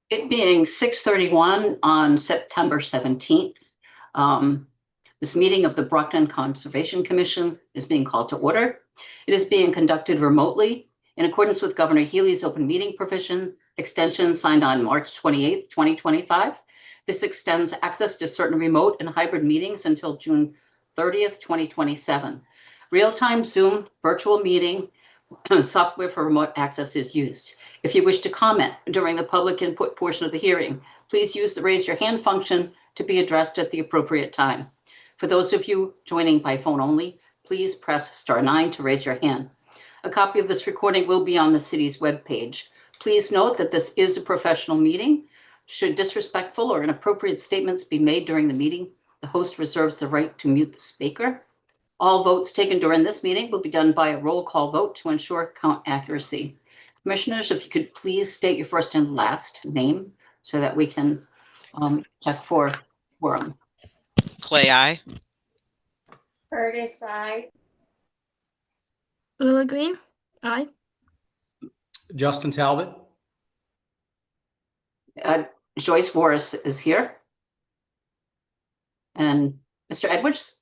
It being 6:31 on September 17th, this meeting of the Brockton Conservation Commission is being called to order. It is being conducted remotely in accordance with Governor Healy's open meeting provision extension signed on March 28th, 2025. This extends access to certain remote and hybrid meetings until June 30th, 2027. Real-time Zoom virtual meeting software for remote access is used. If you wish to comment during the public input portion of the hearing, please use the raise your hand function to be addressed at the appropriate time. For those of you joining by phone only, please press *9 to raise your hand. A copy of this recording will be on the city's webpage. Please note that this is a professional meeting. Should disrespectful or inappropriate statements be made during the meeting, the host reserves the right to mute the speaker. All votes taken during this meeting will be done by a roll call vote to ensure count accuracy. Commissioners, if you could please state your first and last name so that we can check for quorum. Clay, aye. Curtis, aye. Lila Green, aye. Justin Talbot. Joyce Morris is here. And Mr. Edwards?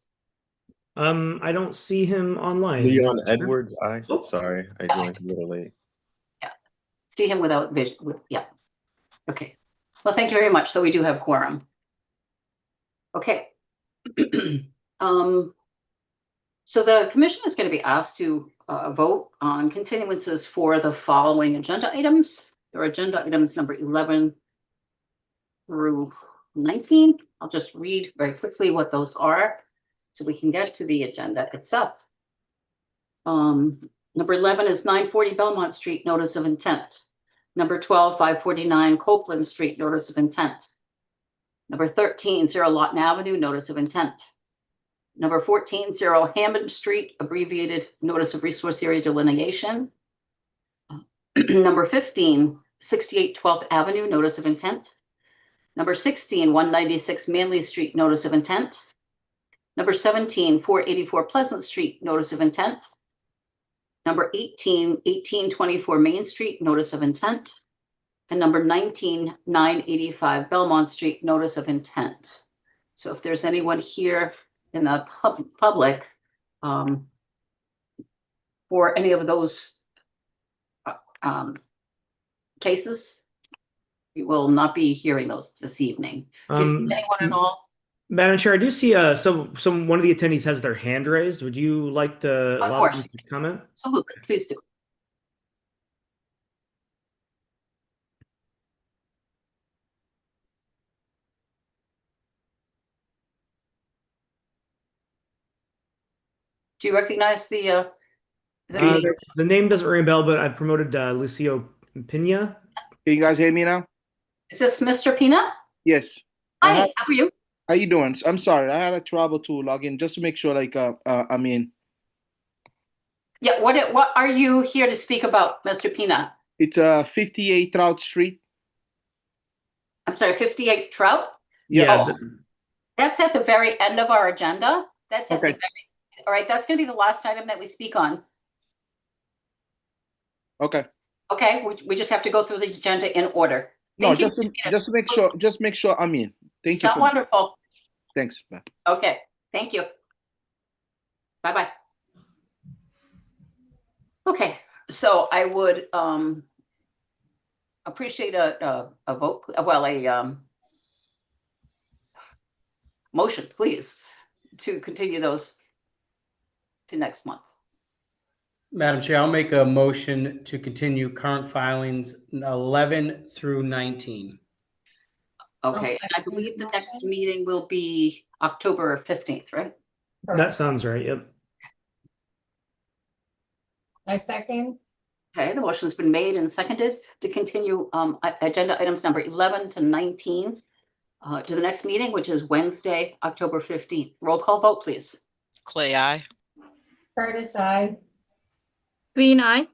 I don't see him online. Leon Edwards, aye. Oh. Sorry, I joined a little late. Yeah, see him without vision. Yeah. Okay. Well, thank you very much. So we do have quorum. Okay. So the commission is going to be asked to vote on continuances for the following agenda items. There are agenda items number 11 through 19. I'll just read very quickly what those are so we can get to the agenda itself. Number 11 is 940 Belmont Street, notice of intent. Number 12, 549 Copeland Street, notice of intent. Number 13, 0 Lawton Avenue, notice of intent. Number 14, 0 Hammond Street, abbreviated notice of resource area delineation. Number 15, 68 12th Avenue, notice of intent. Number 16, 196 Manley Street, notice of intent. Number 17, 484 Pleasant Street, notice of intent. Number 18, 1824 Main Street, notice of intent. And number 19, 985 Belmont Street, notice of intent. So if there's anyone here in the public for any of those cases, we will not be hearing those this evening. Do you see anyone at all? Madam Chair, I do see one of the attendees has their hand raised. Would you like to allow them to comment? Absolutely, please do. Do you recognize the name doesn't ring a bell, but I've promoted Lucio Pina. Can you guys hear me now? Is this Mr. Pina? Yes. Hi, how are you? How you doing? I'm sorry, I had a trouble to log in just to make sure, like, I mean. Yeah, what are you here to speak about, Mr. Pina? It's 58 Trout Street. I'm sorry, 58 Trout? Yeah. Oh, that's at the very end of our agenda. That's at Okay. the very, all right, that's going to be the last item that we speak on. Okay. Okay, we just have to go through the agenda in order. No, Thank you, just Mr. Pina. to make sure I'm in. Thank you. Sound wonderful. Thanks. Bye. Okay, thank you. Bye-bye. Okay, so I would appreciate a vote, well, a motion, please, to continue those to next month. Madam Chair, I'll make a motion to continue current filings 11 through 19. Okay, and I believe the next meeting will be October 15th, right? That sounds right. Yep. I second. Okay, the motion's been made and seconded to continue agenda items number 11 to 19 to the next meeting, which is Wednesday, October 15th. Roll call vote, please. Clay, aye. Curtis, aye. Green, aye.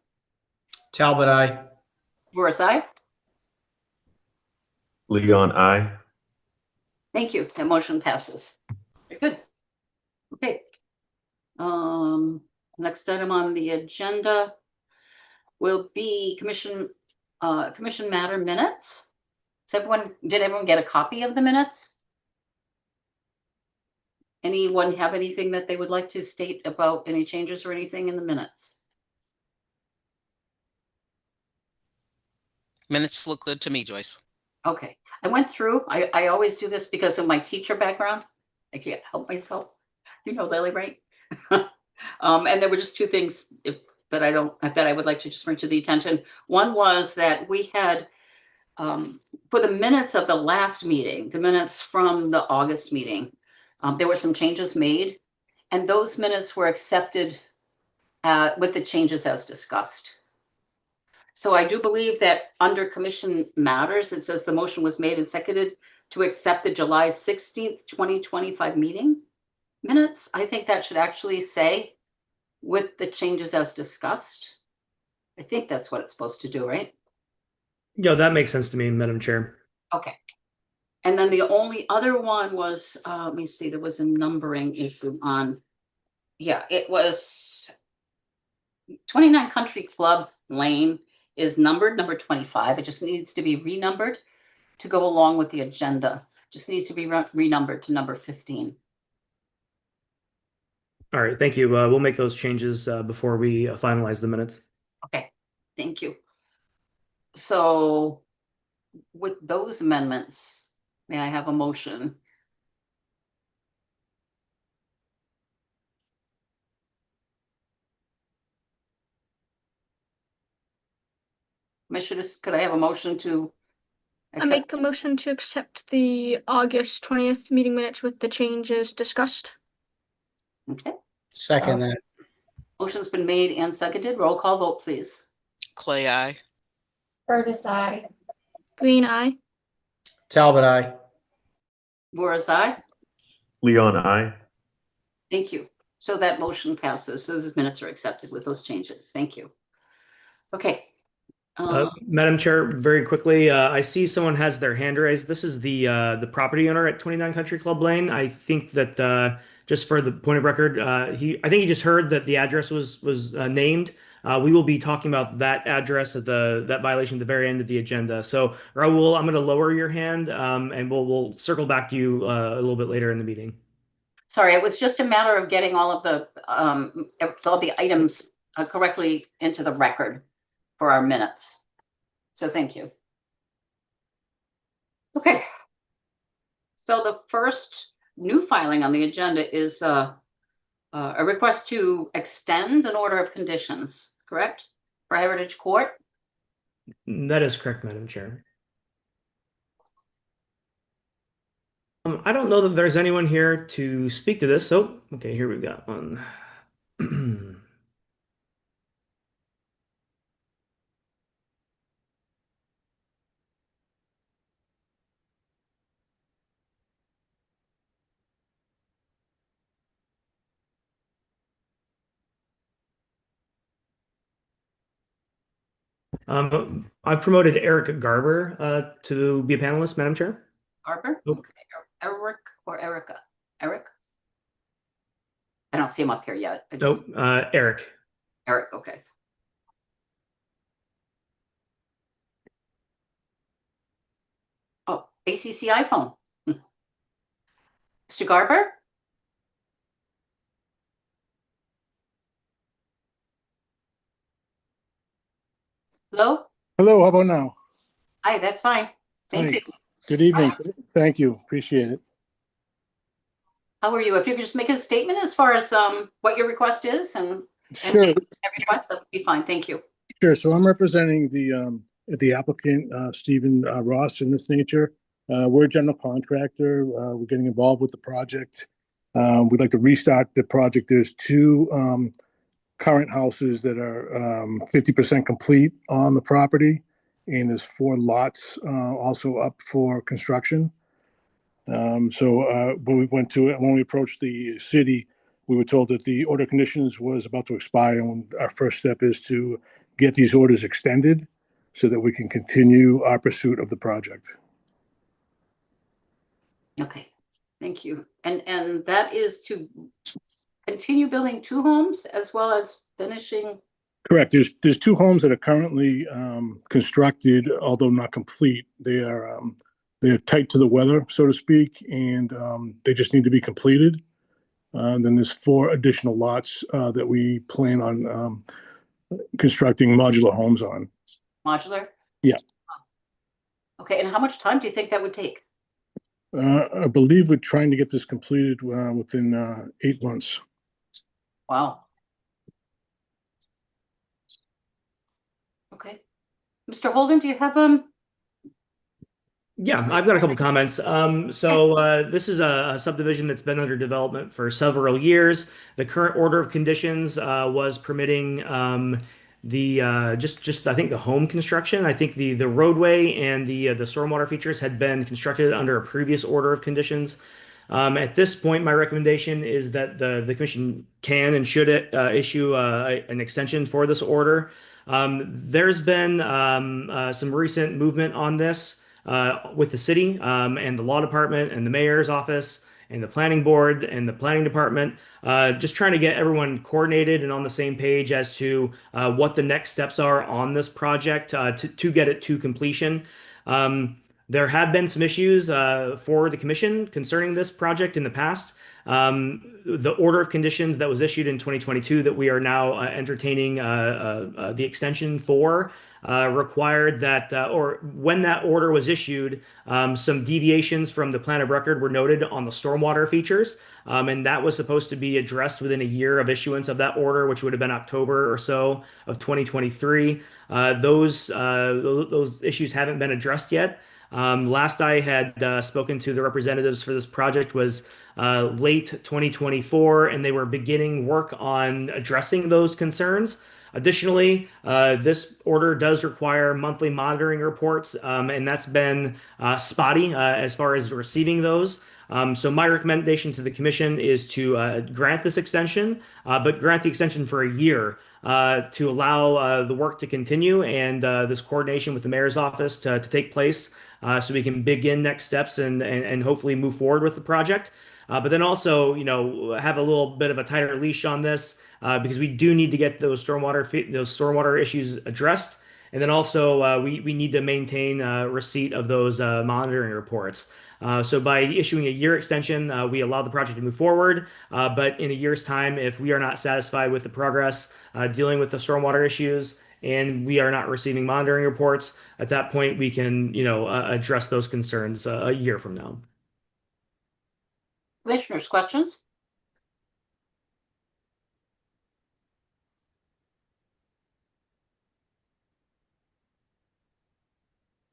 Talbot, aye. Morris, aye. Leon, aye. Thank you. That motion passes. Very good. Okay. Next item on the agenda will be commission matter minutes. Did everyone get a copy of the minutes? Anyone have anything that they would like to state about any changes or anything in the minutes? Minutes look good to me, Joyce. Okay, I went through, I always do this because of my teacher background. I can't help myself. You know, Lily, right? And there were just two things that I would like to just bring to the attention. One was that we had, for the minutes of the last meeting, the minutes from the August meeting, there were some changes made, and those minutes were accepted with the changes as discussed. So I do believe that under commission matters, it says the motion was made and seconded to accept the July 16th, 2025 meeting minutes. I think that should actually say with the changes as discussed. I think that's what it's supposed to do, right? Yeah, that makes sense to me, Madam Chair. Okay. And then the only other one was, let me see, there was a numbering issue on, yeah, it was 29 Country Club Lane is numbered number 25. It just needs to be renumbered to go along with the agenda. Just needs to be renumbered to number 15. All right, thank you. We'll make those changes before we finalize the minutes. Okay, thank you. So with those amendments, may I have a motion? Commissioners, could I have a motion to I accept? make a motion to accept the August 20th meeting minutes with the changes discussed. Okay, Second that. motion's been made and seconded. Roll call vote, please. Clay, I. Curtis, I. Green, aye. Talbot, aye. Vora's aye. Leon, I. Thank you. So that motion passes. So those minutes are accepted with those changes. Thank you. Okay. Madam Chair, very quickly, I see someone has their hand raised. This is the property owner at 29 Country Club Lane. I think that just for the point of record, I think he just heard that the address was named. We will be talking about that address at that violation at the very end of the agenda. So Raul, I'm going to lower your hand, and we'll circle back to you a little bit later in the meeting. Sorry, it was just a matter of getting all of the items correctly into the record for our minutes. So thank you. Okay. So the first new filing on the agenda is a request to extend an order of conditions, correct? For Heritage Court. That is correct, Madam Chair. I don't know that there's anyone here to speak to this. So, okay, here we've got one. I've promoted Eric Garber to be a panelist, Madam Chair. Garber? Nope. Okay. Eric or Erica? Eric? I don't see him up here yet. Nope, Eric. Eric, okay. Oh, ACC iPhone. Mr. Garber? Hello? Hello, how about now? Hi, that's fine. Thank Hi. you. Good evening. Thank you. Appreciate it. How are you? If you could just make a statement as far as what your request is and Sure, every request, that would be fine. Thank you. sure. So I'm representing the applicant, Stephen Ross, in this nature. We're a general contractor. We're getting involved with the project. We'd like to restart the project. There's two current houses that are 50% complete on the property, and there's 4 lots also up for construction. So when we went to it, when we approached the city, we were told that the order of conditions was about to expire, and our first step is to get these orders extended so that we can continue our pursuit of the project. Okay, thank you. And that is to continue building 2 homes as well as finishing. Correct. There's 2 homes that are currently constructed, although not complete. They are they're tight to the weather, so to speak, and they just need to be completed. Then there's 4 additional lots that we plan on constructing modular homes on. Modular? Yeah. Okay, and how much time do you think that would take? I believe we're trying to get this completed within 8 months. Wow. Okay. Mr. Holden, do you have Yeah, I've got a couple comments. This is a subdivision that's been under development for several years. The current order of conditions was permitting just I think the home construction. I think the roadway and the stormwater features had been constructed under a previous order of conditions. At this point, my recommendation is that the commission can and should issue an extension for this order. There's been some recent movement on this with the city and the law department and the mayor's office and the planning board and the planning department, just trying to get everyone coordinated and on the same page as to what the next steps are on this project to get it to completion. There have been some issues for the commission concerning this project in the past. The order of conditions that was issued in 2022 that we are now entertaining the extension for required that, or when that order was issued, some deviations from the plan of record were noted on the stormwater features, and that was supposed to be addressed within a year of issuance of that order, which would have been October or so of 2023. Those issues haven't been addressed yet. Last I had spoken to the representatives for this project was late 2024, and they were beginning work on addressing those concerns. Additionally, this order does require monthly monitoring reports, and that's been spotty as far as receiving those. So my recommendation to the commission is to grant this extension, but grant the extension for a year to allow the work to continue and this coordination with the mayor's office to take place so we can begin next steps and hopefully move forward with the project. But then also, have a little bit of a tighter leash on this because we do need to get those stormwater issues addressed. And then also, we need to maintain receipt of those monitoring reports. So by issuing a year extension, we allow the project to move forward. But in a year's time, if we are not satisfied with the progress dealing with the stormwater issues and we are not receiving monitoring reports, at that point we can, address those concerns a year from now. commissioners' questions?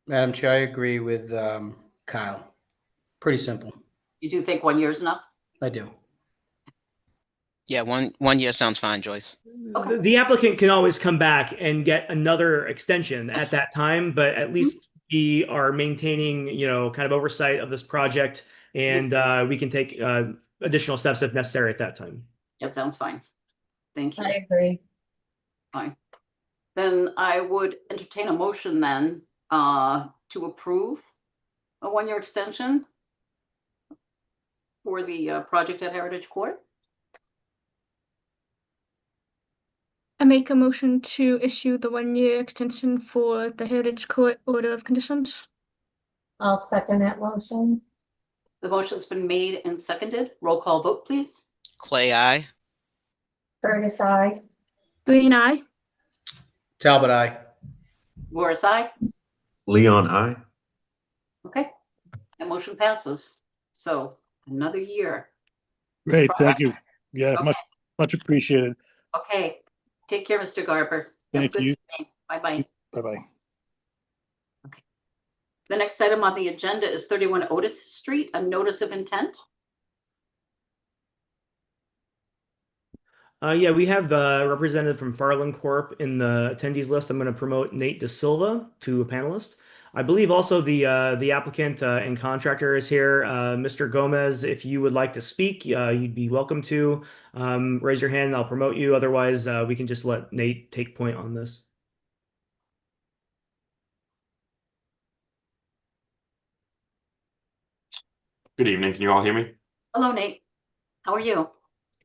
Madam Chair, I agree with Kyle. Pretty simple. You do think 1 year is enough? I do. Yeah, one year sounds fine, Joyce. Okay. The applicant can always come back and get another extension at that time, but at least we are maintaining, kind of oversight of this project, and we can take additional steps if necessary at that time. That sounds fine. Thank you. I agree. Fine. Then I would entertain a motion then to approve a 1-year extension for the project at Heritage Court. I make a motion to issue the 1-year extension for the Heritage Court order of conditions. I'll second that motion. The motion's been made and seconded. Roll call vote, please. Clay, I. Curtis, I. Green eye. Talbot, aye. Morris, aye. Leon, I. Okay, that motion passes. So another year. Great, thank you. Yeah, Okay. much appreciated. Okay, take care, Mr. Garber. Have a Thank good you. evening. Bye-bye. Bye-bye. The next item on the agenda is 31 Otis Street, a notice of intent. Yeah, we have a representative from Farland Corp in the attendees list. I'm going to promote Nate De Silva to a panelist. I believe also the applicant and contractor is here. Mr. Gomez, if you would like to speak, you'd be welcome to raise your hand and I'll promote you. Otherwise, we can just let Nate take point on this. Good evening. Can you all hear me? Hello, Nate. How are you?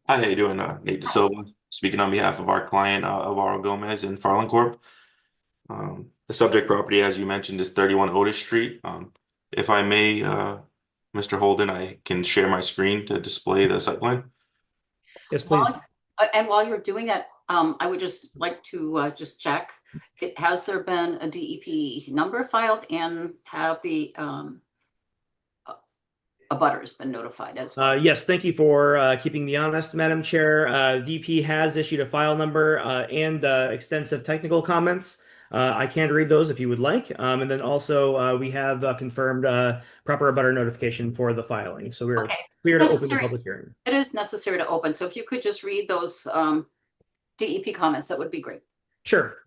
Hi, how you doing? Nate De Silva, speaking on behalf of our client, Alvaro Gomez in Farland Corp. The subject property, as you mentioned, is 31 Otis Street. If I may, Mr. Holden, I can share my screen to display the site plan. Yes, please. And while you're doing that, I would just like to just check, has there been a DEP number filed and have the abutters been notified as well? Yes, thank you for keeping me honest, Madam Chair. DP has issued a file number and extensive technical comments. I can read those if you would like. And then also we have confirmed proper abutter notification for the filing. So we're Okay. clear to open the Necessary. public hearing. It is necessary to open, so if you could just read those DEP comments, that would be great. Sure.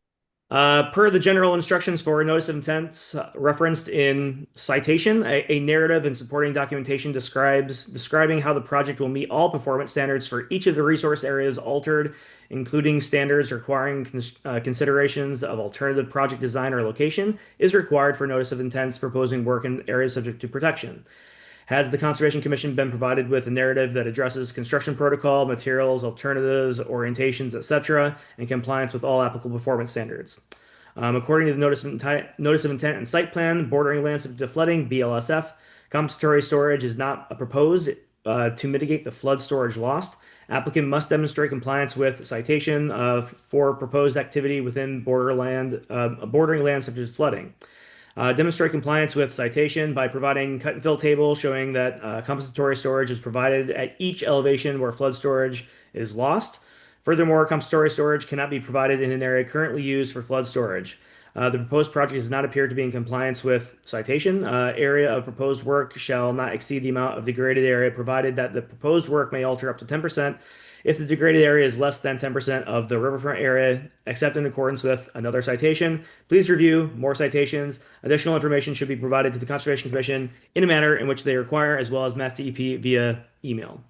Per the general instructions for a notice of intent referenced in citation, a narrative and supporting documentation describing how the project will meet all performance standards for each of the resource areas altered, including standards requiring considerations of alternative project design or location, is required for notice of intents proposing work in areas subject to protection. Has the Conservation Commission been provided with a narrative that addresses construction protocol, materials, alternatives, orientations, etc., in compliance with all applicable performance standards? According to the notice of intent and site plan, bordering land subject to flooding, BLSF, compensatory storage is not proposed to mitigate the flood storage lost. Applicant must demonstrate compliance with citation for proposed activity within bordering land subject to flooding. Demonstrate compliance with citation by providing cut and fill table showing that compensatory storage is provided at each elevation where flood storage is lost. Furthermore, compensatory storage cannot be provided in an area currently used for flood storage. The proposed project does not appear to be in compliance with citation. Area of proposed work shall not exceed the amount of degraded area provided that the proposed work may alter up to 10% if the degraded area is less than 10% of the riverfront area, except in accordance with another citation. Please review more citations. Additional information should be provided to the Conservation Commission in a manner in which they require, as well as Mass DEP via email.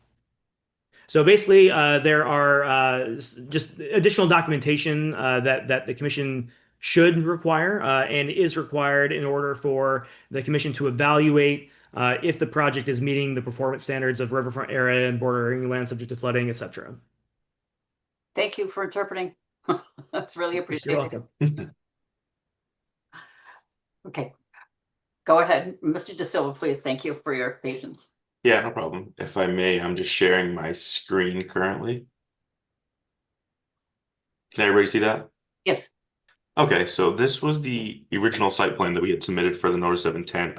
So basically, there are just additional documentation that the Commission should require and is required in order for the Commission to evaluate if the project is meeting the performance standards of riverfront area and bordering land subject to flooding, etc. Thank you for interpreting. That's really You're appreciated. welcome. Okay, go ahead, Mr. De Silva, please. Thank you for your patience. Yeah, no problem. If I may, I'm just sharing my screen currently. Can everybody see that? Yes. Okay, so this was the original site plan that we had submitted for the notice of intent.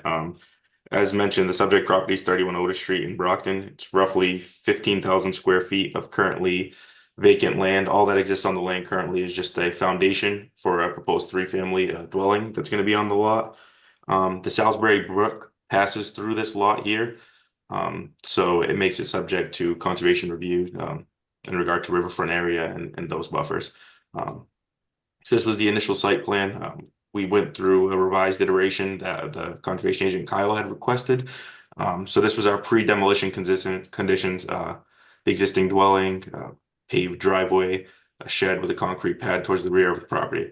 As mentioned, the subject property is 31 Otis Street in Brockton. It's roughly 15,000 square feet of currently vacant land. All that exists on the land currently is just a foundation for a proposed three-family dwelling that's going to be on the lot. The Salisbury Brook passes through this lot here. So it makes it subject to conservation review in regard to riverfront area and those buffers. So this was the initial site plan. We went through a revised iteration that the conservation agent Kyle had requested. So this was our pre-demolition conditions, the existing dwelling, paved driveway, a shed with a concrete pad towards the rear of the property.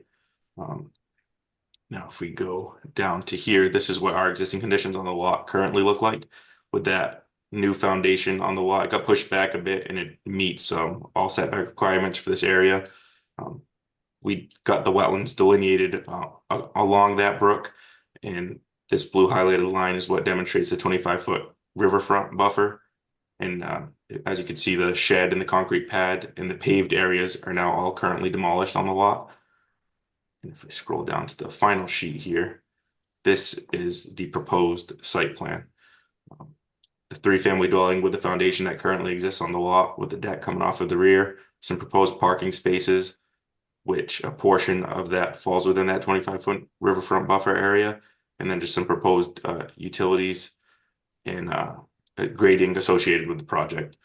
Now, if we go down to here, this is what our existing conditions on the lot currently look like. With that new foundation on the lot, it got pushed back a bit and it meets all setback requirements for this area. We got the wetlands delineated along that brook, and this blue highlighted line is what demonstrates the 25-foot riverfront buffer. And as you can see, the shed and the concrete pad and the paved areas are now all currently demolished on the lot. And if I scroll down to the final sheet here, this is the proposed site plan. The three-family dwelling with the foundation that currently exists on the lot with the deck coming off of the rear, some proposed parking spaces, which a portion of that falls within that 25-foot riverfront buffer area, and then just some proposed utilities and grading associated with the project.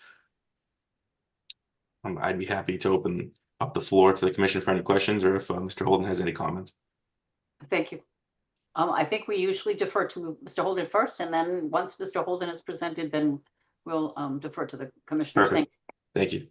I'd be happy to open up the floor to the commission for any questions, or if Mr. Holden has any comments. Thank you. I think we usually defer to Mr. Holden first, and then once Mr. Holden is presented, then we'll defer to the commissioners. Perfect. Thank you.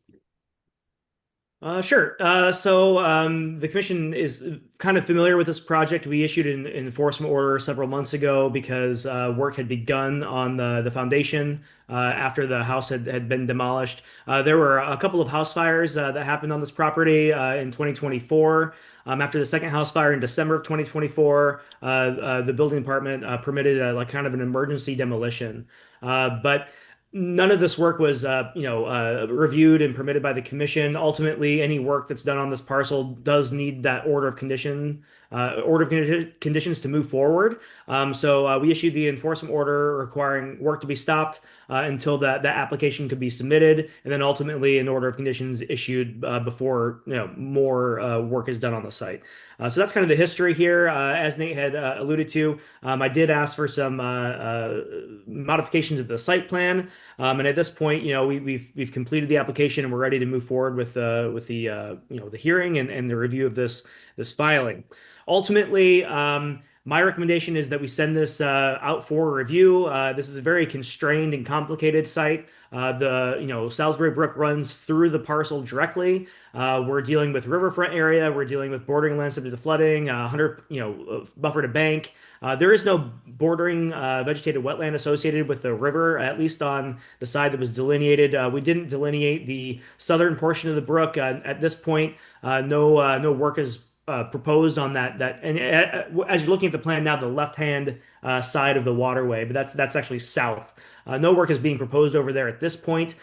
Sure. The commission is kind of familiar with this project. We issued an enforcement order several months ago because work had begun on the foundation after the house had been demolished. There were a couple of house fires that happened on this property in 2024. After the second house fire in December of 2024, the building department permitted like kind of an emergency demolition. But none of this work was, reviewed and permitted by the commission. Ultimately, any work that's done on this parcel does need that conditions to move forward. We issued the enforcement order requiring work to be stopped until that application could be submitted, and then ultimately an order of conditions issued before more work is done on the site. So that's kind of the history here. As Nate had alluded to, I did ask for some modifications of the site plan, and at this point, we've completed the application and we're ready to move forward with the hearing and the review of this filing. Ultimately, my recommendation is that we send this out for review. This is a very constrained and complicated site. Salisbury Brook runs through the parcel directly. We're dealing with riverfront area. We're dealing with bordering land subject to flooding, 100, buffer to bank. There is no bordering vegetated wetland associated with the river, at least on the side that was delineated. We didn't delineate the southern portion of the brook. At this point, no work is proposed on that. And as you're looking at the plan now, the left-hand side of the waterway, but that's actually south. No work is being proposed over there at this point.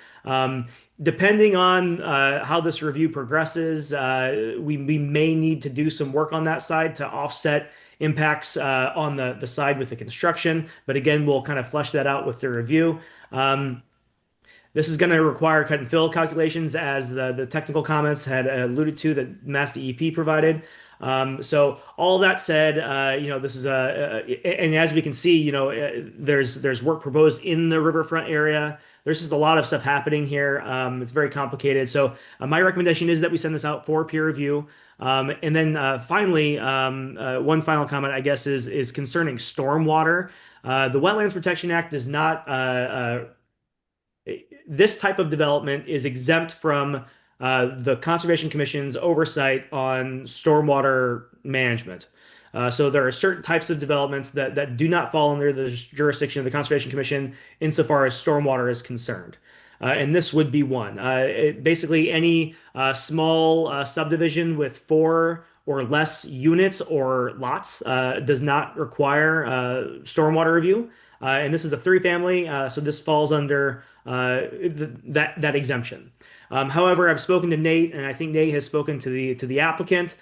Depending on how this review progresses, we may need to do some work on that side to offset impacts on the side with the construction. But again, we'll kind of flesh that out with the review. This is going to require cut and fill calculations, as the technical comments had alluded to that Mass DEP provided. So all that said, this is and as we can see, there's work proposed in the riverfront area. There's just a lot of stuff happening here. It's very complicated. So my recommendation is that we send this out for peer review. And then finally, one final comment, I guess, is concerning stormwater. The Wetlands Protection Act does not this type of development is exempt from the Conservation Commission's oversight on stormwater management. So there are certain types of developments that do not fall under the jurisdiction of the Conservation Commission insofar as stormwater is concerned. And this would be one. Basically, any small subdivision with 4 or less units or lots does not require stormwater review. And this is a 3-family, so this falls under that exemption. However, I've spoken to Nate, and I think Nate has spoken to the applicant.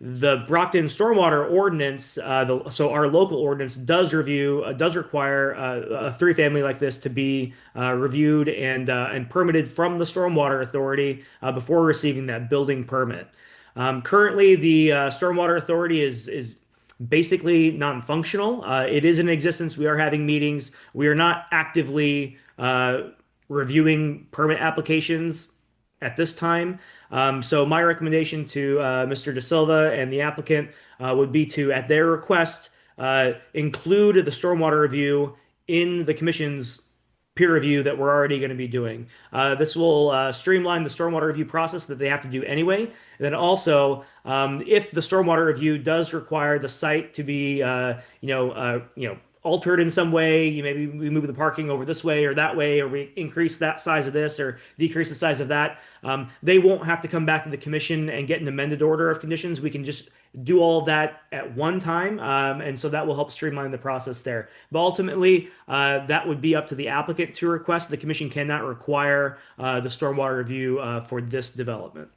The Brockton Stormwater Ordinance, so our local ordinance does require a 3-family like this to be reviewed and permitted from the Stormwater Authority before receiving that building permit. Currently, the Stormwater Authority is basically non-functional. It is in existence. We are having meetings. We are not actively reviewing permit applications at this time. So my recommendation to Mr. De Silva and the applicant would be to, at their request, include the stormwater review in the commission's peer review that we're already going to be doing. This will streamline the stormwater review process that they have to do anyway. And then also, if the stormwater review does require the site to be, altered in some way, maybe we move the parking over this way or that way, or we increase that size of this or decrease the size of that, they won't have to come back to the commission and get an amended order of conditions. We can just do all of that at one time, and so that will help streamline the process there. But ultimately, that would be up to the applicant to request. The commission cannot require the stormwater review for this development.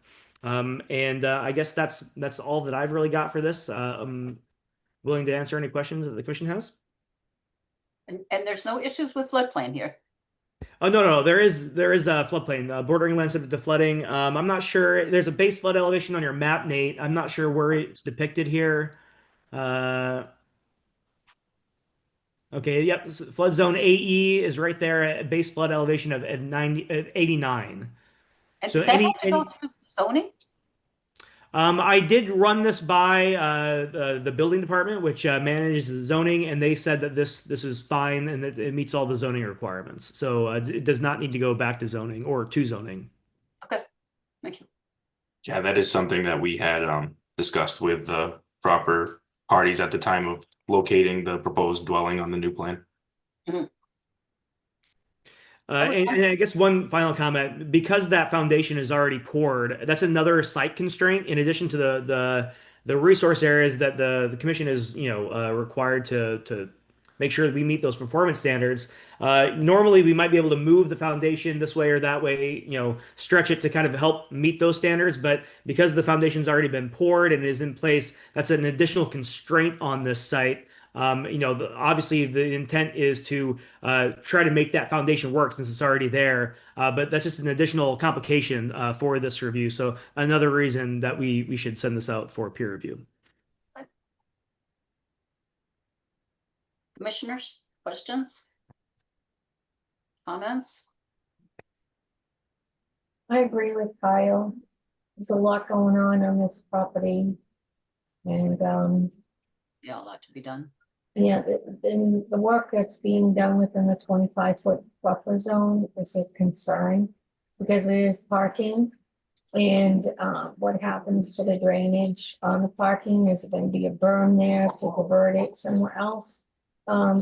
I guess that's all that I've really got for this. I'm willing to answer any questions that the commission has. And there's no issues with floodplain here. Oh, no, there is a floodplain, bordering land subject to flooding. I'm not sure. There's a base flood elevation on your map, Nate. I'm not sure where it's depicted here. Okay, yep. Flood zone AE is right there at base flood elevation of 89. And So does that any- have to go through zoning? I did run this by the building department, which manages the zoning, and they said that this is fine and that it meets all the zoning requirements. So it does not need to go back to zoning or to zoning. Okay, thank you. Yeah, that is something that we had discussed with the proper parties at the time of locating the proposed dwelling on the new plan. And I guess one final comment, because that foundation is already poured, that's another site constraint in addition to the resource areas that the commission is, required to make sure that we meet those performance standards. Normally, we might be able to move the foundation this way or that way, stretch it to kind of help meet those standards. But because the foundation's already been poured and is in place, that's an additional constraint on this site. Obviously the intent is to try to make that foundation work since it's already there. But that's just an additional complication for this review. So another reason that we should send this out for peer review. Commissioners, questions? Comments? I agree with Kyle. There's a lot going on this property. And, Yeah, a lot to be done. yeah, the work that's being done within the 25-foot buffer zone is a concern because it is parking. And what happens to the drainage on the parking? Is it going to be a berm there to divert it somewhere else?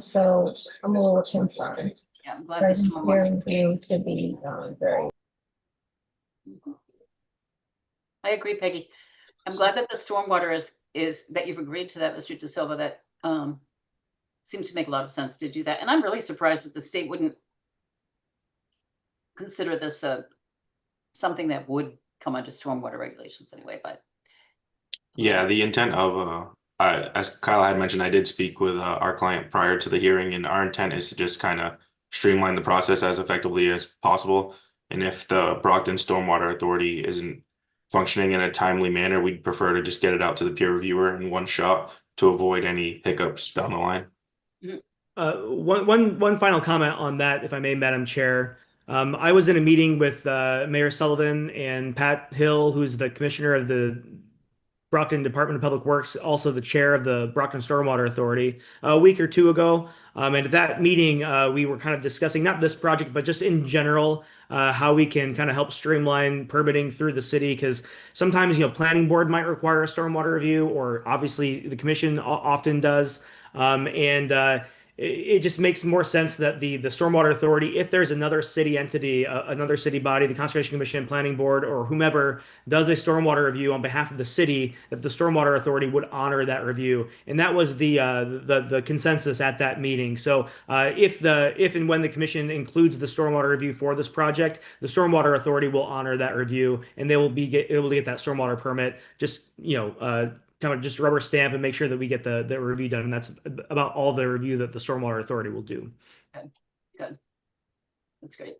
So I'm a little concerned. Yeah, I'm glad this one. Peer review to be very. I agree, Peggy. I'm glad that the stormwater is that you've agreed to that, Mr. De Silva. That seems to make a lot of sense to do that. And I'm really surprised that the state wouldn't consider this something that would come under stormwater regulations anyway. But Yeah, the intent of as Kyle had mentioned, I did speak with our client prior to the hearing, and our intent is to just kind of streamline the process as effectively as possible. And if the Brockton Stormwater Authority isn't functioning in a timely manner, we'd prefer to just get it out to the peer reviewer in one shot to avoid any hiccups down the line. One final comment on that, if I may, Madam Chair. I was in a meeting with Mayor Sullivan and Pat Hill, who's the commissioner of the Brockton Department of Public Works, also the chair of the Brockton Stormwater Authority, a week or two ago. And at that meeting, we were kind of discussing not this project, but just in general, how we can kind of help streamline permitting through the city. Because sometimes, planning board might require a stormwater review, or obviously the commission often does. It just makes more sense that the Stormwater Authority, if there's another city entity, another city body, the Conservation Commission, Planning Board, or whomever does a stormwater review on behalf of the city, that the Stormwater Authority would honor that review. And that was the consensus at that meeting. So if and when the commission includes the stormwater review for this project, the Stormwater Authority will honor that review, and they will be able to get that stormwater permit. Just kind of just rubber stamp and make sure that we get the review done. And that's about all the review that the Stormwater Authority will do. good. That's great.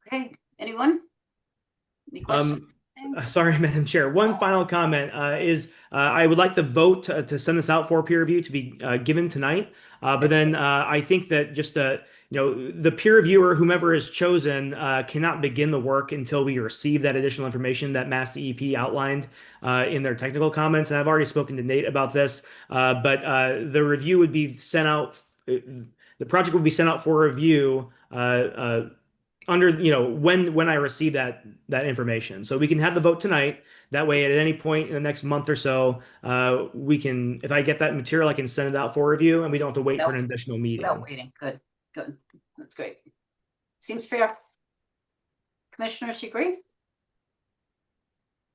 Okay, anyone? Any questions? Sorry, Madam Chair. One final comment is I would like the vote to send this out for peer review to be given tonight. But then I think that just the peer reviewer, whomever is chosen, cannot begin the work until we receive that additional information that Mass DEP outlined in their technical comments. And I've already spoken to Nate about this, but the review would be sent out. The project would be sent out for review under when I receive that information. So we can have the vote tonight. That way, at any point in the next month or so, we can, if I get that material, I can send it out for review, and we don't have to wait for an additional meeting. Without waiting. Good. That's great. Seems fair. Commissioners, you agree?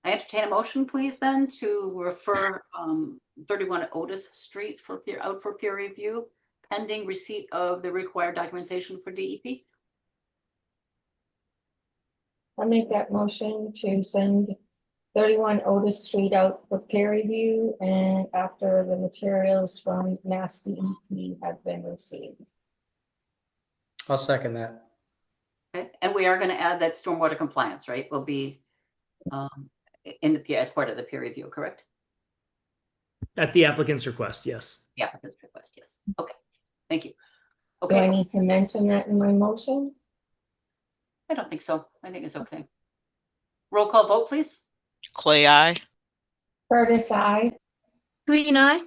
I entertain a motion, please, then, to refer 31 Otis Street for peer review, pending receipt of the required documentation for DEP. I make that motion to send 31 Otis Street out for peer review and after the materials from Mass DEP have been received. I'll second that. Okay. And we are going to add that stormwater compliance, right, will be in the as part of the peer review, correct? At the applicant's request, yes. Yeah, applicant's request, yes. Okay, thank you. Do I Okay, need to mention that in my motion? I don't think so. I think it's okay. Roll call vote, please. Clay, I. Curtis, I. Green eye.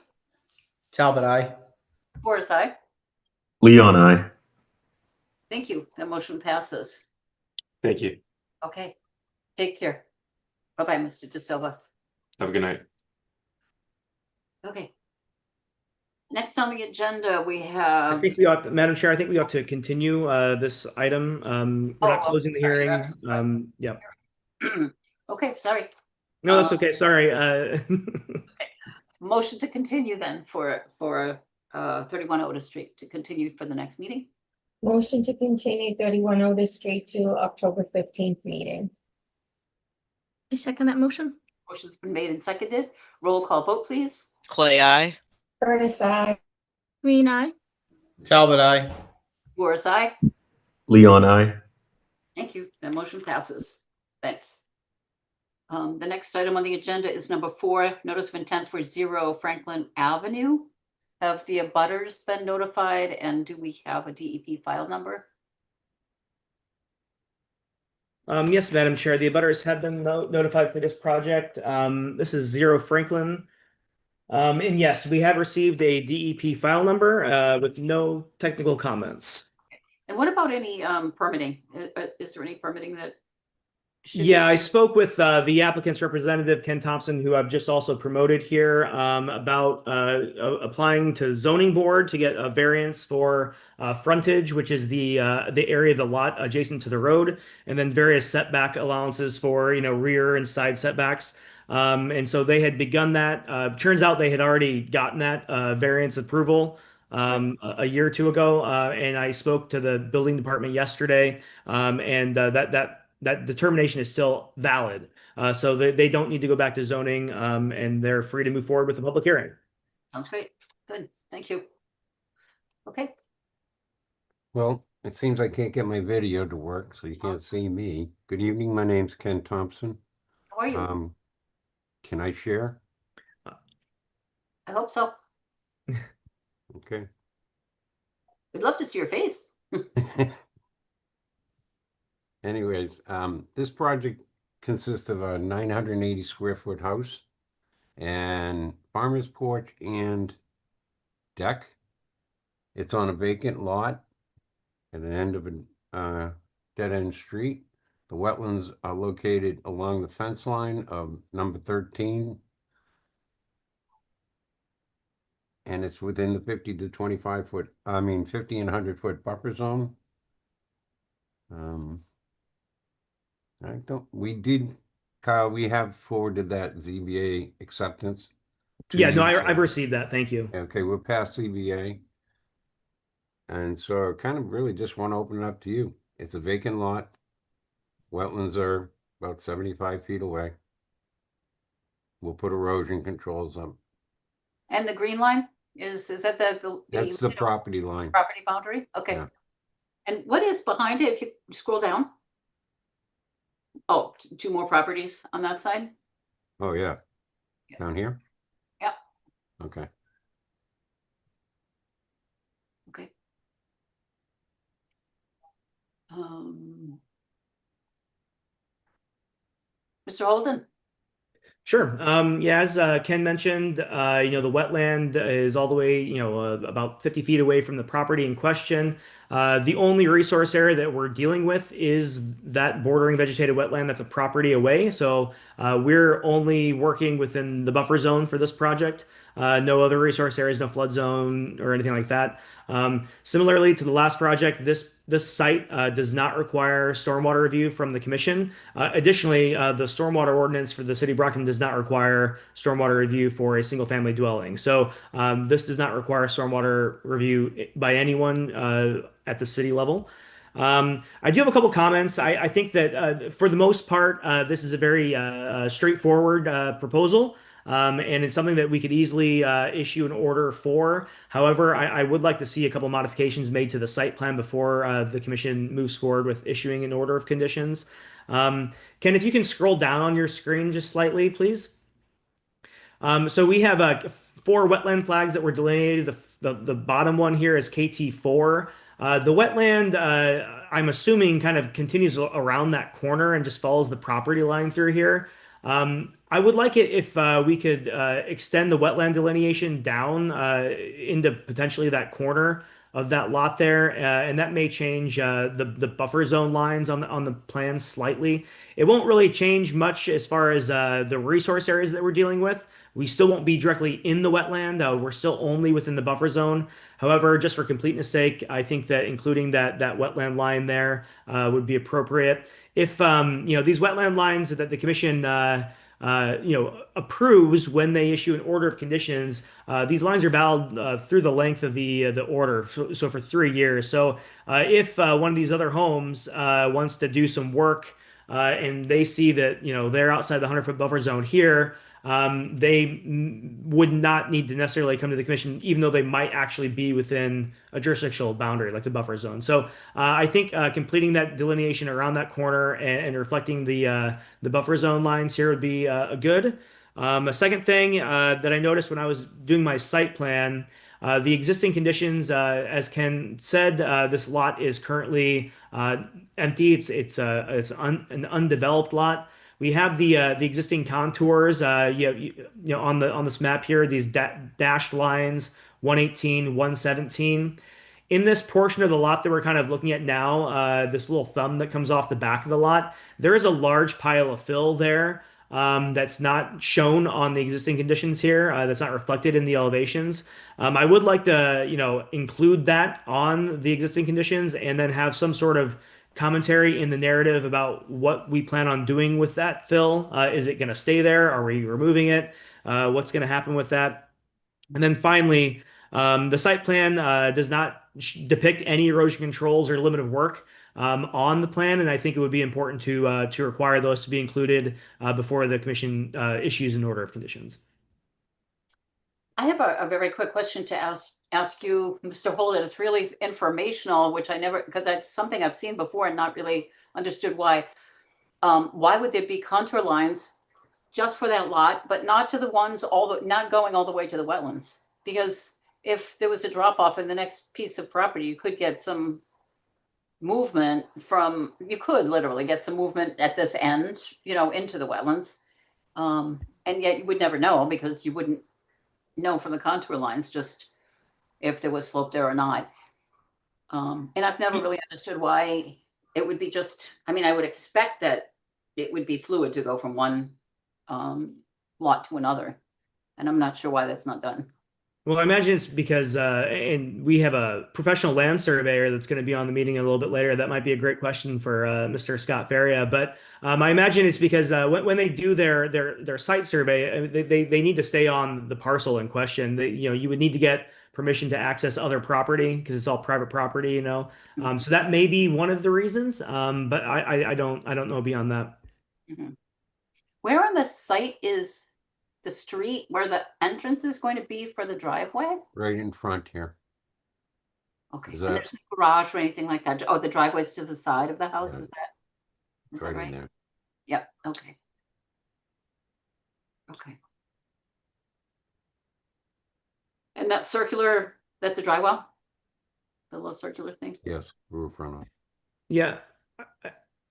Talbot, aye. Forrest, aye. Leon, I. Thank you. That motion passes. Thank you. Okay. Take care. Bye-bye, Mr. De Silva. Have a good night. Okay. Next on the agenda, we I have. think we ought, Madam Chair, I think we ought to continue this item. We're not closing the Sorry, you're hearing. absolutely Yeah. right. Okay, sorry. No, that's okay. Sorry. Motion to continue then for 31 Otis Street to continue for the next meeting. Motion to continue 31 Otis Street to October 15th meeting. I second that motion. Motion's been made and seconded. Roll call vote, please. Clay, I. Ernest, I. Green eye. Talbot, I. Boris, aye. Leon, I. Thank you. The motion passes. Thanks. The next item on the agenda is number 4, notice of intent for 0 Franklin Avenue. Have the abutters been notified, and do we have a DEP file number? Yes, Madam Chair, the abutters have been notified for this project. This is 0 Franklin. And yes, we have received a DEP file number with no technical comments. And what about any permitting? Is there any permitting that? Yeah, I spoke with the applicant's representative, Ken Thompson, who I've just also promoted here, about applying to zoning board to get a variance for frontage, which is the area of the lot adjacent to the road, and then various setback allowances for, rear and side setbacks. And so they had begun that. Turns out they had already gotten that variance approval a year or two ago. And I spoke to the building department yesterday, and that determination is still valid. So they don't need to go back to zoning, and they're free to move forward with the public hearing. Sounds great. Good. Thank you. Okay. Well, it seems I can't get my video to work, so you can't see me. Good evening, my name's Ken Thompson. How are you? Can I share? I hope so. Okay. We'd love to see your face. Anyways, this project consists of a 980 square foot house and farmer's porch and deck. It's on a vacant lot at an end of a dead-end street. The wetlands are located along the fence line of number 13. And it's within the 50 to 25 foot, 50 and 100 foot buffer zone. Kyle, we have forwarded that ZBA acceptance to Yeah, no, you, I've so- received that. Thank you. Okay, we're past ZBA. And so I kind of really just want to open it up to you. It's a vacant lot. Wetlands are about 75 feet away. We'll put erosion controls up. And the green line is that the That's the property line. property boundary? Okay. Yeah. And what is behind it if you scroll down? Oh, 2 more properties on that side? Oh, yeah. Yeah. Down here? Yeah. Okay. Okay. Mr. Holden? Sure. Yeah, as Ken mentioned, the wetland is all the way, about 50 feet away from the property in question. The only resource area that we're dealing with is that bordering vegetated wetland that's a property away. So we're only working within the buffer zone for this project. No other resource areas, no flood zone or anything like that. Similarly to the last project, this site does not require stormwater review from the commission. Additionally, the stormwater ordinance for the city of Brockton does not require stormwater review for a single family dwelling. So this does not require stormwater review by anyone at the city level. I do have a couple comments. I think that for the most part, this is a very straightforward proposal. And it's something that we could easily issue an order for. However, I would like to see a couple modifications made to the site plan before the commission moves forward with issuing an order of conditions. Ken, if you can scroll down on your screen just slightly, please. So we have 4 wetland flags that were delineated. The bottom one here is KT4. The wetland, I'm assuming, kind of continues around that corner and just follows the property line through here. I would like it if we could extend the wetland delineation down into potentially that corner of that lot there, and that may change the buffer zone lines on the plan slightly. It won't really change much as far as the resource areas that we're dealing with. We still won't be directly in the wetland. We're still only within the buffer zone. However, just for completeness sake, I think that including that wetland line there would be appropriate. If these wetland lines that the commission approves when they issue an order of conditions, these lines are valid through the length of the order, so for 3 years. So if one of these other homes wants to do some work and they see that they're outside the 100-foot buffer zone here, they would not need to necessarily come to the commission, even though they might actually be within a jurisdictional boundary like the buffer zone. So I think completing that delineation around that corner and reflecting the buffer zone lines here would be a good. A second thing that I noticed when I was doing my site plan, the existing conditions, as Ken said, this lot is currently empty. It's an undeveloped lot. We have the existing contours, on this map here, these dashed lines, 118, 117. In this portion of the lot that we're kind of looking at now, this little thumb that comes off the back of the lot, there is a large pile of fill there that's not shown on the existing conditions here. That's not reflected in the elevations. I would like to, include that on the existing conditions and then have some sort of commentary in the narrative about what we plan on doing with that fill. Is it going to stay there? Are we removing it? What's going to happen with that? And then finally, the site plan does not depict any erosion controls or limit of work on the plan, and I think it would be important to require those to be included before the commission issues an order of conditions. I have a very quick question to ask you, Mr. Holden. It's really informational, which I never, because that's something I've seen before and not really understood why. Why would there be contour lines just for that lot, but not to the ones not going all the way to the wetlands? Because if there was a drop off in the next piece of property, you could get some movement you could literally get some movement at this end, into the wetlands. And yet you would never know because you wouldn't know from the contour lines just if there was slope there or not. And I've never really understood why it would be I would expect that it would be fluid to go from one lot to another. And I'm not sure why that's not done. Well, I imagine it's because, and we have a professional land surveyor that's going to be on the meeting a little bit later. That might be a great question for Mr. Scott Faria. But I imagine it's because when they do their site survey, they need to stay on the parcel in question. You would need to get permission to access other property because it's all private property. So that may be one of the reasons. But I don't know beyond that. Mm-hmm. Where on the site is the street where the entrance is going to be for the driveway? Right in front here. Okay. Is And that- there's no garage or anything like that? Oh, the driveway's to the side of the house? Yeah. Is that Right right? in there. Yep. Okay. Okay. And that circular, that's a dry well? The little circular thing? Yes, roof runoff. Yeah.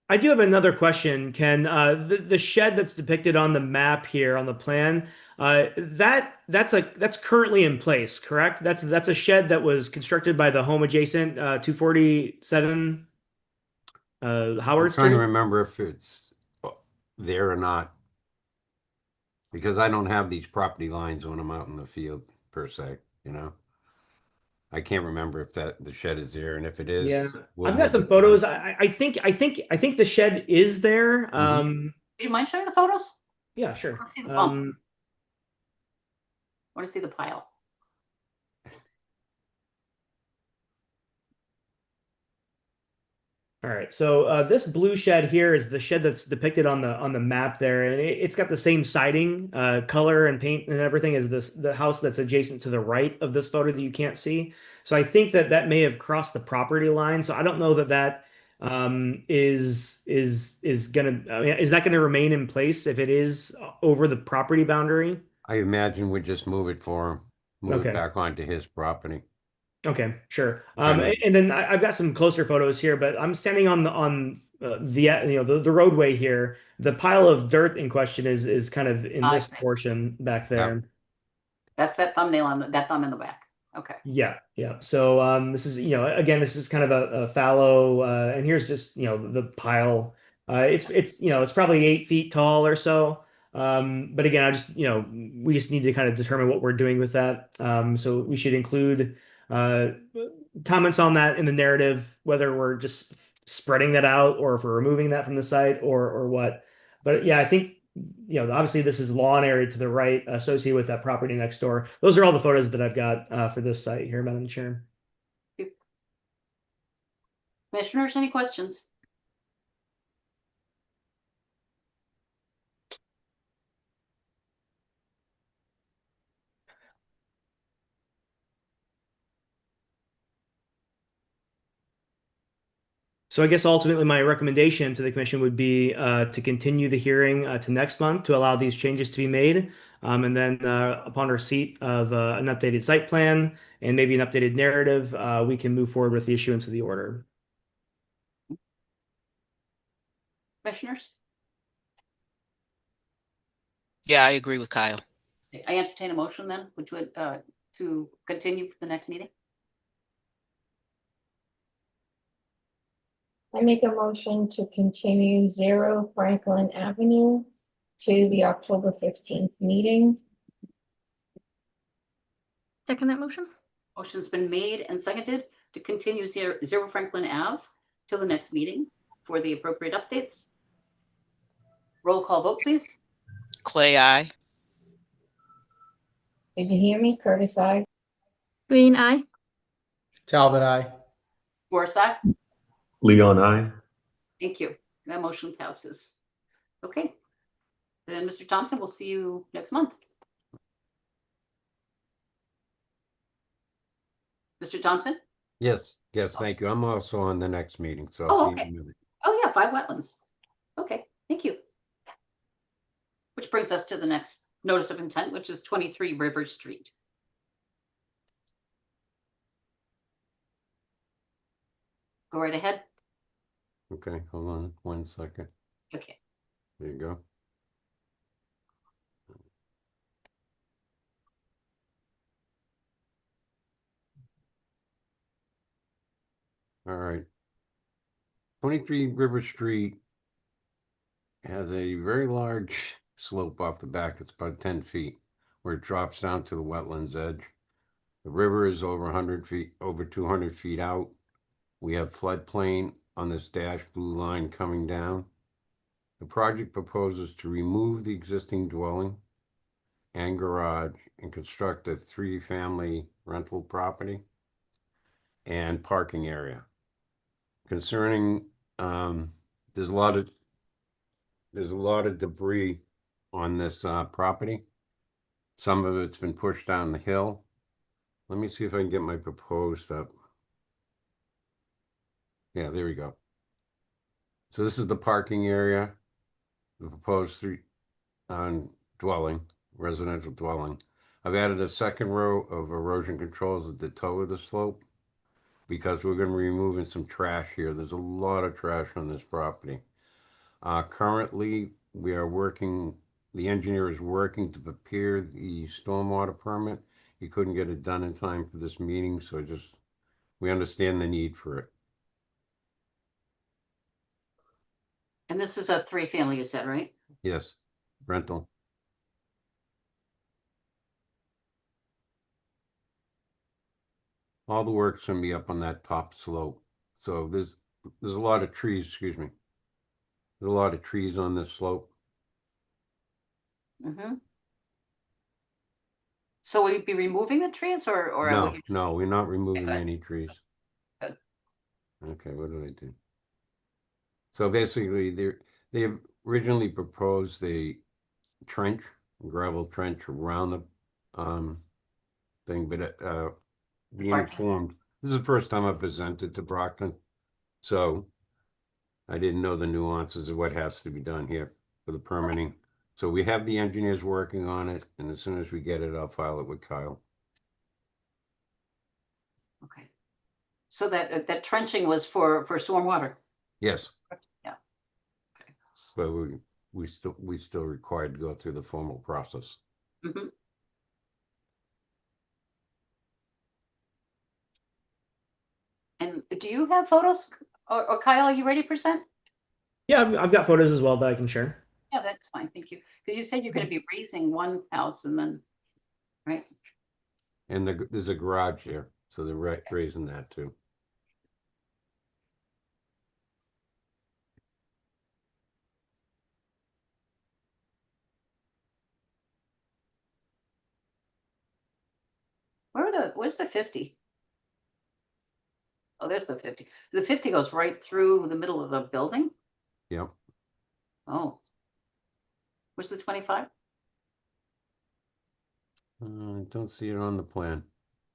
I do have another question, Ken. The shed that's depicted on the map here on the plan, that's currently in place, correct? That's a shed that was constructed by the home adjacent 247 Howard I'm trying Street. to remember if it's there or not. Because I don't have these property lines when I'm out in the field per se, I can't remember if the shed is there, and if it is, Yeah, we'll I've got move some it photos. forward. I think the shed is there. Do you mind showing the photos? Yeah, I sure. want to see the bump. I want to see the pile. All right, so this blue shed here is the shed that's depicted on the map there, and it's got the same siding, color, and paint and everything as the house that's adjacent to the right of this photo that you can't see. So I think that may have crossed the property line. So I don't know that is gonna. I mean, is that gonna remain in place if it is over the property boundary? I imagine we just move it for him, move it Okay. back onto his property. Okay, sure. Kind of- And then I've got some closer photos here, but I'm standing on the roadway here. The pile of dirt in question is kind of in I this see. portion back there. That's that thumbnail that thumb in the back. Okay. Yeah, yeah. So this is, again, this is kind of a fallow, and here's just, the pile. It's probably 8 feet tall or so. But again, we just need to kind of determine what we're doing with that. So we should include uh, comments on that in the narrative, whether we're just spreading that out or if we're removing that from the site or what. But yeah, I think obviously this is lawn area to the right associated with that property next door. Those are all the photos that I've got for this site here, Madam Chair. Commissioners, any questions? So I guess ultimately my recommendation to the commission would be to continue the hearing to next month to allow these changes to be made. And then upon receipt of an updated site plan and maybe an updated narrative, we can move forward with the issuance of the order. Commissioners? Yeah, I agree with Kyle. I entertain a motion then, which would to continue for the next meeting. I make a motion to continue 0 Franklin Avenue to the October 15th meeting. Second that motion. Motion's been made and seconded to continue 0 Franklin Ave till the next meeting for the appropriate updates. Roll call vote, please. Clay, I. Did you hear me? Curtis, I. Green, aye. Talbot, I. Warsack. Leon, I. Thank you. That motion passes. Okay. Then, Mr. Thompson, we'll see you next month. Mr. Thompson? Yes, thank you. I'm also on the next meeting, so Oh, I'll see okay. you in a minute. Oh, yeah, 5 wetlands. Okay, thank you. Which brings us to the next notice of intent, which is 23 River Street. Go right ahead. Okay, hold on 1 second. Okay. There you go. All right. 23 River Street has a very large slope off the back. It's about 10 feet where it drops down to the wetlands edge. The river is over 100 feet, over 200 feet out. We have floodplain on this dashed blue line coming down. The project proposes to remove the existing dwelling and garage and construct a 3-family rental property and parking area. Concerning, there's a lot of debris on this property. Some of it's been pushed down the hill. Let me see if I can get my proposed up. Yeah, there we go. So this is the parking area, the proposed residential dwelling. I've added a second row of erosion controls at the toe of the slope because we're going to be removing some trash here. There's a lot of trash on this property. Currently, the engineer is working to prepare the stormwater permit. He couldn't get it done in time for this meeting, so we understand the need for it. And this is a 3-family, you said, right? Yes, rental. All the work's gonna be up on that top slope. So there's a lot of trees, excuse me. There's a lot of trees on this slope. Mm-hmm. So will you be removing the trees or No, we're not removing Good. any trees. Good. Okay, what do I do? So basically, they originally proposed a gravel trench around the thing, but being informed, this is the first time I've presented to Brockton, so I didn't know the nuances of what has to be done here for the permitting. So we have the engineers working on it, and as soon as we get it, I'll file it with Kyle. Okay. So that trenching was for stormwater. Yes. Yeah. Okay. But we still required to go through the formal process. Mm-hmm. And do you have photos? Or Kyle, are you ready to present? Yeah, I've got photos as well that I can share. Yeah, that's fine. Thank you. Because you said you're going to be raising one house and then, right? And there's a garage there, so they're raising that too. Where's the 50? Oh, there's the 50. The 50 goes right through the middle of the building? Yep. Oh. Where's the 25? I don't see it on the plan.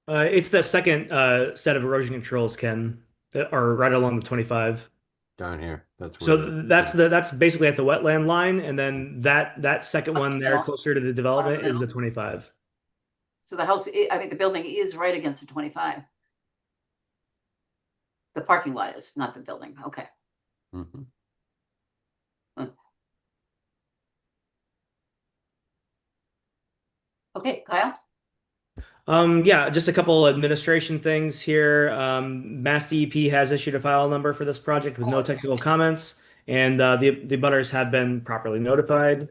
It's the second set of erosion controls, Ken, that are right along the 25. Down here. That's where So that's basically at the wetland line, and then that second one there closer to the development is the 25. So the house, I think the building is right against the 25. The parking lot is, not the building. Okay. Mhm. Okay, Kyle? Yeah, just a couple administration things here. Mass DEP has issued a file number for this project with no technical comments, and the butters have been properly notified.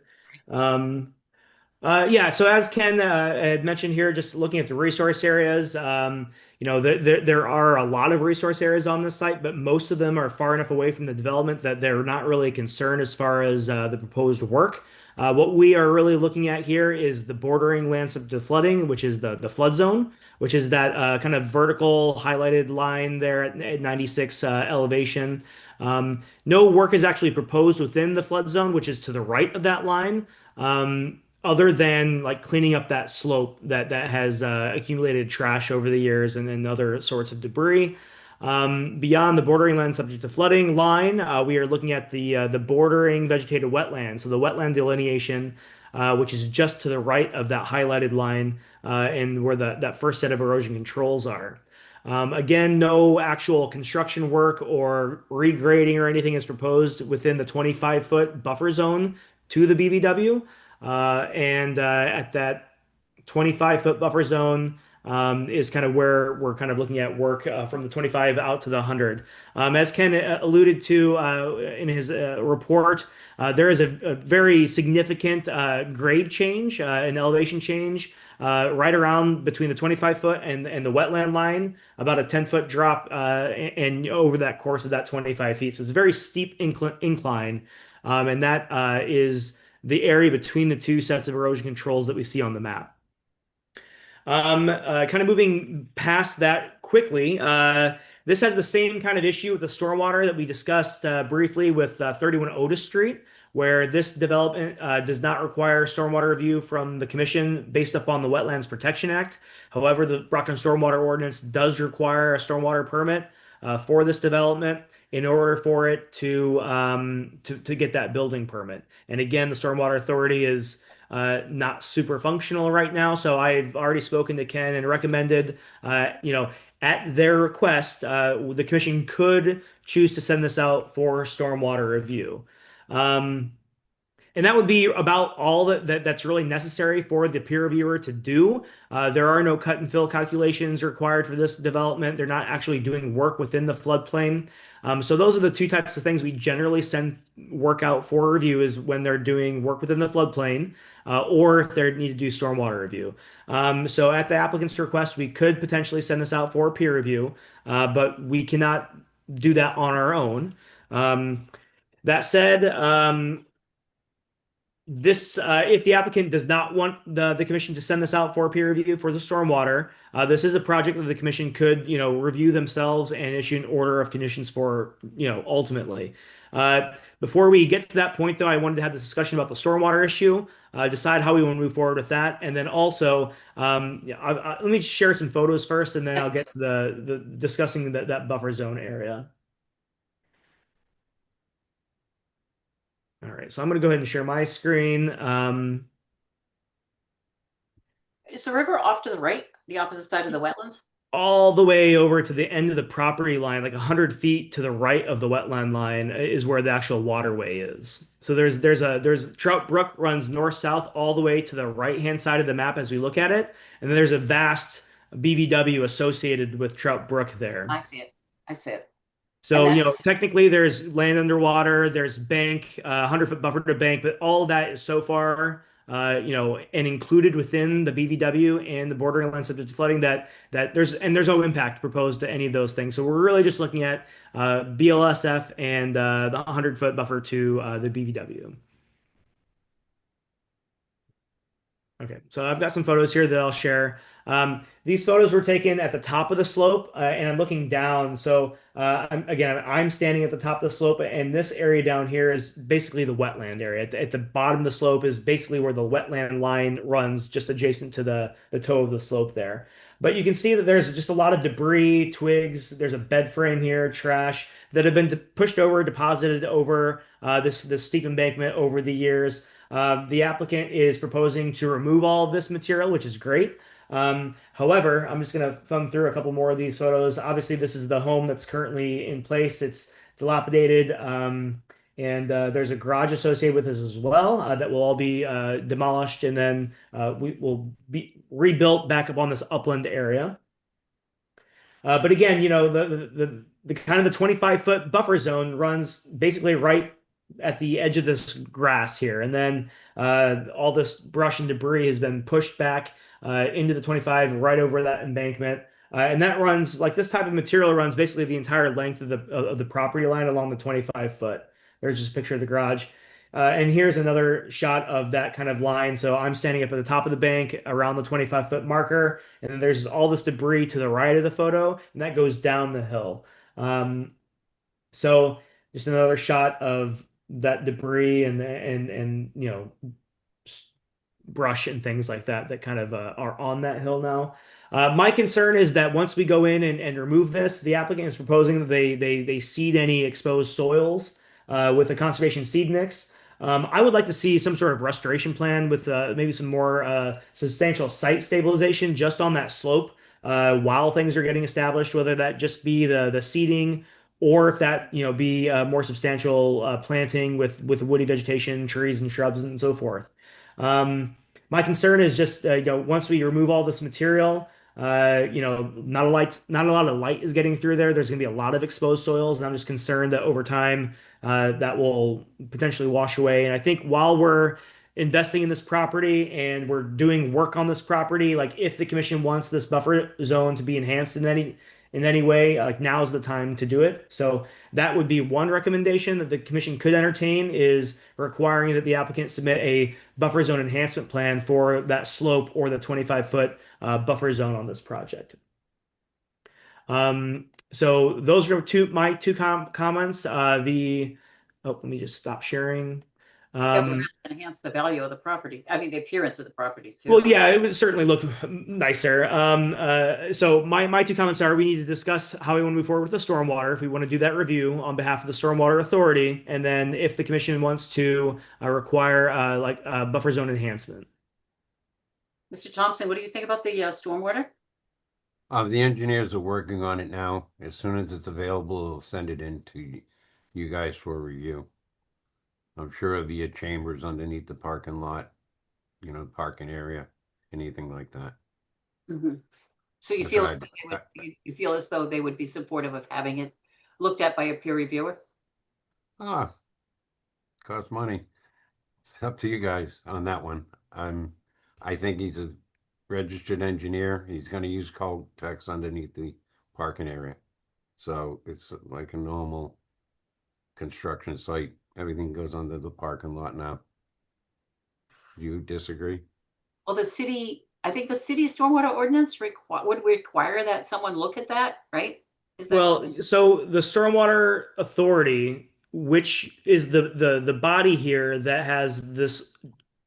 Yeah, so as Ken had mentioned here, just looking at the resource areas, there are a lot of resource areas on this site, but most of them are far enough away from the development that they're not really concerned as far as the proposed work. What we are really looking at here is the bordering land subject to flooding, which is the flood zone, which is that kind of vertical highlighted line there at 96 elevation. No work is actually proposed within the flood zone, which is to the right of that line. Other than like cleaning up that slope that has accumulated trash over the years and other sorts of debris. Beyond the bordering land subject to flooding line, we are looking at the bordering vegetated wetland. So the wetland delineation, which is just to the right of that highlighted line, and where that first set of erosion controls are. Again, no actual construction work or regrading or anything is proposed within the 25-foot buffer zone to the BVW. And at that 25-foot buffer zone is kind of where we're kind of looking at work from the 25 out to the 100. As Ken alluded to in his report, there is a very significant grade change, an elevation change right around between the 25-foot and the wetland line, about a 10-foot drop and over that course of that 25 feet. So it's a very steep incline, and that is the area between the two sets of erosion controls that we see on the map. Kind of moving past that quickly, this has the same kind of issue with the stormwater that we discussed briefly with 31 Otis Street, where this development does not require stormwater review from the commission based upon the Wetlands Protection Act. However, the Brockton Stormwater Ordinance does require a stormwater permit for this development in order for it to get that building permit. And again, the Stormwater Authority is not super functional right now. So I've already spoken to Ken and recommended, at their request, the commission could choose to send this out for stormwater review. And that would be about all that's really necessary for the peer reviewer to do. There are no cut and fill calculations required for this development. They're not actually doing work within the floodplain. So those are the two types of things we generally send work out for review, is when they're doing work within the floodplain or if they need to do stormwater review. So at the applicant's request, we could potentially send this out for peer review, but we cannot do that on our own. That said, if the applicant does not want the commission to send this out for peer review for the stormwater, this is a project that the commission could, review themselves and issue an order of conditions for, ultimately. Before we get to that point, though, I wanted to have this discussion about the stormwater issue, decide how we want to move forward with that, and then also, let me share some photos first, and then I'll get to the discussing that buffer zone area. All right, so I'm going to go ahead and share my screen. Is the river off to the right, the opposite side of the wetlands? All the way over to the end of the property line, like 100 feet to the right of the wetland line, is where the actual waterway is. So there's Trout Brook runs north-south all the way to the right-hand side of the map as we look at it, and then there's a vast BVW associated with Trout Brook there. I see it. I see it. So, And that is- technically there's land underwater, there's bank, 100-foot buffer to bank, but all of that is so far, and included within the BVW and the bordering line subject to flooding that there's no impact proposed to any of those things. So we're really just looking at BLSF and the 100-foot buffer to the BVW. Okay, so I've got some photos here that I'll share. These photos were taken at the top of the slope, and I'm looking down. So I'm standing at the top of the slope, and this area down here is basically the wetland area. At the bottom of the slope is basically where the wetland line runs, just adjacent to the toe of the slope there. But you can see that there's just a lot of debris, twigs. There's a bed frame here, trash that have been pushed over, deposited over this steep embankment over the years. The applicant is proposing to remove all of this material, which is great. However, I'm just going to thumb through a couple more of these photos. Obviously, this is the home that's currently in place. It's dilapidated, and there's a garage associated with this as well that will all be demolished, and then we will be rebuilt back up on this upland area. But again, the kind of the 25-foot buffer zone runs basically right at the edge of this grass here, and then all this brush and debris has been pushed back into the 25 right over that embankment. And that runs, like, this type of material runs basically the entire length of the property line along the 25 foot. There's just a picture of the garage. And here's another shot of that kind of line. So I'm standing up at the top of the bank around the 25-foot marker, and then there's all this debris to the right of the photo, and that goes down the hill. So just another shot of that debris and brush and things like that kind of are on that hill now. My concern is that once we go in and remove this, the applicant is proposing that they seed any exposed soils with a conservation seed mix. I would like to see some sort of restoration plan with maybe some more substantial site stabilization just on that slope while things are getting established, whether that just be the seeding or if that be more substantial planting with woody vegetation, trees and shrubs and so forth. My concern is just once we remove all this material, not a lot of light is getting through there. There's going to be a lot of exposed soils, and I'm just concerned that over time that will potentially wash away. And I think while we're investing in this property and we're doing work on this property, like if the commission wants this buffer zone to be enhanced in any way, like now is the time to do it. So that would be one recommendation that the commission could entertain, is requiring that the applicant submit a buffer zone enhancement plan for that slope or the 25-foot buffer zone on this project. So those are my two comments. Let me just stop sharing. That would enhance the value of the property. I mean, the appearance of the property too. Well, yeah, it would certainly look nicer. So my two comments are: we need to discuss how we want to move forward with the stormwater, if we want to do that review on behalf of the Stormwater Authority, and then if the commission wants to require buffer zone enhancement. Mr. Thompson, what do you think about the stormwater? The engineers are working on it now. As soon as it's available, they'll send it in to you guys for review. I'm sure it'll be at chambers underneath the parking lot, the parking area, anything like that. Mm-hmm. So you feel as though they would be supportive of having it looked at by a peer reviewer? Costs money. It's up to you guys on that one. I think he's a registered engineer. He's going to use code text underneath the parking area. So it's like a normal construction site. Everything goes under the parking lot now. Do you disagree? Well, I think the city stormwater ordinance would require that someone look at that, right? So the Stormwater Authority, which is the body here that has this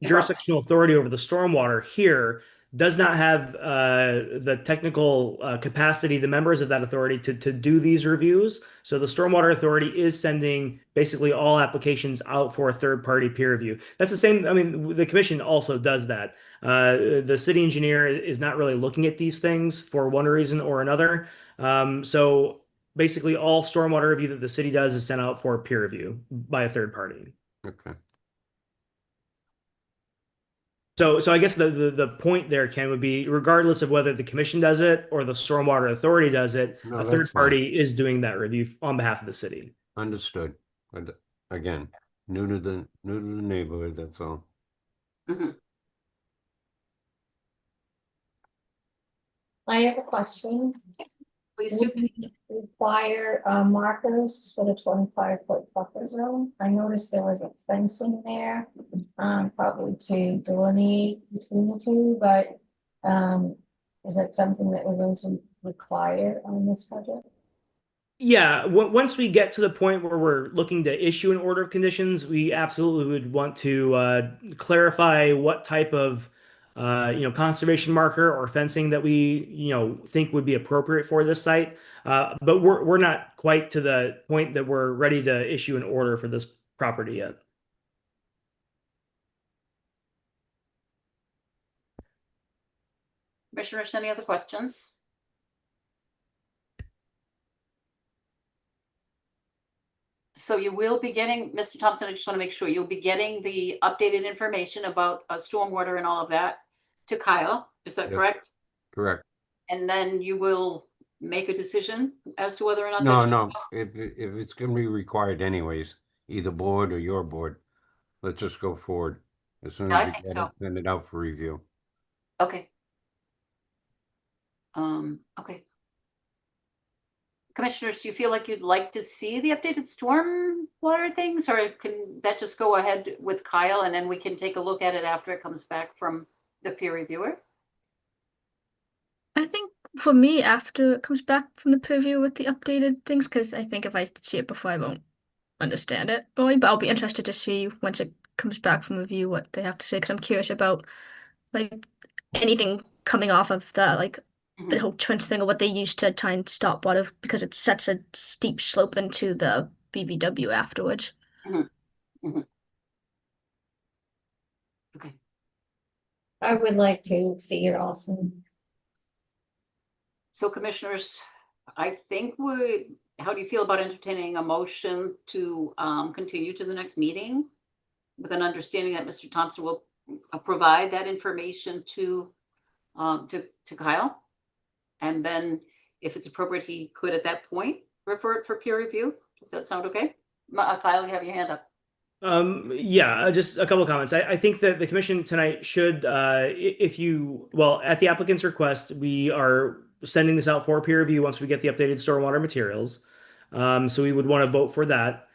jurisdictional authority over the stormwater here, does not have the technical capacity, the members of that authority, to do these reviews. So the Stormwater Authority is sending basically all applications out for a third-party peer review. That's the same, I mean, the commission also does that. The city engineer is not really looking at these things for one reason or another. So basically all stormwater review that the city does is sent out for peer review by a third party. Okay. So I guess the point there, Ken, would be regardless of whether the commission does it or the stormwater authority does it, No, a that's third fine. party is doing that review on behalf of the city. Understood. And again, new to the neighborhood, that's all. Mhm. I have a question. Please Would do. we require markers for the 25-foot buffer zone? I noticed there was a fencing there, probably to delineate between the two, but is that something that we're going to require on this project? Yeah, once we get to the point where we're looking to issue an order of conditions, we absolutely would want to clarify what type of conservation marker or fencing that we think would be appropriate for this site. But we're not quite to the point that we're ready to issue an order for this property yet. Commissioners, any other questions? So you will be getting, Mr. Thompson, I just want to make sure you'll be getting the updated information about stormwater and all of that to Kyle. Is that Yes. correct? Correct. And then you will make a decision as to whether or not No, that's no, if it's gonna be required anyways, either board or your board, let's just go forward. As soon Yeah, I as you think get so. it, send it out for review. Okay. Okay. Commissioners, do you feel like you'd like to see the updated storm water things, or can that just go ahead with Kyle and then we can take a look at it after it comes back from the peer reviewer? I think for me, after it comes back from the preview with the updated things, because I think if I see it before, I won't understand it really, but I'll be interested to see once it comes back from review what they have to say, because I'm curious about like anything coming off of the the Mhm. whole trench thing or what they use to try and stop water because it sets a steep slope into the BVW afterwards. Mhm. Mhm. Okay. I would like to see it also. So commissioners, I think how do you feel about entertaining a motion to continue to the next meeting? With an understanding that Mr. Thompson will provide that information to Kyle. And then if it's appropriate, he could at that point refer it for peer review. Does that sound okay? Kyle, you have your hand up. Yeah, just a couple of comments. I think that the commission tonight should, at the applicant's request, we are sending this out for peer review once we get the updated stormwater materials. So we would want to vote for that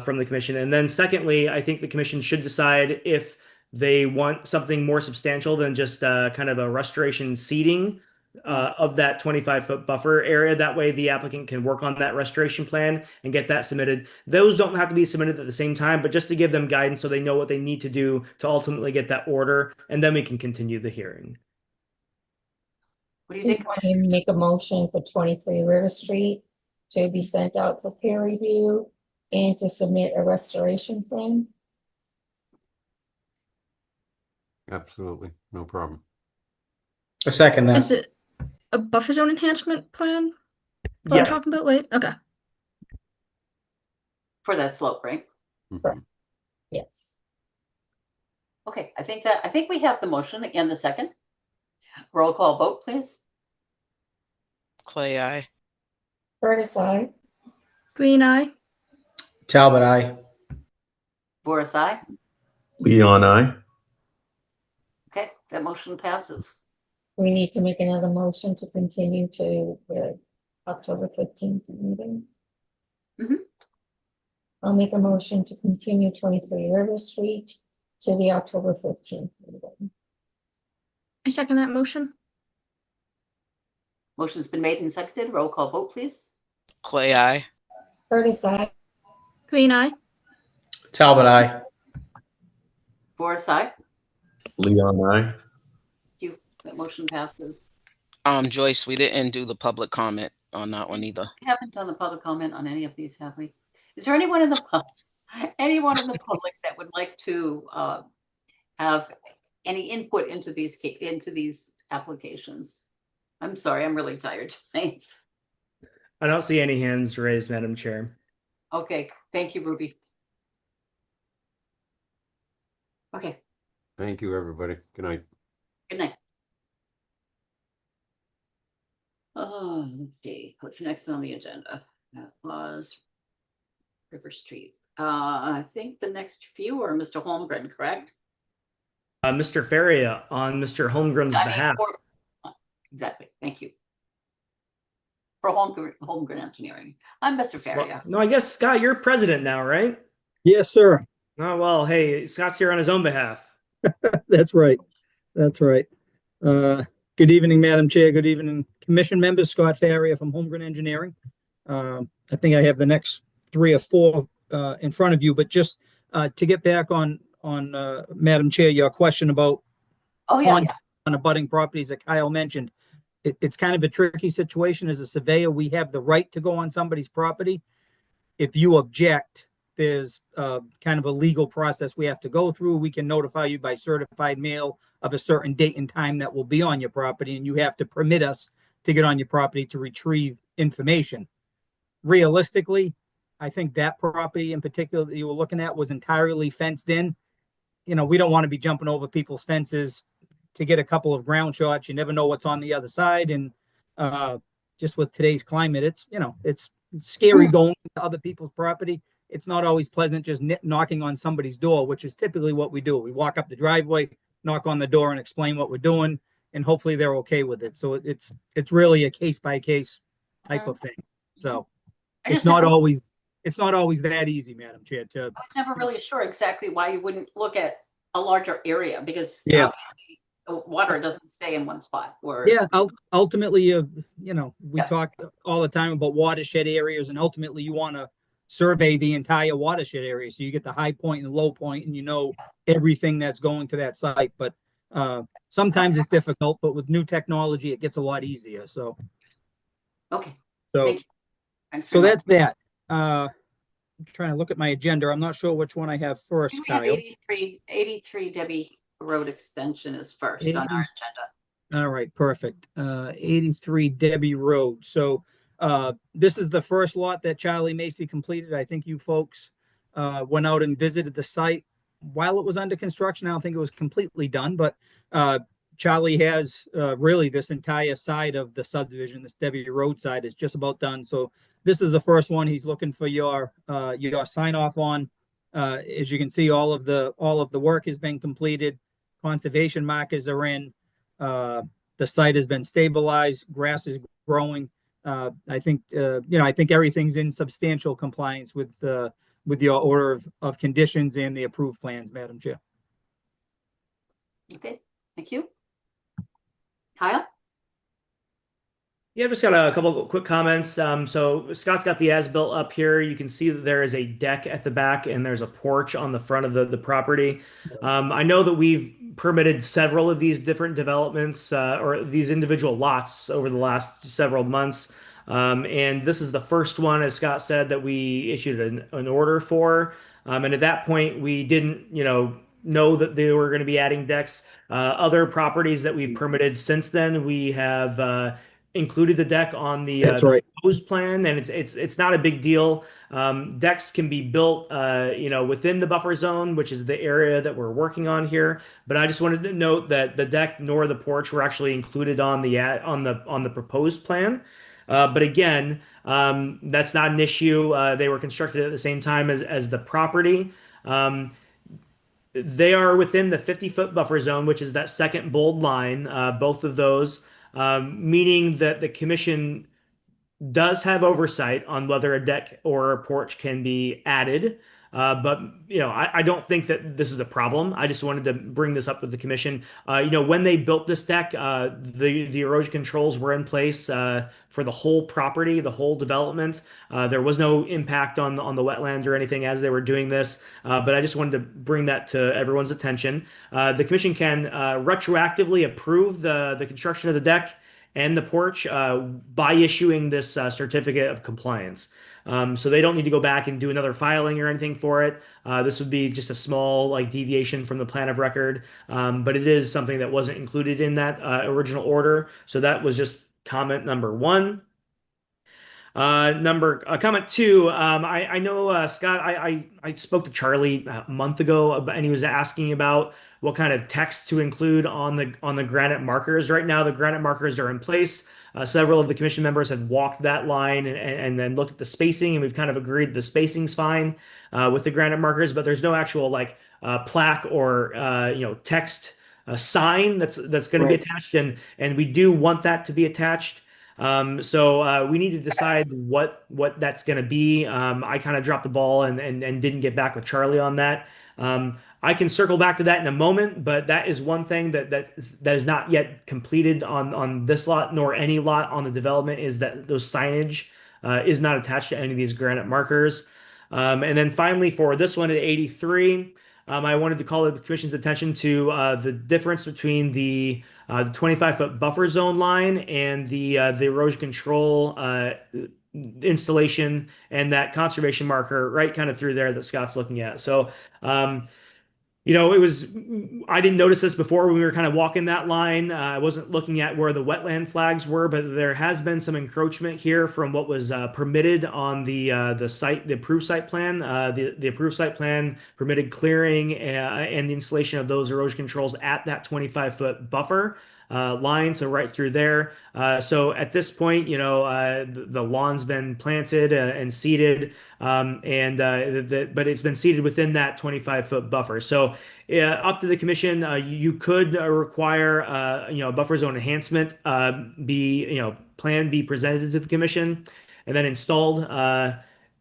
from the commission. And then secondly, I think the commission should decide if they want something more substantial than just kind of a restoration seeding of that 25-foot buffer area. That way the applicant can work on that restoration plan and get that submitted. Those don't have to be submitted at the same time, but just to give them guidance so they know what they need to do to ultimately get that order, and then we can continue the hearing. What do you So you think? want to make a motion for 23 River Street to be sent out for peer review and to submit a restoration plan? Absolutely, no problem. A second Is that. it a buffer zone enhancement plan? What Yeah. I'm talking about? Wait, okay. For that slope, right? Mhm. Yes. Okay, I think we have the motion and the second. Roll call vote, please. Clay, I. Curtis, I. Green eye. Talbot, I. Boris, aye. Leon, I. Okay, that motion passes. We need to make another motion to continue to the October 15th meeting. Mhm. I'll make a motion to continue 23 River Street to the October 15th meeting. I second that motion. Motion's been made and seconded. Roll call vote, please. Clay, I. Curtis, I. Green eye. Talbot, I. Boris, aye. Leon, I. Thank you. That motion passes. Joyce, we didn't do the public comment on that one either. We haven't done the public comment on any of these, have we? Is there anyone in the anyone in the public that would like to have any input into these applications? I'm sorry, I'm really tired tonight. I don't see any hands raised, Madam Chair. Okay, thank you, Ruby. Okay, Thank you, everybody. Good night. Good night. Oh, let's see, what's next on the agenda? That was River Street. I think the next few are Mr. Holmgren, correct? Mr. Faria on Mr. Holmgren's I mean, behalf. exactly, thank you. For Holmgren Engineering. I'm Mr. Well, Faria. no, I guess, Scott, you're president now, right? Yes, sir. Oh, well, hey, Scott's here on his own behalf. That's right. That's right. Good evening, Madam Chair. Good evening, Commission members. Scott Faria from Holmgren Engineering. I think I have the next 3 or 4 in front of you, but just to get back on Madam Chair, your question about Oh, yeah, yeah. on abutting properties that Kyle mentioned. It's kind of a tricky situation. As a surveyor, we have the right to go on somebody's property. If you object, there's kind of a legal process we have to go through. We can notify you by certified mail of a certain date and time that will be on your property, and you have to permit us to get on your property to retrieve information. Realistically, I think that property in particular that you were looking at was entirely fenced in. You know, we don't want to be jumping over people's fences to get a couple of ground shots. You never know what's on the other side. And just with today's climate, it's, you know, it's scary going to other people's property. It's not always pleasant just knocking on somebody's door, which is typically what we do. We walk up the driveway, knock on the door and explain what we're doing, and hopefully they're okay with it. So it's really a case by case type of thing. So it's not always that easy, Madam Chair. I was never really sure exactly why you wouldn't look at a larger area, because Yeah. the water doesn't stay in one spot. Or Yeah, ultimately, you know, we talk all the time about watershed areas, and ultimately you want to survey the entire watershed area. So you get the high point and the low point, and you know everything that's going to that site. But sometimes it's difficult, but with new technology, it gets a lot easier. So, okay. so, Thank you. Thanks so very that's that. I'm trying to look at my agenda. I'm not sure which one I have first, much. We have Kyle. 83 Debbie Road Extension is first on our agenda. All right, perfect. 83 Debbie Road. So this is the first lot that Charlie Macy completed. I think you folks went out and visited the site while it was under construction. I don't think it was completely done, but Charlie has really this entire side of the subdivision, this Debbie Road side is just about done. So this is the first one he's looking for your sign off on. As you can see, all of the work has been completed. Conservation markers are in. The site has been stabilized. Grass is growing. I think I think everything's in substantial compliance with your order of conditions and the approved plans, Madam Chair. Okay, thank you. Kyle? Yeah, I've just got a couple of quick comments. So Scott's got the as-built up here. You can see that there is a deck at the back and there's a porch on the front of the property. I know that we've permitted several of these different developments or these individual lots over the last several months. And this is the first one, as Scott said, that we issued an order for. And at that point, we didn't, know that they were going to be adding decks. Other properties that we've permitted since then, we have included the deck on the That's right. proposed plan, and it's not a big deal. Decks can be built, within the buffer zone, which is the area that we're working on here. But I just wanted to note that the deck nor the porch were actually included on the proposed plan. But again, that's not an issue. They were constructed at the same time as the property. They are within the 50-foot buffer zone, which is that second bold line, both of those, meaning that the commission does have oversight on whether a deck or a porch can be added. But I don't think that this is a problem. I just wanted to bring this up with the commission. When they built this deck, the erosion controls were in place for the whole property, the whole development. There was no impact on the wetlands or anything as they were doing this. But I just wanted to bring that to everyone's attention. The commission can retroactively approve the construction of the deck and the porch by issuing this certificate of compliance. So they don't need to go back and do another filing or anything for it. This would be just a small deviation from the plan of record, but it is something that wasn't included in that original order. So that was just comment number one. Comment two. I know Scott. I spoke to Charlie a month ago, and he was asking about what kind of text to include on the granite markers. Right now, the granite markers are in place. Several of the commission members have walked that line and then looked at the spacing, and we've kind of agreed the spacing's fine with the granite markers, but there's no actual like plaque or text sign that's going to be Right. attached, and we do want that to be attached. So we need to decide what that's going to be. I kind of dropped the ball and didn't get back with Charlie on that. I can circle back to that in a moment, but that is one thing that is not yet completed on this lot nor any lot on the development, is that those signage is not attached to any of these granite markers. And then finally for this one at 83, I wanted to call the commission's attention to the difference between the 25-foot buffer zone line and the erosion control installation and that conservation marker right kind of through there that Scott's looking at. So it was, I didn't notice this before when we were kind of walking that line. I wasn't looking at where the wetland flags were, but there has been some encroachment here from what was permitted on the site, the approved site plan. The approved site plan permitted clearing and the installation of those erosion controls at that 25-foot buffer line, so right through there. So at this point, the lawn's been planted and seeded, but it's been seeded within that 25-foot buffer. So up to the commission, you could require a buffer zone enhancement plan be presented to the commission and then installed.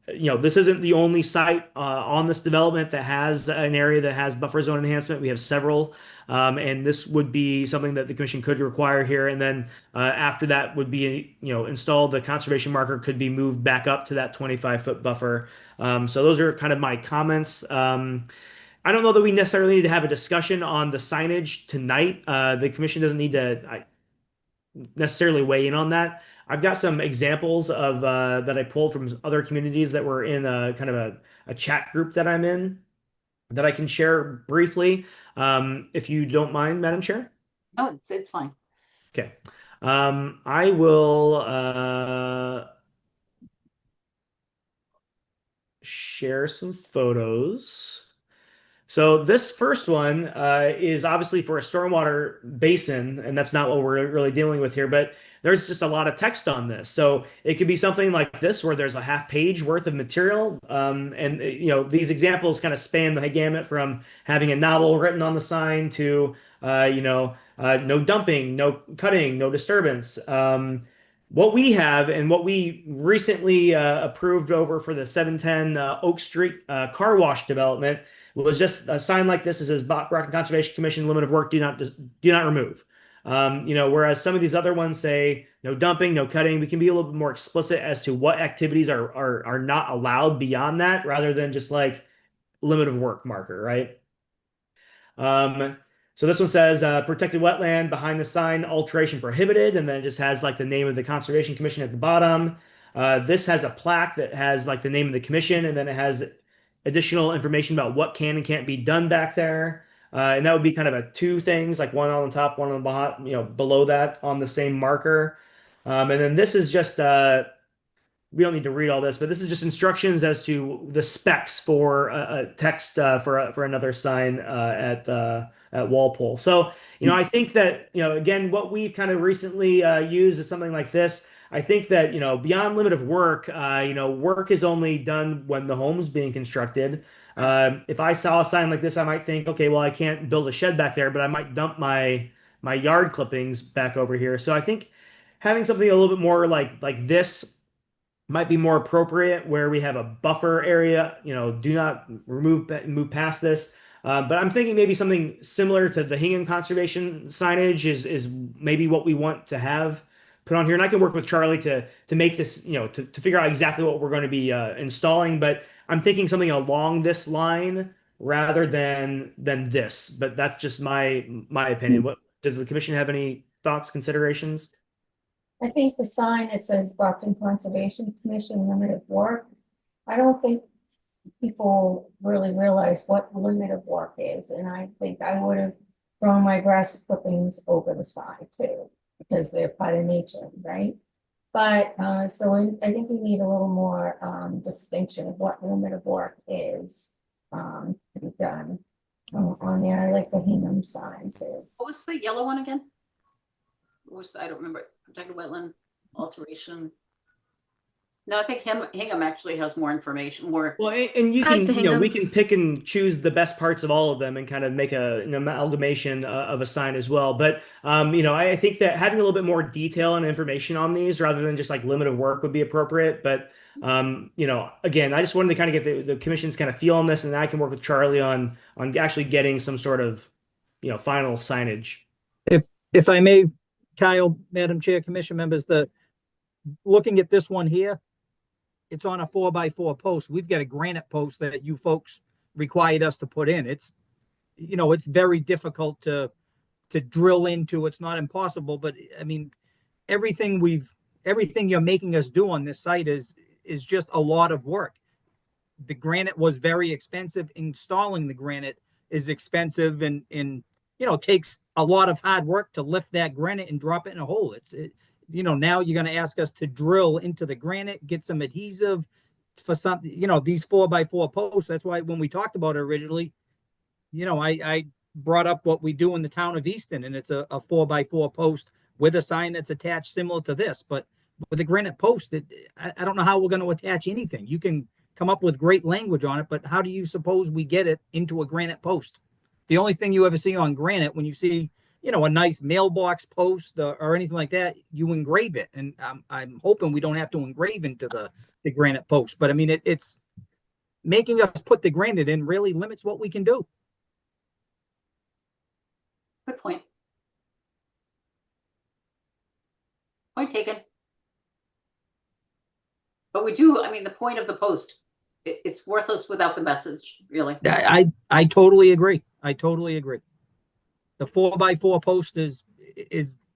This isn't the only site on this development that has an area that has buffer zone enhancement. We have several, and this would be something that the commission could require here. And then after that would be installed, the conservation marker could be moved back up to that 25-foot buffer. So those are kind of my comments. I don't know that we necessarily need to have a discussion on the signage tonight. The commission doesn't need to necessarily weigh in on that. I've got some examples of that I pulled from other communities that were in a kind of a chat group that I'm in that I can share briefly, if you don't mind, Madam Chair. Oh, it's fine. Okay. I will share some photos. So this first one is obviously for a stormwater basin, and that's not what we're really dealing with here, but there's just a lot of text on this. So it could be something like this where there's a half page worth of material. And these examples kind of span the gamut from having a novel written on the sign to, no dumping, no cutting, no disturbance. What we have and what we recently approved over for the 710 Oak Street car wash development was just a sign like this. It says Brockton Conservation Commission limit of work do not remove. Whereas some of these other ones say no dumping, no cutting. We can be a little bit more explicit as to what activities are not allowed beyond that, rather than just like limit of work marker, right? So this one says protected wetland behind the sign, alteration prohibited, and then it just has like the name of the Conservation Commission at the bottom. This has a plaque that has like the name of the commission, and then it has additional information about what can and can't be done back there. And that would be kind of two things, like one on the top, one on the bottom, below that on the same marker. And then this is just we don't need to read all this, but this is just instructions as to the specs for a text for another sign at Walpole. So I think that again, what we've kind of recently used is something like this. I think that beyond limit of work, work is only done when the home's being constructed. If I saw a sign like this, I might think, okay, well, I can't build a shed back there, but I might dump my yard clippings back over here. So I think having something a little bit more like this might be more appropriate, where we have a buffer area, do not move past this. But I'm thinking maybe something similar to the Hingham conservation signage is maybe what we want to have put on here. And I can work with Charlie to make this, to figure out exactly what we're going to be installing. But I'm thinking something along this line rather than this. But that's just my opinion. What does the commission have any thoughts, considerations? I think the sign that says Brockton Conservation Commission limit of work, I don't think people really realize what limit of work is, and I think I would have thrown my grass clippings over the side too, because they're part of nature, right? But so I think we need a little more distinction of what limit of work is to be done. on there. I like the Hingham sign too. What was the yellow one again? What was, I don't remember, protected wetland alteration. No, I think Hingham actually has more information, more. Well, and you I like can, the you know, we Hingham. can pick and choose the best parts of all of them and kind of make an amalgamation of a sign as well. But, you know, I think that having a little bit more detail and information on these rather than just like limit of work would be appropriate. But, you know, again, I just wanted to kind of get the commission's kind of feel on this, and I can work with Charlie on actually getting some sort of, you know, final signage. If I may, Kyle, Madam Chair, Commission members, looking at this one here, it's on a 4x4 post. We've got a granite post that you folks required us to put in. It's, you know, it's very difficult to drill into. It's not impossible, but I mean, everything you're making us do on this site is just a lot of work. The granite was very expensive. Installing the granite is expensive, and you know, takes a lot of hard work to lift that granite and drop it in a hole. You know, now you're going to ask us to drill into the granite, get some adhesive for some, you know, these 4x4 posts. That's why when we talked about it originally, you know, I brought up what we do in the town of Easton, and it's a 4x4 post with a sign that's attached similar to this. But with a granite post, I don't know how we're going to attach anything. You can come up with great language on it, but how do you suppose we get it into a granite post? The only thing you ever see on granite, when you see, you know, a nice mailbox post or anything like that, you engrave it. And I'm hoping we don't have to engrave into the granite post. But I mean, it's making us put the granite in really limits what we can do. Good point. Point taken. But we do, I mean, the point of the post, it's worthless without the message, really. I totally agree. I totally agree. The 4x4 post is,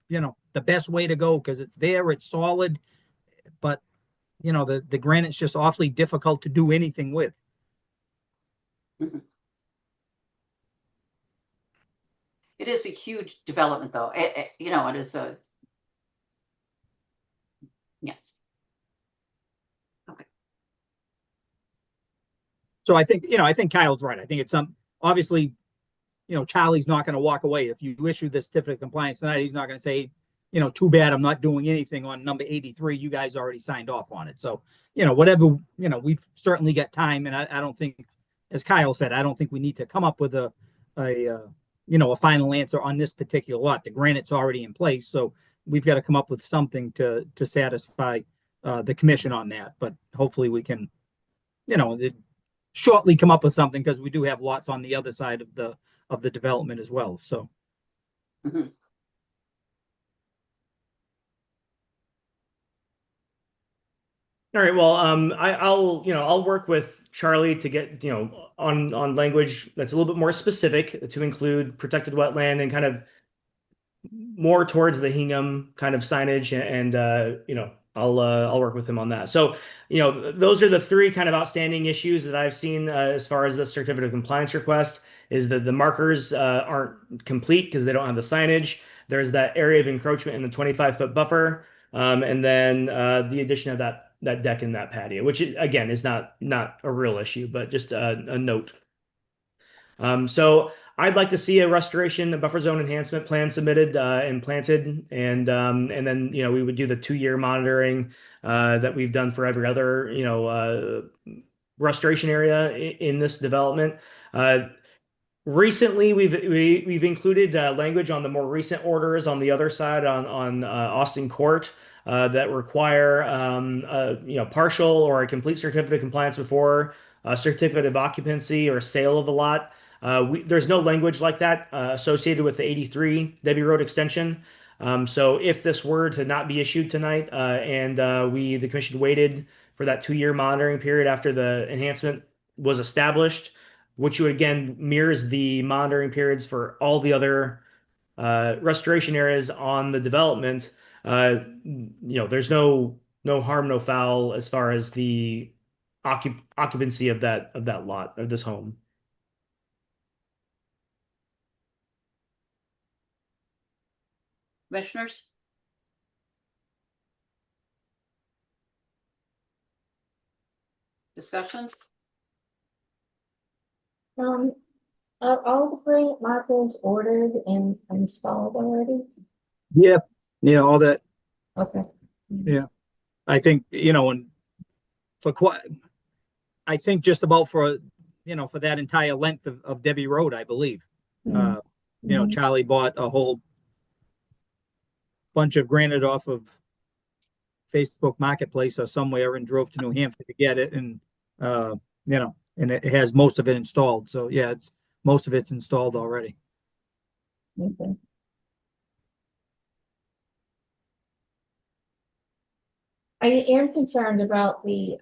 you know, the best way to go because it's there, it's solid, but you know, the granite's just awfully difficult to do anything with. Mhm. It is a huge development, though. You know, it is a, yeah. Okay. So I think, you know, I think Kyle's right. I think it's obviously, you know, Charlie's not going to walk away. If you issue the certificate of compliance tonight, he's not going to say, you know, too bad, I'm not doing anything on number 83. You guys already signed off on it. So, you know, whatever, you know, we've certainly got time. And I don't think, as Kyle said, I don't think we need to come up with a you know, a final answer on this particular lot. The granite's already in place. So we've got to come up with something to satisfy the commission on that. But hopefully we can, you know, shortly come up with something because we do have lots on the other side of the development as well. So. Mhm. All right. Well, I'll you know, I'll work with Charlie to get, you know, on language that's a little bit more specific to include protected wetland and kind of more towards the Hingham kind of signage, and you know, I'll work with him on that. So, you know, those are the three kind of outstanding issues that I've seen as far as the certificate of compliance request. Is that the markers aren't complete because they don't have the signage. There's that area of encroachment in the 25-foot buffer, and then the addition of that deck and that patio, which again is not a real issue, but just a note. So I'd like to see a restoration, a buffer zone enhancement plan submitted and planted, and then, you know, we would do the 2-year monitoring that we've done for every other, you know, restoration area in this development. Recently, we've included language on the more recent orders on the other side on Austin Court that require you know, partial or a complete certificate of compliance before a certificate of occupancy or sale of the lot. There's no language like that associated with the 83 Debbie Road extension. So if this were to not be issued tonight and the commission waited for that 2-year monitoring period after the enhancement was established, which would again mirrors the monitoring periods for all the other restoration areas on the development. You know, there's no harm, no foul as far as the occupancy of that lot of this home. Commissioners? Discussion? Are all the granite markers ordered and installed already? Yeah, yeah, all that. Okay. Yeah. I think, and for quite, I think just about for, for that entire length of Debbie Road, I believe. Mhm. Charlie bought a whole bunch of granite off of Facebook Marketplace or somewhere and drove to New Hampshire to get it. And, and it has most of it installed. So yeah, most of it's installed already. Okay. I am concerned about the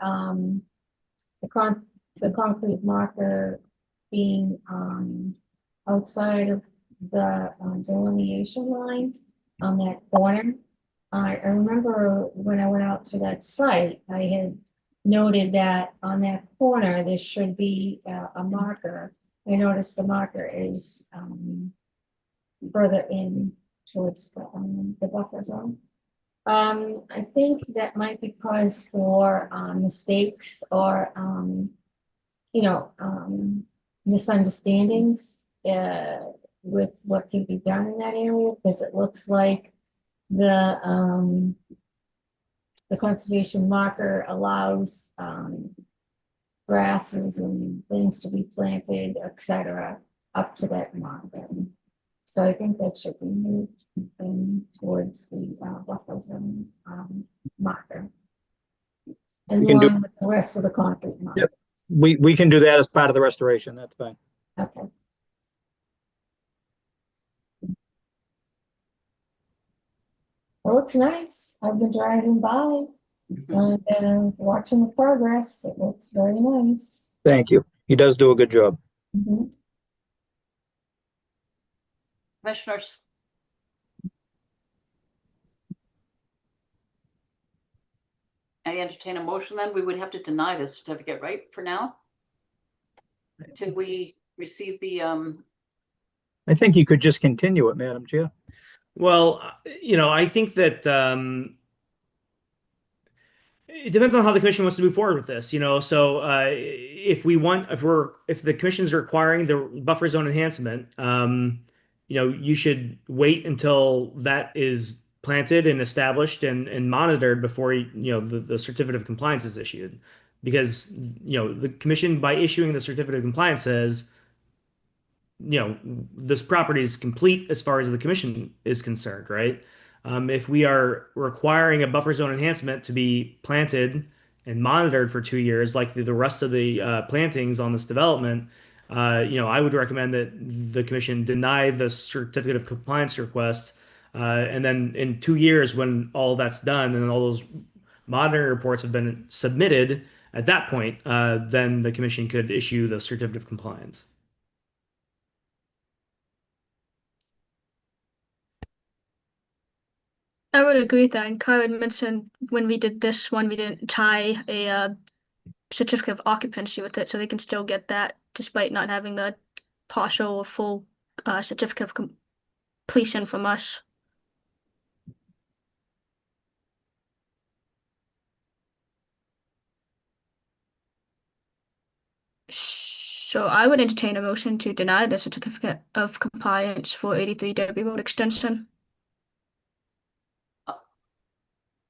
concrete marker being, outside of the delineation line on that corner. I remember when I went out to that site, I had noted that on that corner, there should be a marker. I noticed the marker is, further in towards the buffer zone. I think that might be cause for mistakes or misunderstandings with what can be done in that area, because it looks like the conservation marker allows grasses and things to be planted, etc., up to that marker. So I think that should be moved towards the buffer zone marker. And We can do- along with the rest of the concrete marker. Yep. We can do that as part of the restoration. That's fine. Okay. Well, it's nice. I've been driving by and watching the progress. It looks very nice. Thank you. He does do a good job. Mhm. Commissioners, I entertain a motion then. We would have to deny this certificate, right, for now? Till we receive the, I think you could just continue it, Madam Chair. Well, I think that it depends on how the commission wants to move forward with this. So if the commission is requiring the buffer zone enhancement, you should wait until that is planted and established and monitored before the certificate of compliance is issued, because the commission, by issuing the certificate of compliance, says this property is complete as far as the commission is concerned, right? If we are requiring a buffer zone enhancement to be planted and monitored for 2 years, like the rest of the plantings on this development, I would recommend that the commission deny the certificate of compliance request. And then in 2 years, when all that's done and all those monitoring reports have been submitted, at that point, then the commission could issue the certificate of compliance. I would agree with that. And Kyle had mentioned when we did this one, we didn't tie a certificate of occupancy with it, so they can still get that despite not having the partial or full certificate of completion from us. So I would entertain a motion to deny the certificate of compliance for 83 Debbie Road extension.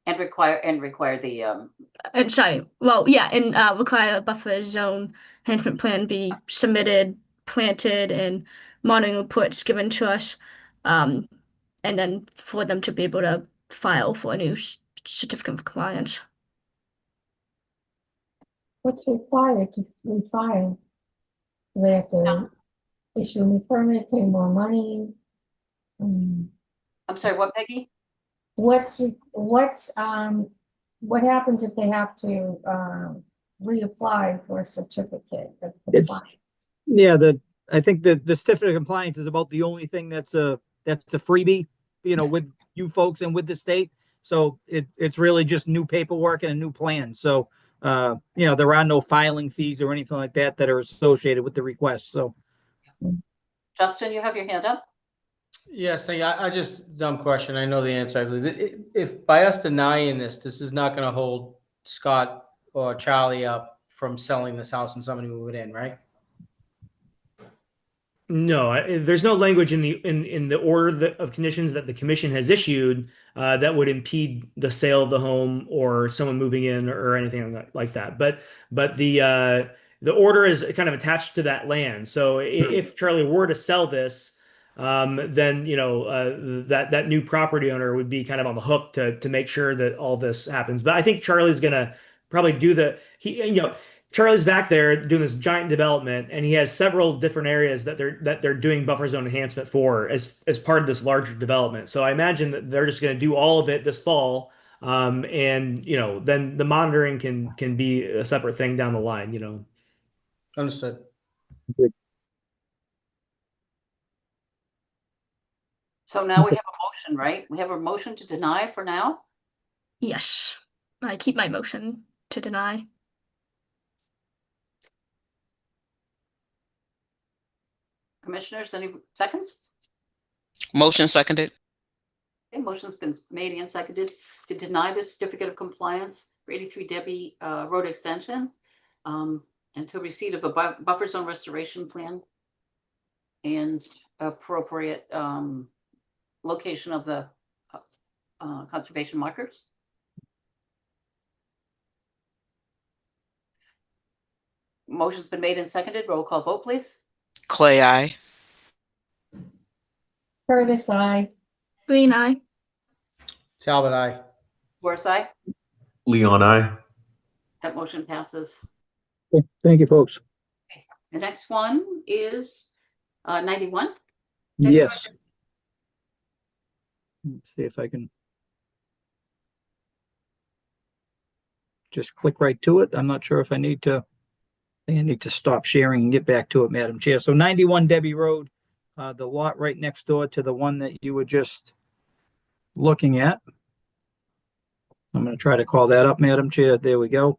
and require the, And sorry, well, yeah, and require a buffer zone enhancement plan be submitted, planted, and monitoring reports given to us, and then for them to be able to file for a new certificate of compliance. What's required to refile? Do they have to issue a new permit, pay more money? I'm sorry, what, Peggy? What happens if they have to reapply for a certificate of compliance? Yeah, I think the certificate of compliance is about the only thing that's a freebie, with you folks and with the state. So it's really just new paperwork and a new plan. So there are no filing fees or anything like that that are associated with the request. So Justin, you have your hand up? Yes, I just dumb question. I know the answer. I believe if by us denying this is not going to hold Scott or Charlie up from selling this house and somebody moving in, right? No, there's no language in the order of conditions that the commission has issued that would impede the sale of the home or someone moving in or anything like that. But the order is kind of attached to that land. So if Charlie were to sell this, then that new property owner would be kind of on the hook to make sure that all this happens. But I think Charlie's gonna probably do Charlie's back there doing this giant development, and he has several different areas that they're doing buffer zone enhancement for as part of this larger development. So I imagine that they're just going to do all of it this fall, and then the monitoring can be a separate thing down the line. Understood. So now we have a motion, right? We have a motion to deny for now. Yes, I keep my motion to deny. Commissioners, any seconds? Motion seconded. Okay, motion's been made and seconded to deny the certificate of compliance for 83 Debbie Road Extension until receipt of a buffer zone restoration plan and appropriate location of the conservation markers. Motion's been made and seconded. Roll call vote, please. Clay, aye. Curtis, I. Green eye. Talbot, aye. Worse, aye. Leon, I. That motion passes. Thank you, folks. The next one is 91. Yes. Let's see if I can just click right to it. I'm not sure if I need to. I think I need to stop sharing and get back to it, Madam Chair. So 91 Debbie Road, the lot right next door to the one that you were just looking at. I'm going to try to call that up, Madam Chair. There we go.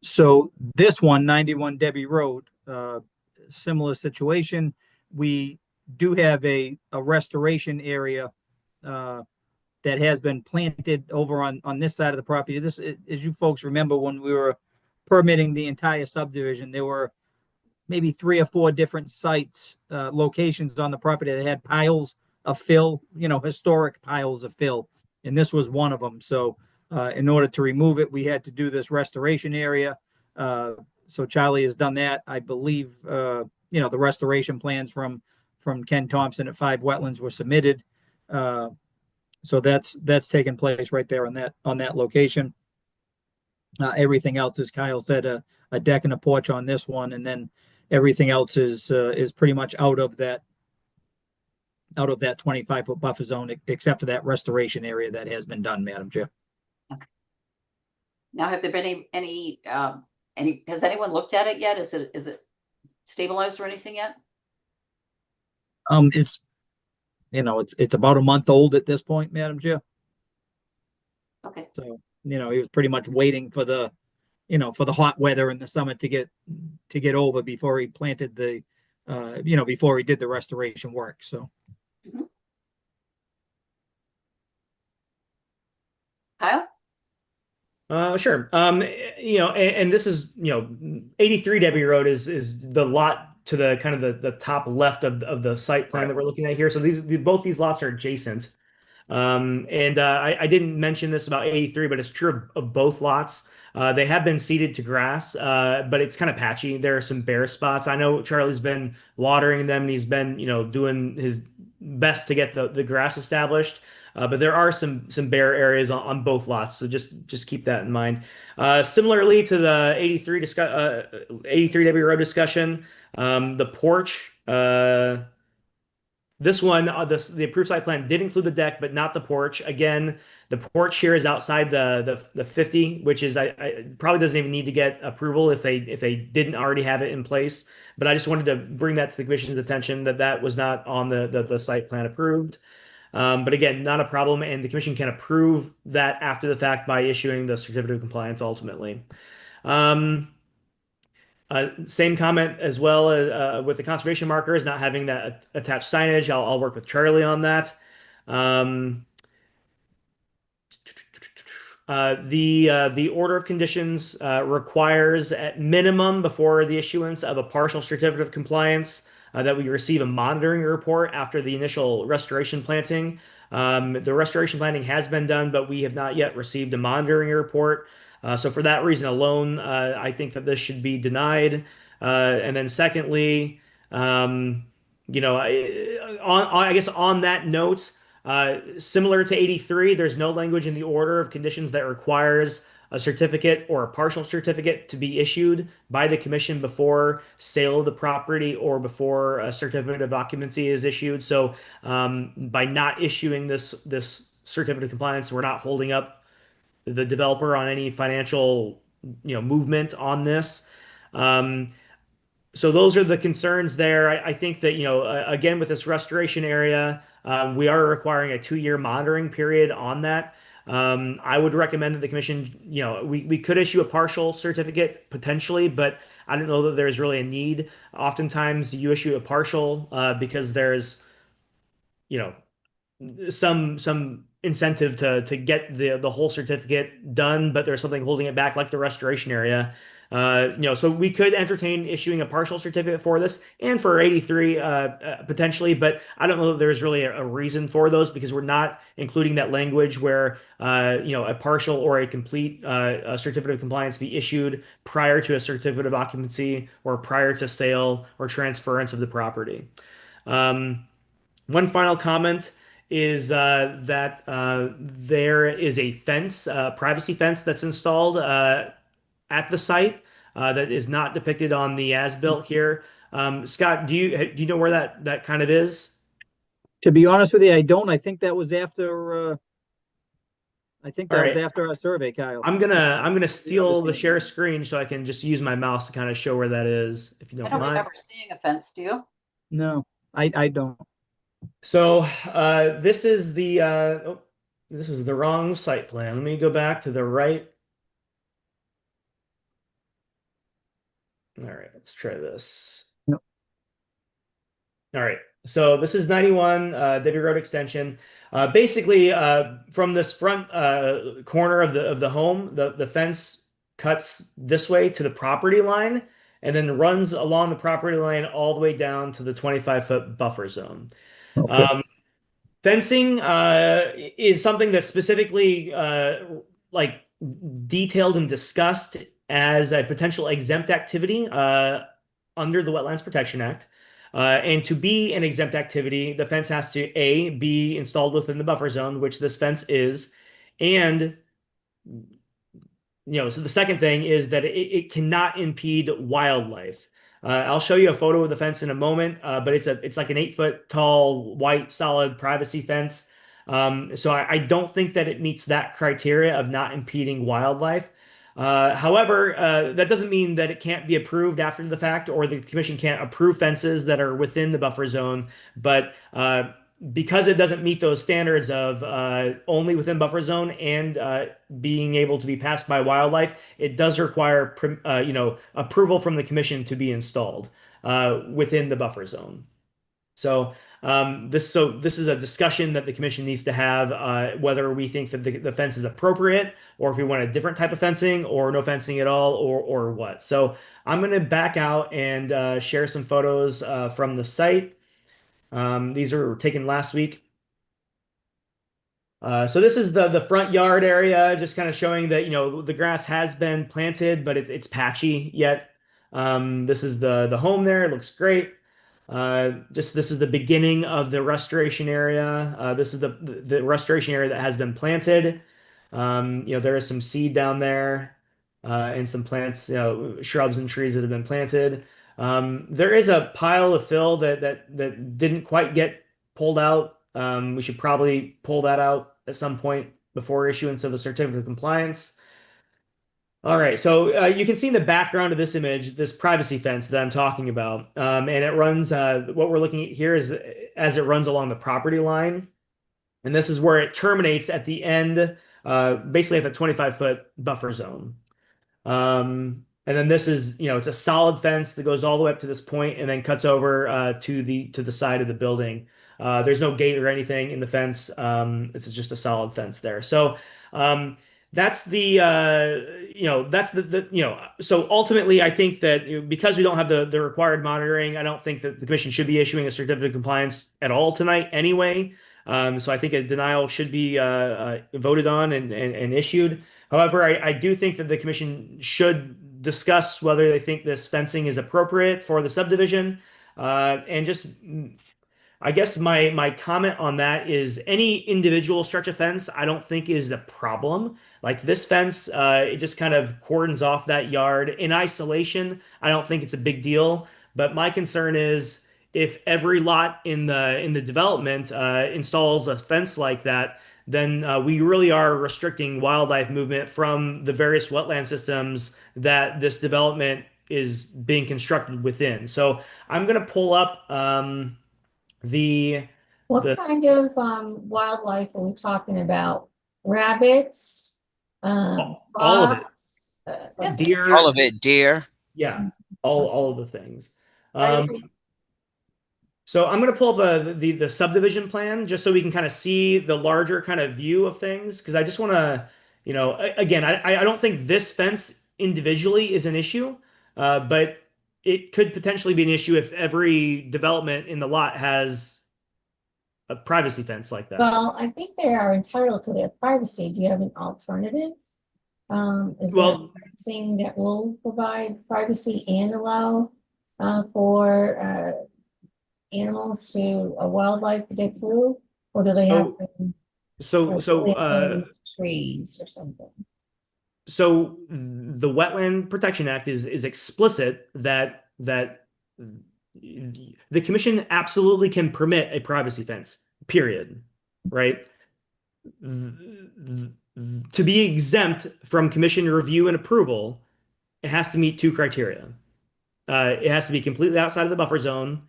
So this one, 91 Debbie Road, similar situation. We do have a restoration area that has been planted over on this side of the property. This, as you folks remember, when we were permitting the entire subdivision, there were maybe 3 or 4 different sites, locations on the property that had piles of fill, historic piles of fill. And this was one of them. So in order to remove it, we had to do this restoration area. So Charlie has done that. I believe, the restoration plans from Ken Thompson at 5 Wetlands were submitted. So that's taken place right there on that location. Everything else, as Kyle said, a deck and a porch on this one, and then everything else is pretty much out of that 25-foot buffer zone, except for that restoration area that has been done, Madam Chair. Okay. Now, have there been any has anyone looked at it yet? Is it stabilized or anything yet? It's about a month old at this point, Madam Chair. Okay. So, he was pretty much waiting for the hot weather in the summer to get over before he planted before he did the restoration work. So. Kyle? Sure. And this is, 83 Debbie Road is the lot to the kind of the top left of the site plan that we're looking at here. So both these lots are adjacent. And I didn't mention this about 83, but it's true of both lots. They have been seeded to grass, but it's kind of patchy. There are some bare spots. I know Charlie's been watering them and he's been, doing his best to get the grass established. But there are some bare areas on both lots, so just keep that in mind. Similarly to the 83 Debbie Road discussion, the porch. This one, the approved site plan did include the deck, but not the porch. Again, the porch here is outside the 50, which is I probably doesn't even need to get approval if they didn't already have it in place. But I just wanted to bring that to the commission's attention that was not on the site plan approved. But again, not a problem, and the commission can approve that after the fact by issuing the certificate of compliance ultimately. Same comment as well with the conservation markers, not having that attached signage. I'll work with Charlie on that. The order of conditions requires at minimum before the issuance of a partial certificate of compliance that we receive a monitoring report after the initial restoration planting. The restoration planting has been done, but we have not yet received a monitoring report. So for that reason alone, I think that this should be denied. And then secondly, I guess on that note, similar to 83, there's no language in the order of conditions that requires a certificate or a partial certificate to be issued by the commission before sale of the property or before a certificate of occupancy is issued. So by not issuing this certificate of compliance, we're not holding up the developer on any financial movement on this. Um, so those are the concerns there. I think that, again, with this restoration area, we are requiring a 2-year monitoring period on that. I would recommend that the commission, we could issue a partial certificate potentially, but I don't know that there's really a need. Oftentimes you issue a partial because there's, you know, some incentive to get the whole certificate done, but there's something holding it back, like the restoration area. So we could entertain issuing a partial certificate for this and for 83 potentially, but I don't know that there's really a reason for those because we're not including that language where a partial or a complete certificate of compliance be issued prior to a certificate of occupancy or prior to sale or transference of the property. One final comment is that there is a fence, privacy fence that's installed at the site that is not depicted on the as-built here. Scott, do you know where that kind of is? To be honest with you, I don't. I think that was after, All right. our survey, Kyle. I'm gonna steal the share screen so I can just use my mouse to kind of show where that is, if you I don't don't mind. remember seeing a fence, do you? No, I don't. So this is this is the wrong site plan. Let me go back to the right. All right, let's try this. Yep. All right, so this is 91 Debbie Road Extension. Basically, from this front corner of the home, the fence cuts this way to the property line and then runs along the property line all the way down to the 25-foot buffer zone. Okay. Fencing is something that's specifically like detailed and discussed as a potential exempt activity under the Wetlands Protection Act. And to be an exempt activity, the fence has to A, be installed within the buffer zone, which this fence is, and so the second thing is that it cannot impede wildlife. I'll show you a photo of the fence in a moment, but it's like an 8-foot tall, white, solid privacy fence. So I don't think that it meets that criteria of not impeding wildlife. However, that doesn't mean that it can't be approved after the fact, or the commission can't approve fences that are within the buffer zone. But because it doesn't meet those standards of only within buffer zone and being able to be passed by wildlife, it does require approval from the commission to be installed within the buffer zone. So this is a discussion that the commission needs to have whether we think that the fence is appropriate or if we want a different type of fencing or no fencing at all or what. So I'm going to back out and share some photos from the site. These were taken last week. So this is the front yard area, just kind of showing that the grass has been planted, but it's patchy yet. This is the home there. It looks great. This is the beginning of the restoration area. This is the restoration area that has been planted. There is some seed down there and some plants, shrubs and trees that have been planted. There is a pile of fill that didn't quite get pulled out. We should probably pull that out at some point before issuance of the certificate of compliance. All right, so you can see in the background of this image, this privacy fence that I'm talking about. And it runs, what we're looking at here is as it runs along the property line. And this is where it terminates at the end, basically at the 25-foot buffer zone. And then this is, it's a solid fence that goes all the way up to this point and then cuts over to the side of the building. There's no gate or anything in the fence. It's just a solid fence there. So that's the that's so ultimately I think that because we don't have the required monitoring, I don't think that the commission should be issuing a certificate of compliance at all tonight anyway. So I think a denial should be voted on and issued. However, I do think that the commission should discuss whether they think this fencing is appropriate for the subdivision, and just I guess my comment on that is any individual stretch of fence I don't think is a problem. Like this fence, it just kind of cordons off that yard in isolation. I don't think it's a big deal. But my concern is if every lot in the development installs a fence like that, then we really are restricting wildlife movement from the various wetland systems that this development is being constructed within. So I'm gonna pull up. The What the kind of wildlife are we talking about? Rabbits, all of it, fox, deer, All of it, deer. yeah, all of the things. I Um, agree. so I'm gonna pull up the subdivision plan just so we can kind of see the larger kind of view of things because I just want to, again, I don't think this fence individually is an issue, but it could potentially be an issue if every development in the lot has a privacy fence like that. well, I think they are entitled to their privacy. Do you have an alternative? Is there Well, fencing that will provide privacy and allow for animals to wildlife to get through? Or do they have so to so so plant uh those trees or something? So the Wetland Protection Act is explicit that the commission absolutely can permit a privacy fence, period. Right? To be exempt from commission review and approval, it has to meet two criteria. It has to be completely outside of the buffer zone,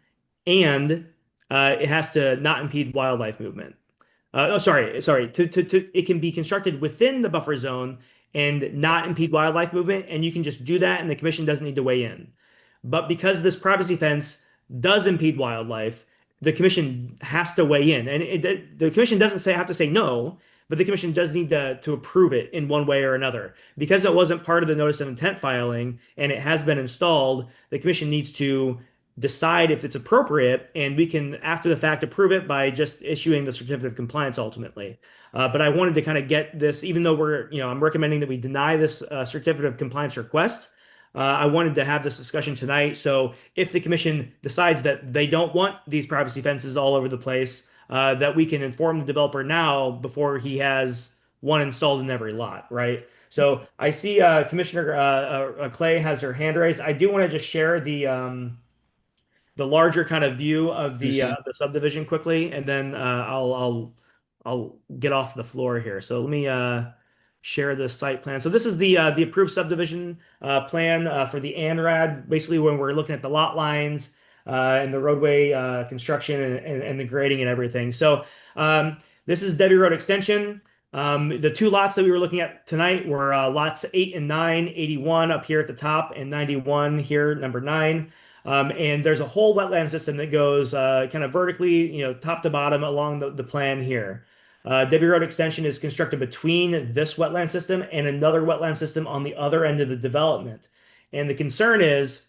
and it has to not impede wildlife movement. Sorry. It can be constructed within the buffer zone and not impede wildlife movement, and you can just do that, and the commission doesn't need to weigh in. But because this privacy fence does impede wildlife, the commission has to weigh in, and the commission doesn't have to say no, but the commission does need to approve it in one way or another. Because it wasn't part of the notice of intent filing and it has been installed, the commission needs to decide if it's appropriate, and we can, after the fact, approve it by just issuing the certificate of compliance ultimately. But I wanted to kind of get this, even though I'm recommending that we deny this certificate of compliance request. I wanted to have this discussion tonight. So if the commission decides that they don't want these privacy fences all over the place, that we can inform the developer now before he has one installed in every lot, right? So I see Commissioner Clay has her hand raised. I do want to just share the larger kind of view of the subdivision quickly, and then I'll get off the floor here. So let me share the site plan. So this is the approved subdivision plan for the ANRAD. Basically, when we're looking at the lot lines and the roadway construction and the grading and everything. So this is Debbie Road Extension. The two lots that we were looking at tonight were lots 8 and 9, 81 up here at the top, and 91 here, number 9. And there's a whole wetland system that goes kind of vertically, top to bottom along the plan here. Debbie Road Extension is constructed between this wetland system and another wetland system on the other end of the development. And the concern is,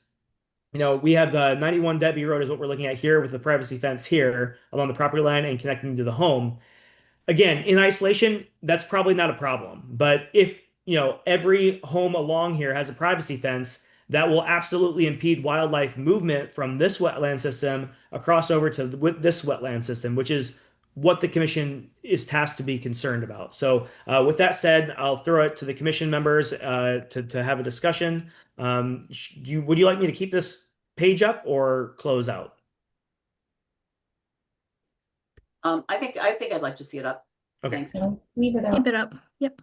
we have 91 Debbie Road is what we're looking at here with the privacy fence here along the property line and connecting to the home. Again, in isolation, that's probably not a problem. But if, every home along here has a privacy fence, that will absolutely impede wildlife movement from this wetland system across over to this wetland system, which is what the commission is tasked to be concerned about. So with that said, I'll throw it to the commission members to have a discussion. Would you like me to keep this page up or close out? I think I'd like to see it up. Okay. Thanks. So leave it up. Keep it up. Yep.